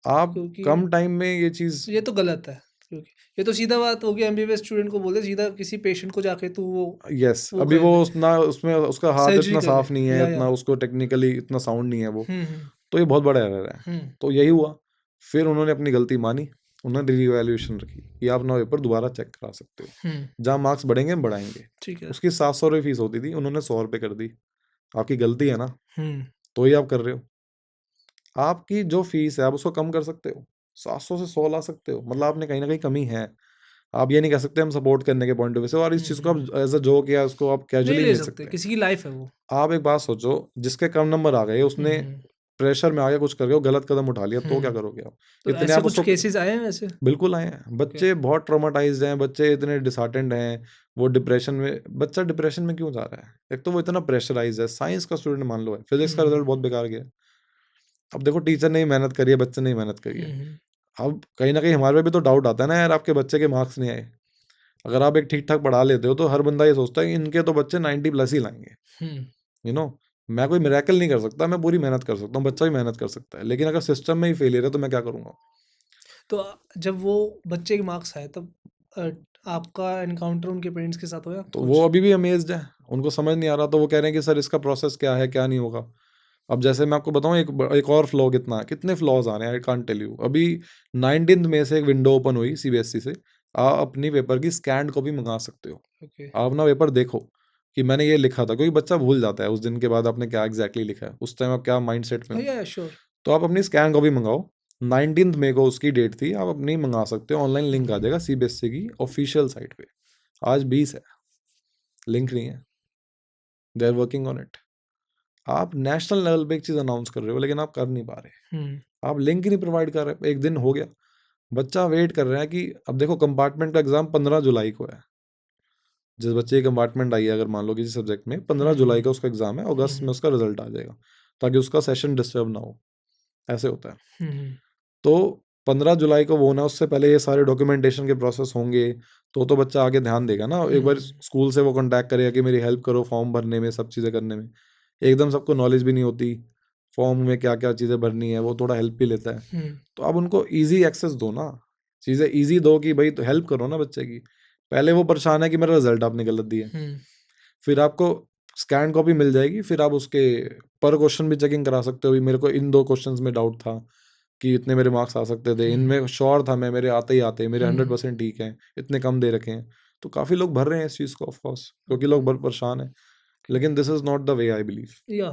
आप क्योंकि कम टाइम में ये चीज़, ये तो गलत है, क्योंकि ये तो सीधा बात हो गई एमबीबीएस स्टूडेंट को बोले सीधा किसी पेशेंट को जाके तू यस, वो अभी कर वो ले, उतना उसमें उसका हाथ सर्जरी इतना कर ले। साफ नहीं है, या इतना उसको टेक्निकली इतना साउंड नहीं है वो, हम्म। तो ये बहुत बड़ा एरर है। हम्म। तो यही हुआ, फिर उन्होंने अपनी गलती मानी, उन्होंने रीवैल्यूएशन रखी कि आप अपना पेपर दोबारा चेक करा सकते हो, हम्म। जहाँ मार्क्स बढ़ेंगे हम बढ़ाएंगे। ठीक है। उसकी 700 रुपये फीस होती थी, उन्होंने 100 रुपये कर दी। आपकी गलती है ना, हम्म। तो ही आप कर रहे हो। आपकी जो फीस है आप उसको कम कर सकते हो, 700 से 100 ला सकते हो, मतलब आपने कहीं ना कहीं कमी है। आप ये नहीं कह सकते हम सपोर्ट करने के पॉइंट ऑफ व्यू से, और इस चीज़ को आप एज अ जोक या उसको आप नहीं कैजुअली नहीं ले ले सकते, सकते। किसी की लाइफ है वो। आप एक बात सोचो, जिसके कम नंबर आ गए, उसने हम्म। प्रेशर में आ गया कुछ करके वो गलत कदम उठा लिया, तो क्या हम्म। करोगे आप? तो इतने ऐसे आप कुछ उसको, केसेस आए हैं वैसे? बिल्कुल आए हैं, ओके। बच्चे बहुत ट्रॉमाटाइज्ड हैं, बच्चे इतने डिसहार्टेंड हैं, वो डिप्रेशन में, बच्चा डिप्रेशन में क्यों जा रहा है? एक तो वो इतना प्रेशराइज है, साइंस का स्टूडेंट मान लो है, फिजिक्स का रिजल्ट बहुत बेकार गया। अब देखो, टीचर ने ही मेहनत करी है, बच्चे ने ही मेहनत करी है। हम्म। अब कहीं ना कहीं हमारे पे भी तो डाउट आता है ना यार, आपके बच्चे के मार्क्स नहीं आए। अगर आप एक ठीक ठाक पढ़ा लेते हो तो हर बंदा ये सोचता है कि इनके तो बच्चे 90 प्लस ही लाएंगे। हम्म। यू नो मैं कोई मिरेकल नहीं कर सकता, मैं पूरी मेहनत कर सकता हूँ, बच्चा भी मेहनत कर सकता है, लेकिन अगर सिस्टम में ही फेलियर है तो मैं क्या करूँगा? तो जब वो बच्चे के मार्क्स आए तब अ, आपका एनकाउंटर उनके पेरेंट्स के साथ हुआ तो वो कुछ? अभी भी अमेज्ड है, उनको समझ नहीं आ रहा, तो वो कह रहे हैं कि सर इसका प्रोसेस क्या है, क्या नहीं होगा। अब जैसे मैं आपको बताऊं, एक और फ्लॉ कितने फ्लॉज आ रहे हैं, आई कांट टेल यू। अभी 19 में से एक विंडो ओपन हुई सीबीएसई से, आप अपनी पेपर की स्कैन्ड कॉपी मंगा सकते हो। ओके। आप ना पेपर देखो कि मैंने ये लिखा था, क्योंकि बच्चा भूल जाता है उस दिन के बाद आपने क्या एग्जैक्टली लिखा है, उस टाइम आप क्या माइंडसेट में हो। या श्योर। तो आप अपनी स्कैन कॉपी मंगाओ, 19 मई को उसकी डेट थी, आप अपनी मंगा सकते हो, ऑनलाइन लिंक आ जाएगा सीबीएसई की ऑफिशियल साइट पे। आज 20 है, लिंक नहीं है, they are working on it. आप नेशनल लेवल पे एक चीज़ अनाउंस कर रहे हो, लेकिन आप कर नहीं पा रहे। आप लिंक ही नहीं प्रोवाइड कर रहे। एक दिन हो गया, बच्चा वेट कर रहा है कि अब देखो, कंपार्टमेंट का एग्जाम 15 जुलाई को है। जिस बच्चे की कंपार्टमेंट आई है, अगर मान लो किसी सब्जेक्ट में 15 जुलाई का उसका एग्जाम है, अगस्त में उसका रिजल्ट आ जाएगा, ताकि उसका सेशन डिस्टर्ब ना हो। ऐसे होता है। तो 15 जुलाई को वो होना, उससे पहले ये सारे डॉक्यूमेंटेशन के प्रोसेस होंगे, तो बच्चा आगे ध्यान देगा ना। एक बार स्कूल से वो कांटेक्ट करेगा कि मेरी हेल्प करो फॉर्म भरने में, सब चीज़ें करने में। एकदम सबको नॉलेज भी नहीं होती फॉर्म में क्या क्या चीज़ें भरनी है, वो थोड़ा हेल्प भी लेता है। तो आप उनको ईजी एक्सेस दो ना, चीज़ें ईजी दो कि भाई तो हेल्प करो ना बच्चे की। पहले वो परेशान है कि मेरा रिजल्ट आपने गलत दिया, फिर आपको स्कैन कॉपी मिल जाएगी, फिर आप उसके पर क्वेश्चन भी चेकिंग करा सकते हो। मेरे को इन 2 क्वेश्चंस में डाउट था कि इतने मेरे मार्क्स आ सकते थे, इनमें श्योर था मैं, मेरे आते ही आते, मेरे 100% ठीक हैं, इतने कम दे रखे हैं। तो काफ़ी लोग भर रहे हैं इस चीज़ को, ऑफ कोर्स, क्योंकि लोग बहुत परेशान हैं। लेकिन this is not the way, I believe या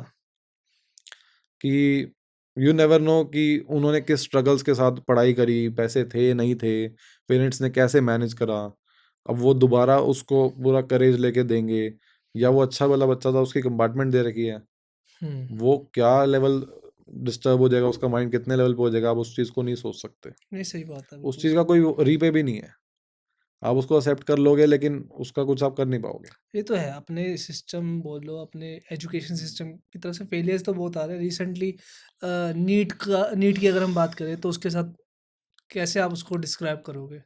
कि यू नेवर नो कि उन्होंने किस स्ट्रगल्स के साथ पढ़ाई करी, पैसे थे नहीं थे, पेरेंट्स ने कैसे मैनेज करा। अब वो दोबारा उसको पूरा करेज लेके देंगे, या वो अच्छा वाला बच्चा था, उसकी कंपार्टमेंट दे रखी है, वो क्या लेवल डिस्टर्ब हो जाएगा, उसका माइंड कितने लेवल पे हो जाएगा, आप उस चीज़ को नहीं सोच सकते। नहीं, सही बात है, उस बिल्कुल चीज़ का सही। कोई रीपे भी नहीं है। आप उसको एक्सेप्ट कर लोगे, लेकिन उसका कुछ आप कर नहीं पाओगे। ये तो है, अपने सिस्टम बोल लो, अपने एजुकेशन सिस्टम की तरफ से फेलियर्स तो बहुत आ रहे हैं रिसेंटली। नीट की अगर हम बात करें तो उसके साथ कैसे आप उसको डिस्क्राइब करोगे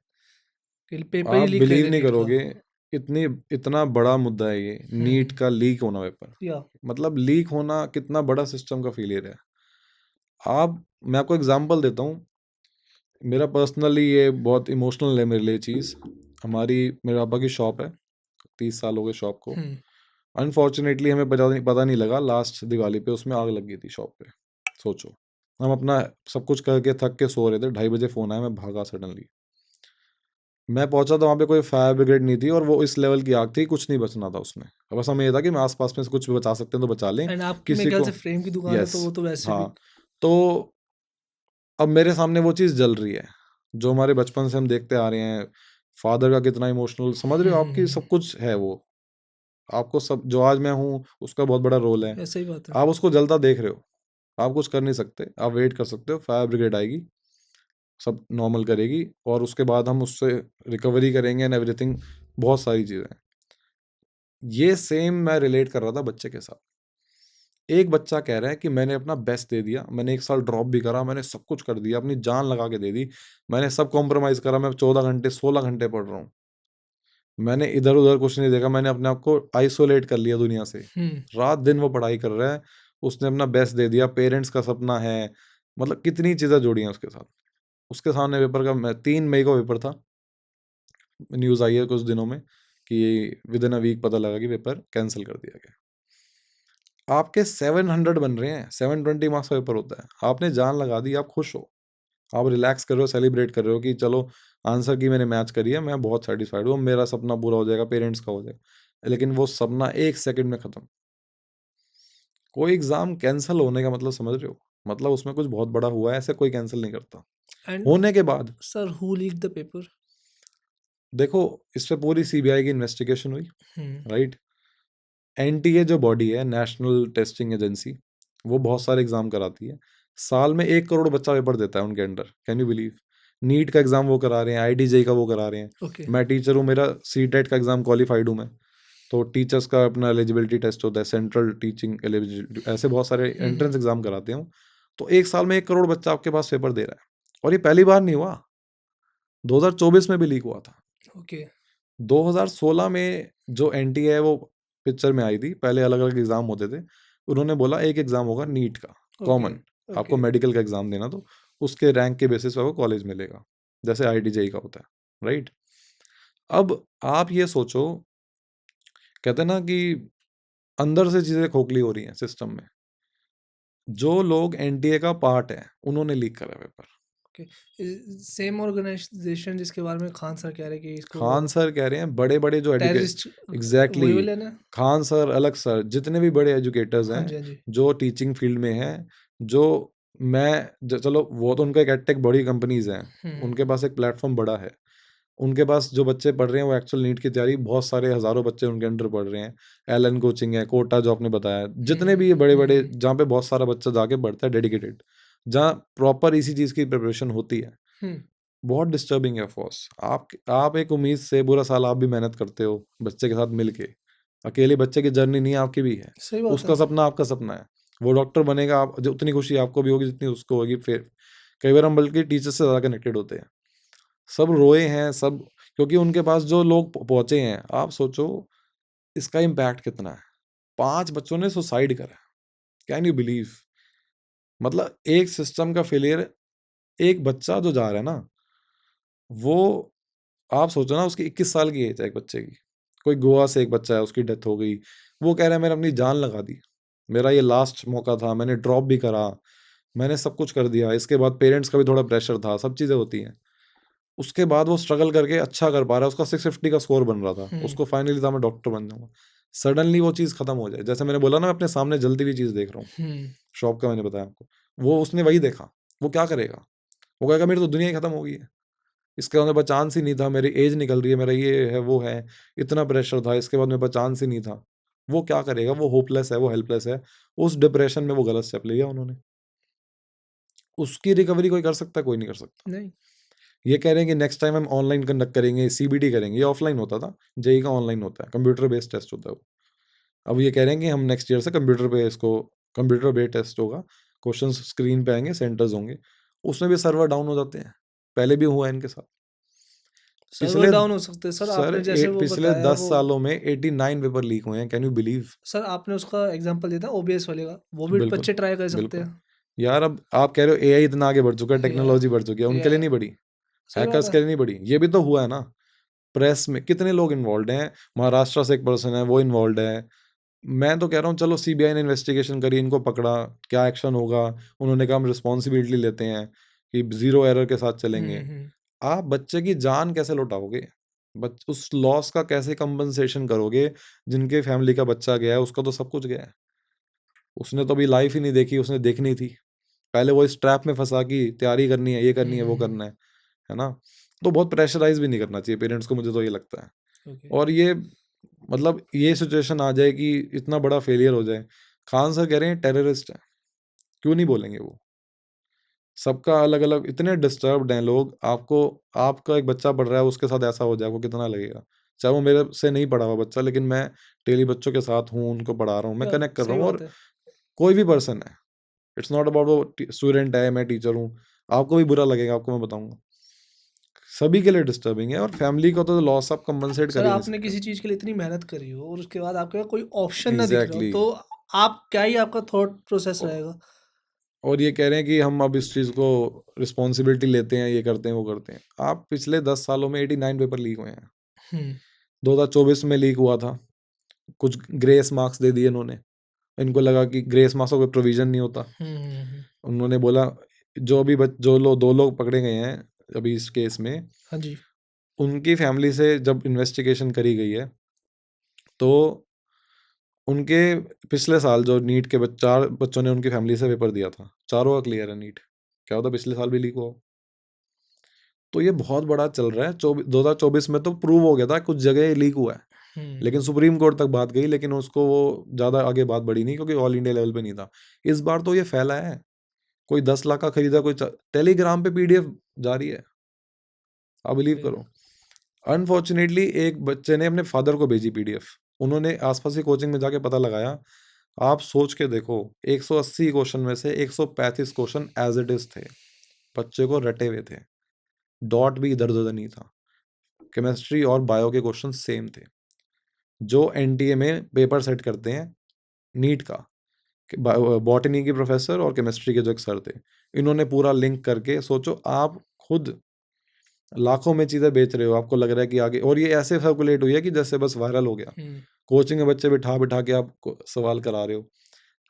कि पेपर ही आप लीक कर बिलीव दिया नहीं नीट का? करोगे, इतना बड़ा मुद्दा है ये, नीट का लीक होना पेपर। या मतलब लीक होना कितना बड़ा सिस्टम का फेलियर है। मैं आपको एग्जांपल देता हूँ, मेरा पर्सनली ये बहुत इमोशनल है मेरे लिए चीज़। मेरे पापा की शॉप है, 30 साल हो गए शॉप को। अनफॉर्चुनेटली हमें पता नहीं लगा, लास्ट दिवाली पे उसमें आग लग गई थी शॉप पे। सोचो, हम अपना सब कुछ करके थक के सो रहे थे, 2:30 बजे फ़ोन आया, मैं भागा सडनली। मैं पहुंचा तो वहाँ पे कोई फायर ब्रिगेड नहीं थी, और वो इस लेवल की आग थी, कुछ नहीं बचना था उसमें। अब बस हमें ये था कि मैं आसपास में से कुछ भी बचा सकते हैं तो बचा लें एंड आपकी मेरे किसी ख्याल को। से फ्रेम की दुकान है, तो यस, वो तो वैसे भी। हाँ। तो अब मेरे सामने वो चीज़ जल रही है, जो हमारे बचपन से हम देखते आ रहे हैं। फादर का कितना इमोशनल, समझ रहे हो, आपकी सब कुछ है वो, आपको सब जो आज मैं हूँ उसका बहुत बड़ा रोल है। ऐसा ही बात है। आप उसको जलता देख रहे हो, आप कुछ कर नहीं सकते, आप वेट कर सकते हो, फायर ब्रिगेड आएगी, सब नॉर्मल करेगी, और उसके बाद हम उससे रिकवरी करेंगे एंड एवरीथिंग। बहुत सारी चीज़ें हैं। ये सेम मैं रिलेट कर रहा था बच्चे के साथ। एक बच्चा कह रहा है कि मैंने अपना बेस्ट दे दिया, मैंने 1 साल ड्रॉप भी करा, मैंने सब कुछ कर दिया, अपनी जान लगा के दे दी, मैंने सब कॉम्प्रोमाइज़ करा, मैं 14 घंटे 16 घंटे पढ़ रहा हूँ। मैंने इधर-उधर कुछ नहीं देखा, मैंने अपने आप को आइसोलेट कर लिया दुनिया से। रात दिन वो पढ़ाई कर रहा है, उसने अपना बेस्ट दे दिया, पेरेंट्स का सपना है, मतलब कितनी चीज़ें जोड़ी हैं उसके साथ। उसके सामने पेपर का 3 मई को पेपर था, न्यूज़ आई है कुछ दिनों में कि विद इन अ वीक पता लगा कि पेपर कैंसिल कर दिया गया। आपके 700 बन रहे हैं, 720 मार्क्स का पेपर होता है, आपने जान लगा दी, आप खुश हो, आप रिलैक्स कर रहे हो, सेलिब्रेट कर रहे हो कि चलो आंसर की मैंने मैच करी है, मैं बहुत सेटिस्फाइड हूँ, मेरा सपना पूरा हो जाएगा, पेरेंट्स का हो जाएगा। लेकिन वो सपना 1 सेकंड में खत्म। कोई एग्ज़ाम कैंसल होने का मतलब समझ रहे हो? मतलब उसमें कुछ बहुत बड़ा हुआ है, ऐसे कोई कैंसल नहीं करता। एंड होने के बाद sir who leaked the paper? देखो, इस पे पूरी सीबीआई की इन्वेस्टिगेशन हुई, हम्म, राइट? एनटीए जो बॉडी है, नेशनल टेस्टिंग एजेंसी, वो बहुत सारे एग्ज़ाम कराती है। साल में 1 करोड़ बच्चा पेपर देता है उनके अंडर, कैन यू बिलीव? नीट का एग्ज़ाम वो करा रहे हैं, आईआईटी-जेईई का वो करा रहे हैं। ओके। मैं टीचर हूँ, मेरा सीटेट का एग्ज़ाम क्वालिफाइड हूँ मैं। तो टीचर्स का अपना एलिजिबिलिटी टेस्ट होता है, सेंट्रल टीचिंग एलिजिबिलिटी, ऐसे बहुत सारे एंट्रेंस एग्ज़ाम कराते हैं। तो 1 साल में 1 करोड़ बच्चा आपके पास पेपर दे रहा है, और ये पहली बार नहीं हुआ, 2024 में भी लीक हुआ था। ओके। 2016 में जो एनटीए है वो पिक्चर में आई थी, पहले अलग-अलग एग्ज़ाम होते थे। उन्होंने बोला एक एग्ज़ाम होगा नीट का, ओके। कॉमन, आपको ओके। मेडिकल का एग्ज़ाम देना, तो उसके रैंक के बेसिस पे आपको कॉलेज मिलेगा, जैसे आईआईटी-जेईई का होता है, राइट? अब आप ये सोचो, कहते हैं ना कि अंदर से चीज़ें खोखली हो रही हैं सिस्टम में। जो लोग एनटीए का पार्ट है, उन्होंने लीक करा पेपर। ओके। सेम ऑर्गेनाइजेशन जिसके बारे में खान सर कह रहे हैं कि इसको खान सर कह रहे हैं, बड़े-बड़े जो टेररिस्ट, एग्ज़ैक्टली, वही वाले ना? खान सर, अलग सर, जितने भी बड़े एजुकेटर्स हाँ हैं, जी, हाँ जी। जो टीचिंग फील्ड में हैं, जो मैं ज चलो वो तो उनका एक एडटेक बड़ी कंपनीज़ हैं, हम्म, उनके पास एक प्लेटफ़ॉर्म बड़ा है। उनके पास जो बच्चे पढ़ रहे हैं वो एक्चुअल नीट की तैयारी, बहुत सारे हज़ारों बच्चे उनके अंडर पढ़ रहे हैं। एलन कोचिंग है, कोटा जो आपने बताया, जितने भी ये बड़े-बड़े हम्म, जहाँ पे बहुत सारा बच्चा जाके पढ़ता है डेडिकेटेड, जहाँ प्रॉपर इसी चीज़ की प्रिपरेशन होती है। हम्म। बहुत डिस्टर्बिंग है ऑफ़कोर्स। आप एक उम्मीद से पूरा साल आप भी मेहनत करते हो, बच्चे के साथ मिल के। अकेले बच्चे की जर्नी नहीं है, आपकी भी है। सही बात उसका है। सपना आपका सपना है। वो डॉक्टर बनेगा, आप जो उतनी खुशी आपको भी होगी जितनी उसको होगी। फिर कई बार हम बल्कि टीचर से ज़्यादा कनेक्टेड होते हैं। सब रोए हैं, सब, क्योंकि उनके पास जो लोग पहुँचे हैं, आप सोचो इसका इम्पैक्ट कितना है। 5 बच्चों ने सुसाइड करा। Can you believe? मतलब एक सिस्टम का फेलियर, एक बच्चा जो जा रहा है ना, वो, आप सोचो ना, उसकी 21 साल की एज है एक बच्चे की। कोई गोवा से एक बच्चा है, उसकी डेथ हो गई। वो कह रहा है मैंने अपनी जान लगा दी। मेरा ये लास्ट मौका था, मैंने ड्रॉप भी करा, मैंने सब कुछ कर दिया। इसके बाद पेरेंट्स का भी थोड़ा प्रेशर था, सब चीज़ें होती हैं। उसके बाद वो स्ट्रगल करके अच्छा कर पा रहा है, उसका 650 का स्कोर बन रहा था। हम्म, उसको फाइनली था मैं डॉक्टर बन जाऊँगा। सडनली वो चीज़ खत्म हो जाए, जैसे मैंने बोला ना मैं अपने सामने जलती हुई चीज़ देख रहा हूँ, हम्म। शॉप का मैंने बताया आपको। वो उसने वही देखा, वो क्या करेगा? वो कहेगा मेरी तो दुनिया ही खत्म हो गई है। इसके बाद मेरे पास चांस ही नहीं था, मेरी एज निकल रही है, मेरा ये है, वो है, इतना प्रेशर था, इसके बाद मेरे पास चांस ही नहीं था। वो क्या करेगा? वो होपलेस है, वो हेल्पलेस है। उस डिप्रेशन में वो गलत स्टेप लिया उन्होंने। उसकी रिकवरी कोई कर सकता है? कोई नहीं कर सकता। नहीं। ये कह रहे हैं कि नेक्स्ट टाइम हम ऑनलाइन कंडक्ट करेंगे, सीबीटी करेंगे। ये ऑफलाइन होता था, जेईई का ऑनलाइन होता है, कंप्यूटर बेस्ड टेस्ट होता है वो। अब ये कह रहे हैं कि हम नेक्स्ट ईयर से कंप्यूटर पे इसको, कंप्यूटर बेस्ड टेस्ट होगा, क्वेश्चंस स्क्रीन पे आएँगे, सेंटर्स होंगे। उसमें भी सर्वर डाउन हो जाते हैं। पहले भी हुआ है इनके साथ। सर्वर पिछले डाउन हो सकते हैं सर, सर आपने जैसे वो पिछले बताया 10 वो। सालों में 89 पेपर लीक हुए हैं, कैन यू बिलीव? सर आपने उसका एग्जांपल दिया था ओबीएस वाले का, वो भी बिल्कुल, बच्चे ट्राई कर सकते बिल्कुल। हैं। यार अब आप कह रहे हो एआई इतना आगे बढ़ चुका है, या टेक्नोलॉजी बढ़ चुकी है, उनके या लिए नहीं बढ़ी, सही बात हैकर्स है। के लिए नहीं बढ़ी। ये भी तो हुआ है ना, प्रेस में कितने लोग इन्वॉल्व्ड हैं, महाराष्ट्र से एक पर्सन है, वो इन्वॉल्व्ड है। मैं तो कह रहा हूँ चलो सीबीआई ने इन्वेस्टिगेशन करी, इनको पकड़ा, क्या एक्शन होगा? उन्होंने कहा हम रिस्पॉन्सिबिलिटी लेते हैं कि ज़ीरो एरर के साथ चलेंगे। हम्म। आप बच्चे की जान कैसे लौटाओगे? उस लॉस का कैसे कंपनसेशन करोगे? जिनके फैमिली का बच्चा गया है, उसका तो सब कुछ गया है। उसने तो अभी लाइफ ही नहीं देखी, उसने देखनी थी। पहले वो इस ट्रैप में फँसा कि तैयारी करनी है, ये करनी है, वो हम्म। करना है ना? तो बहुत प्रेशराइज़ भी नहीं करना चाहिए पेरेंट्स को, मुझे तो ये लगता है। ओके। और ये, मतलब ये सिचुएशन आ जाए कि इतना बड़ा फेलियर हो जाए। खान सर कह रहे हैं टेररिस्ट हैं, क्यों नहीं बोलेंगे वो? सबका अलग-अलग, इतने डिस्टर्ब्ड हैं लोग, आपको, आपका एक बच्चा पढ़ रहा है, उसके साथ ऐसा हो जाए, आपको कितना लगेगा? चाहे वो मेरे से नहीं पढ़ा हुआ बच्चा, लेकिन मैं डेली बच्चों के साथ हूँ, उनको पढ़ा रहा हूँ, मैं या कनेक्ट कर रहा सही हूँ, बात और है। कोई भी पर्सन है, इट्स नॉट अबाउट वो स्टूडेंट है, मैं टीचर हूँ, आपको भी बुरा लगेगा, आपको मैं बताऊँगा। सभी के लिए डिस्टर्बिंग है, और फैमिली को तो लॉस आप कंपनसेट कर सर ही नहीं आपने सकते। किसी चीज़ के लिए इतनी मेहनत करी हो और उसके बाद आपके पास कोई ऑप्शन ना दिख रहा हो, एग्ज़ैक्टली। तो आप क्या ही आपका थॉट प्रोसेस रहेगा। और ये कह रहे हैं कि हम अब इस चीज़ को रिस्पॉन्सिबिलिटी लेते हैं, ये करते हैं, वो करते हैं। आप पिछले 10 सालों में 89 पेपर लीक हुए हैं। हम्म 2024 में लीक हुआ था, कुछ ग्रेस मार्क्स दे दिए इन्होंने। इनको लगा कि ग्रेस मार्क्स का कोई प्रोविज़न नहीं होता। हम्म। उन्होंने बोला जो अभी जो लोग 2 लोग पकड़े गए हैं अभी इस केस में, हाँ जी। उनकी फैमिली से जब इन्वेस्टिगेशन करी गई है, तो उनके पिछले साल जो नीट के 4 बच्चों ने उनकी फैमिली से पेपर दिया था, चारों का क्लियर है नीट। क्या होता पिछले साल भी लीक हुआ हो? तो ये बहुत बड़ा चल रहा है। 2024 में तो प्रूव हो गया था कुछ जगह ये लीक हुआ है, लेकिन सुप्रीम कोर्ट तक बात गई, लेकिन उसको वो ज़्यादा आगे बात बढ़ी नहीं क्योंकि ऑल इंडिया लेवल पे नहीं था। इस बार तो ये फैला है, कोई 10 लाख का खरीदा, कोई टेलीग्राम पे पीडीएफ जारी है, आप बिलीव करो। अनफॉर्चुनेटली एक बच्चे ने अपने फादर को भेजी पीडीएफ, उन्होंने आसपास की कोचिंग में जाके पता लगाया। आप सोच के देखो, 180 क्वेश्चन में से 135 क्वेश्चन एज इट इज थे, बच्चे को रटे हुए थे, डॉट भी इधर उधर नहीं था। केमिस्ट्री और बायो के क्वेश्चन सेम थे, जो एनटीए में पेपर सेट करते हैं नीट का। बॉटनी की प्रोफेसर और केमिस्ट्री के जो एक सर थे, इन्होंने पूरा लिंक करके, सोचो आप खुद लाखों में चीज़ें बेच रहे हो, आपको लग रहा है कि आगे, और ये ऐसे सर्कुलेट हुई है कि जैसे बस वायरल हो गया। कोचिंग में बच्चे बिठा बिठा के आप सवाल करा रहे हो,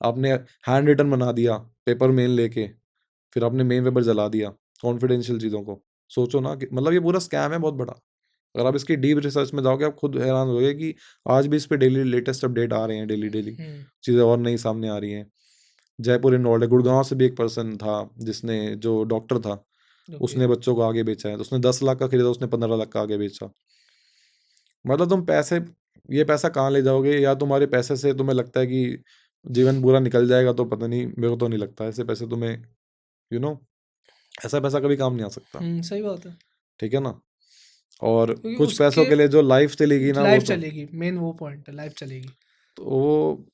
आपने हैंड रिटन बना दिया पेपर मेन लेके, फिर आपने मेन पेपर जला दिया कॉन्फिडेंशियल चीज़ों को। सोचो ना कि मतलब ये पूरा स्कैम है बहुत बड़ा। अगर आप इसकी डीप रिसर्च में जाओगे, आप खुद हैरान होगे कि आज भी इस पे डेली लेटेस्ट अपडेट आ रहे हैं, डेली डेली चीज़ें और नई सामने आ रही हैं। जयपुर इन्वॉल्व है, गुड़गांव से भी एक पर्सन था जिसने, जो डॉक्टर था, उसने बच्चों को आगे बेचा है। तो उसने 10 लाख का खरीदा, उसने 15 लाख का आगे बेचा। मतलब तुम पैसे, ये पैसा कहाँ ले जाओगे? या तुम्हारे पैसे से तुम्हें लगता है कि जीवन पूरा निकल जाएगा? तो पता नहीं, मेरे को तो नहीं लगता ऐसे पैसे तुम्हें, यू नो ऐसा पैसा कभी काम नहीं आ सकता। सही बात है, ठीक है ना? और क्योंकि कुछ पैसों उसके के लिए जो लाइफ चलेगी ना, वो लाइफ तो चलेगी, मेन वो पॉइंट है, लाइफ चलेगी। वो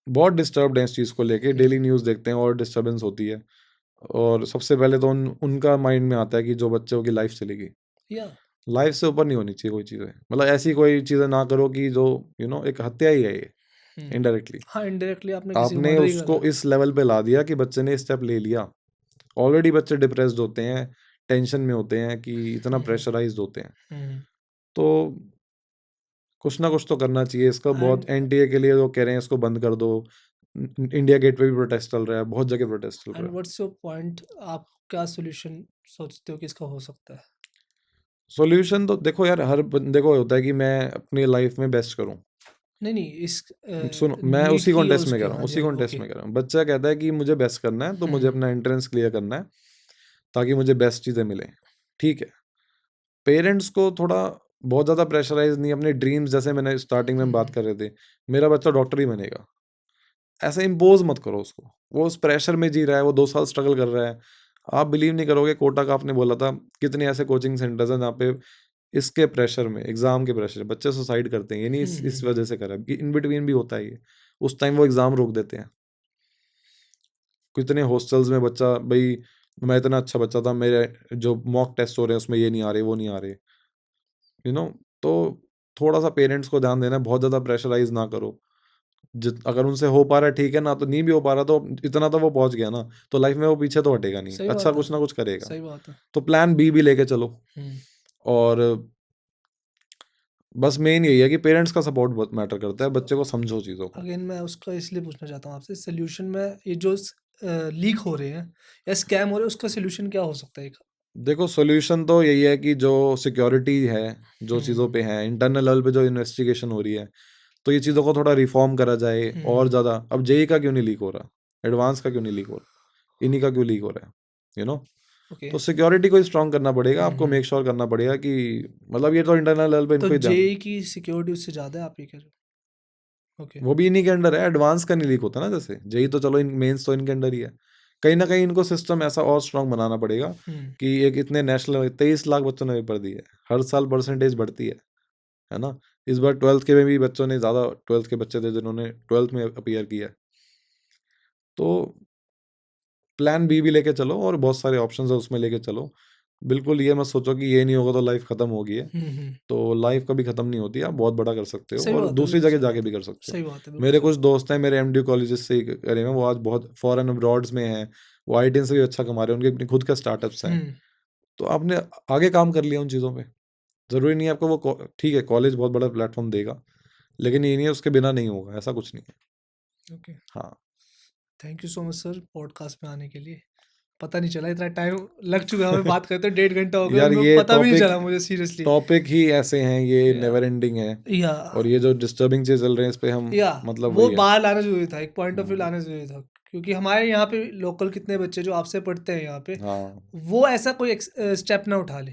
बहुत डिस्टर्ब्ड है इस चीज़ को लेके। डेली न्यूज़ देखते हैं और डिस्टर्बेंस होती है, और सबसे पहले तो उनका माइंड में आता है कि जो बच्चों की लाइफ चलेगी। या लाइफ से ऊपर नहीं होनी चाहिए कोई चीज़ें, मतलब ऐसी कोई चीज़ें ना करो कि जो, एक हत्या ही है ये, इनडायरेक्टली। हाँ, इनडायरेक्टली आपने किसी को आपने मर्डर ही उसको करा। इस लेवल पे ला दिया कि बच्चे ने स्टेप ले लिया। ऑलरेडी बच्चे डिप्रेस्ड होते हैं, टेंशन में होते हैं, कि इतना प्रेशराइज्ड होते हैं। तो कुछ ना कुछ तो करना चाहिए इसका। बहुत एंड एनटीए के लिए जो कह रहे हैं इसको बंद कर दो। इंडिया गेट पे भी प्रोटेस्ट चल रहा है, बहुत जगह प्रोटेस्ट चल रहा एंड है। व्हाट्स योर पॉइंट, आप क्या सॉल्यूशन सोचते हो कि इसका हो सकता है? सॉल्यूशन तो देखो यार, हर बंदे को होता है कि मैं अपनी लाइफ में बेस्ट करूं। नहीं नहीं, इस सुनो, मैं नीट उसी की और कॉन्टेस्ट में उसके, कह रहा हूँ, हाँ जी, उसी हाँ जी, कॉन्टेस्ट ओके। में कह रहा हूँ। बच्चा कहता है कि मुझे बेस्ट करना है, तो मुझे अपना एंट्रेंस क्लियर करना है ताकि मुझे बेस्ट चीज़ें मिलें। ठीक है, पेरेंट्स को थोड़ा बहुत ज़्यादा प्रेशराइज नहीं, अपने ड्रीम्स, जैसे मैंने स्टार्टिंग में हम बात कर रहे थे, मेरा बच्चा डॉक्टर ही बनेगा, ऐसे इम्पोज मत करो उसको। वो उस प्रेशर में जी रहा है, वो 2 साल स्ट्रगल कर रहा है। आप बिलीव नहीं करोगे, कोटा का आपने बोला था, कितने ऐसे कोचिंग सेंटर्स हैं जहाँ पे इसके प्रेशर में, एग्जाम के प्रेशर, बच्चे सुसाइड करते हैं। ये नहीं इस वजह से करा, इन बिटवीन भी होता है ये, उस टाइम वो एग्जाम रोक देते हैं। कितने हॉस्टल्स में बच्चा, भाई मैं इतना अच्छा बच्चा था, मेरे जो मॉक टेस्ट हो रहे हैं उसमें ये नहीं आ रहे, वो नहीं आ रहे, यू नो तो थोड़ा सा पेरेंट्स को ध्यान देना है, बहुत ज़्यादा प्रेशराइज ना करो। अगर उनसे हो पा रहा है ठीक है ना, तो नहीं भी हो पा रहा तो इतना तो वो पहुंच गया ना, तो लाइफ में वो पीछे तो हटेगा नहीं, सही अच्छा बात है, कुछ ना कुछ करेगा। सही बात है। तो प्लान बी भी लेके चलो। और बस मेन यही है कि पेरेंट्स का सपोर्ट बहुत मैटर करता है, बच्चे को समझो चीज़ों को। अगेन मैं उसका इसलिए पूछना चाहता हूँ आपसे, सोल्यूशन में ये जो लीक हो रहे हैं या स्कैम हो रहे हैं, उसका सोल्यूशन क्या हो सकता है एक? देखो सोल्यूशन तो यही है कि जो सिक्योरिटी है, जो चीज़ों पे है, इंटरनल लेवल पे जो इन्वेस्टिगेशन हो रही है, तो ये चीज़ों को थोड़ा रिफॉर्म करा जाए और ज़्यादा। अब जेई का क्यों नहीं लीक हो रहा, एडवांस का क्यों नहीं लीक हो रहा, इन्हीं का क्यों लीक हो रहा है, यू नो ओके। तो सिक्योरिटी को स्ट्रॉन्ग करना पड़ेगा आपको, मेक श्योर करना पड़ेगा कि, मतलब ये तो इंटरनल लेवल पे तो इनको ही ध्यान। जेई की सिक्योरिटी उससे ज़्यादा है, आप ये कह रहे हो? ओके। वो भी इन्हीं के अंडर है, एडवांस का नहीं लीक होता ना, जैसे जेई तो चलो, इन मेंस तो इनके अंडर ही है। कहीं ना कहीं इनको सिस्टम ऐसा और स्ट्रांग बनाना पड़ेगा कि एक इतने नेशनल 23 लाख बच्चों ने पेपर दिए, हर साल परसेंटेज बढ़ती है ना। इस बार 12th के में भी बच्चों ने ज़्यादा, 12th के बच्चे थे जिन्होंने 12th में अपीयर किया है। तो प्लान बी भी लेके चलो, और बहुत सारे ऑप्शंस है उसमें लेके चलो, बिल्कुल ये मत सोचो कि ये नहीं होगा तो लाइफ खत्म होगी है। हुँ। तो लाइफ कभी खत्म नहीं होती, आप बहुत बड़ा कर सकते हो सही और बात है, दूसरी बिल्कुल जगह सही जाके बात भी है। कर सकते हो। सही बात है, बिल्कुल मेरे सही कुछ बात दोस्त हैं मेरे एमडी कॉलेजेस से ही करे हुए हैं, वो आज बहुत फॉरेन अब्रॉड्स में हैं, वो आईटी से भी अच्छा कमा रहे हैं, उनके अपने खुद के स्टार्टअप्स हैं। हुँ, तो आपने आगे काम कर लिया उन चीज़ों पे, ज़रूरी नहीं है आपको वो ठीक है कॉलेज बहुत बड़ा प्लेटफॉर्म देगा, लेकिन ये नहीं है उसके बिना नहीं होगा, ऐसा कुछ नहीं है। ओके। हाँ, thank you so much sir podcast में आने के लिए। पता नहीं चला इतना टाइम लग चुका है हमें बात करते, 1.5 घंटा हो गया और यार मेरे को ये पता भी नहीं चला मुझे सीरियसली। टॉपिक ही ऐसे हैं, ये या नेवर एंडिंग है या और ये जो डिस्टर्बिंग चीज़ चल रहे हैं इस पे हम या मतलब वो वही है। बाहर लाना ज़रूरी था, एक पॉइंट ऑफ व्यू हुँ, लाना ज़रूरी था। क्योंकि हमारे यहाँ पे लोकल कितने बच्चे जो आपसे पढ़ते हैं यहाँ पे, हाँ, वो ऐसा कोई स्टेप ना उठा ले।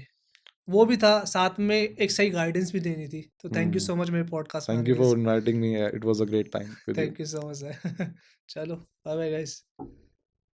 वो भी था, साथ में एक सही गाइडेंस भी देनी थी। तो thank you hmm. So much मेरे पॉडकास्ट में Thank आने you के लिए for sir. inviting me. It was a great time with you. Thank you so much sir. चलो, बाय बाय गाइस।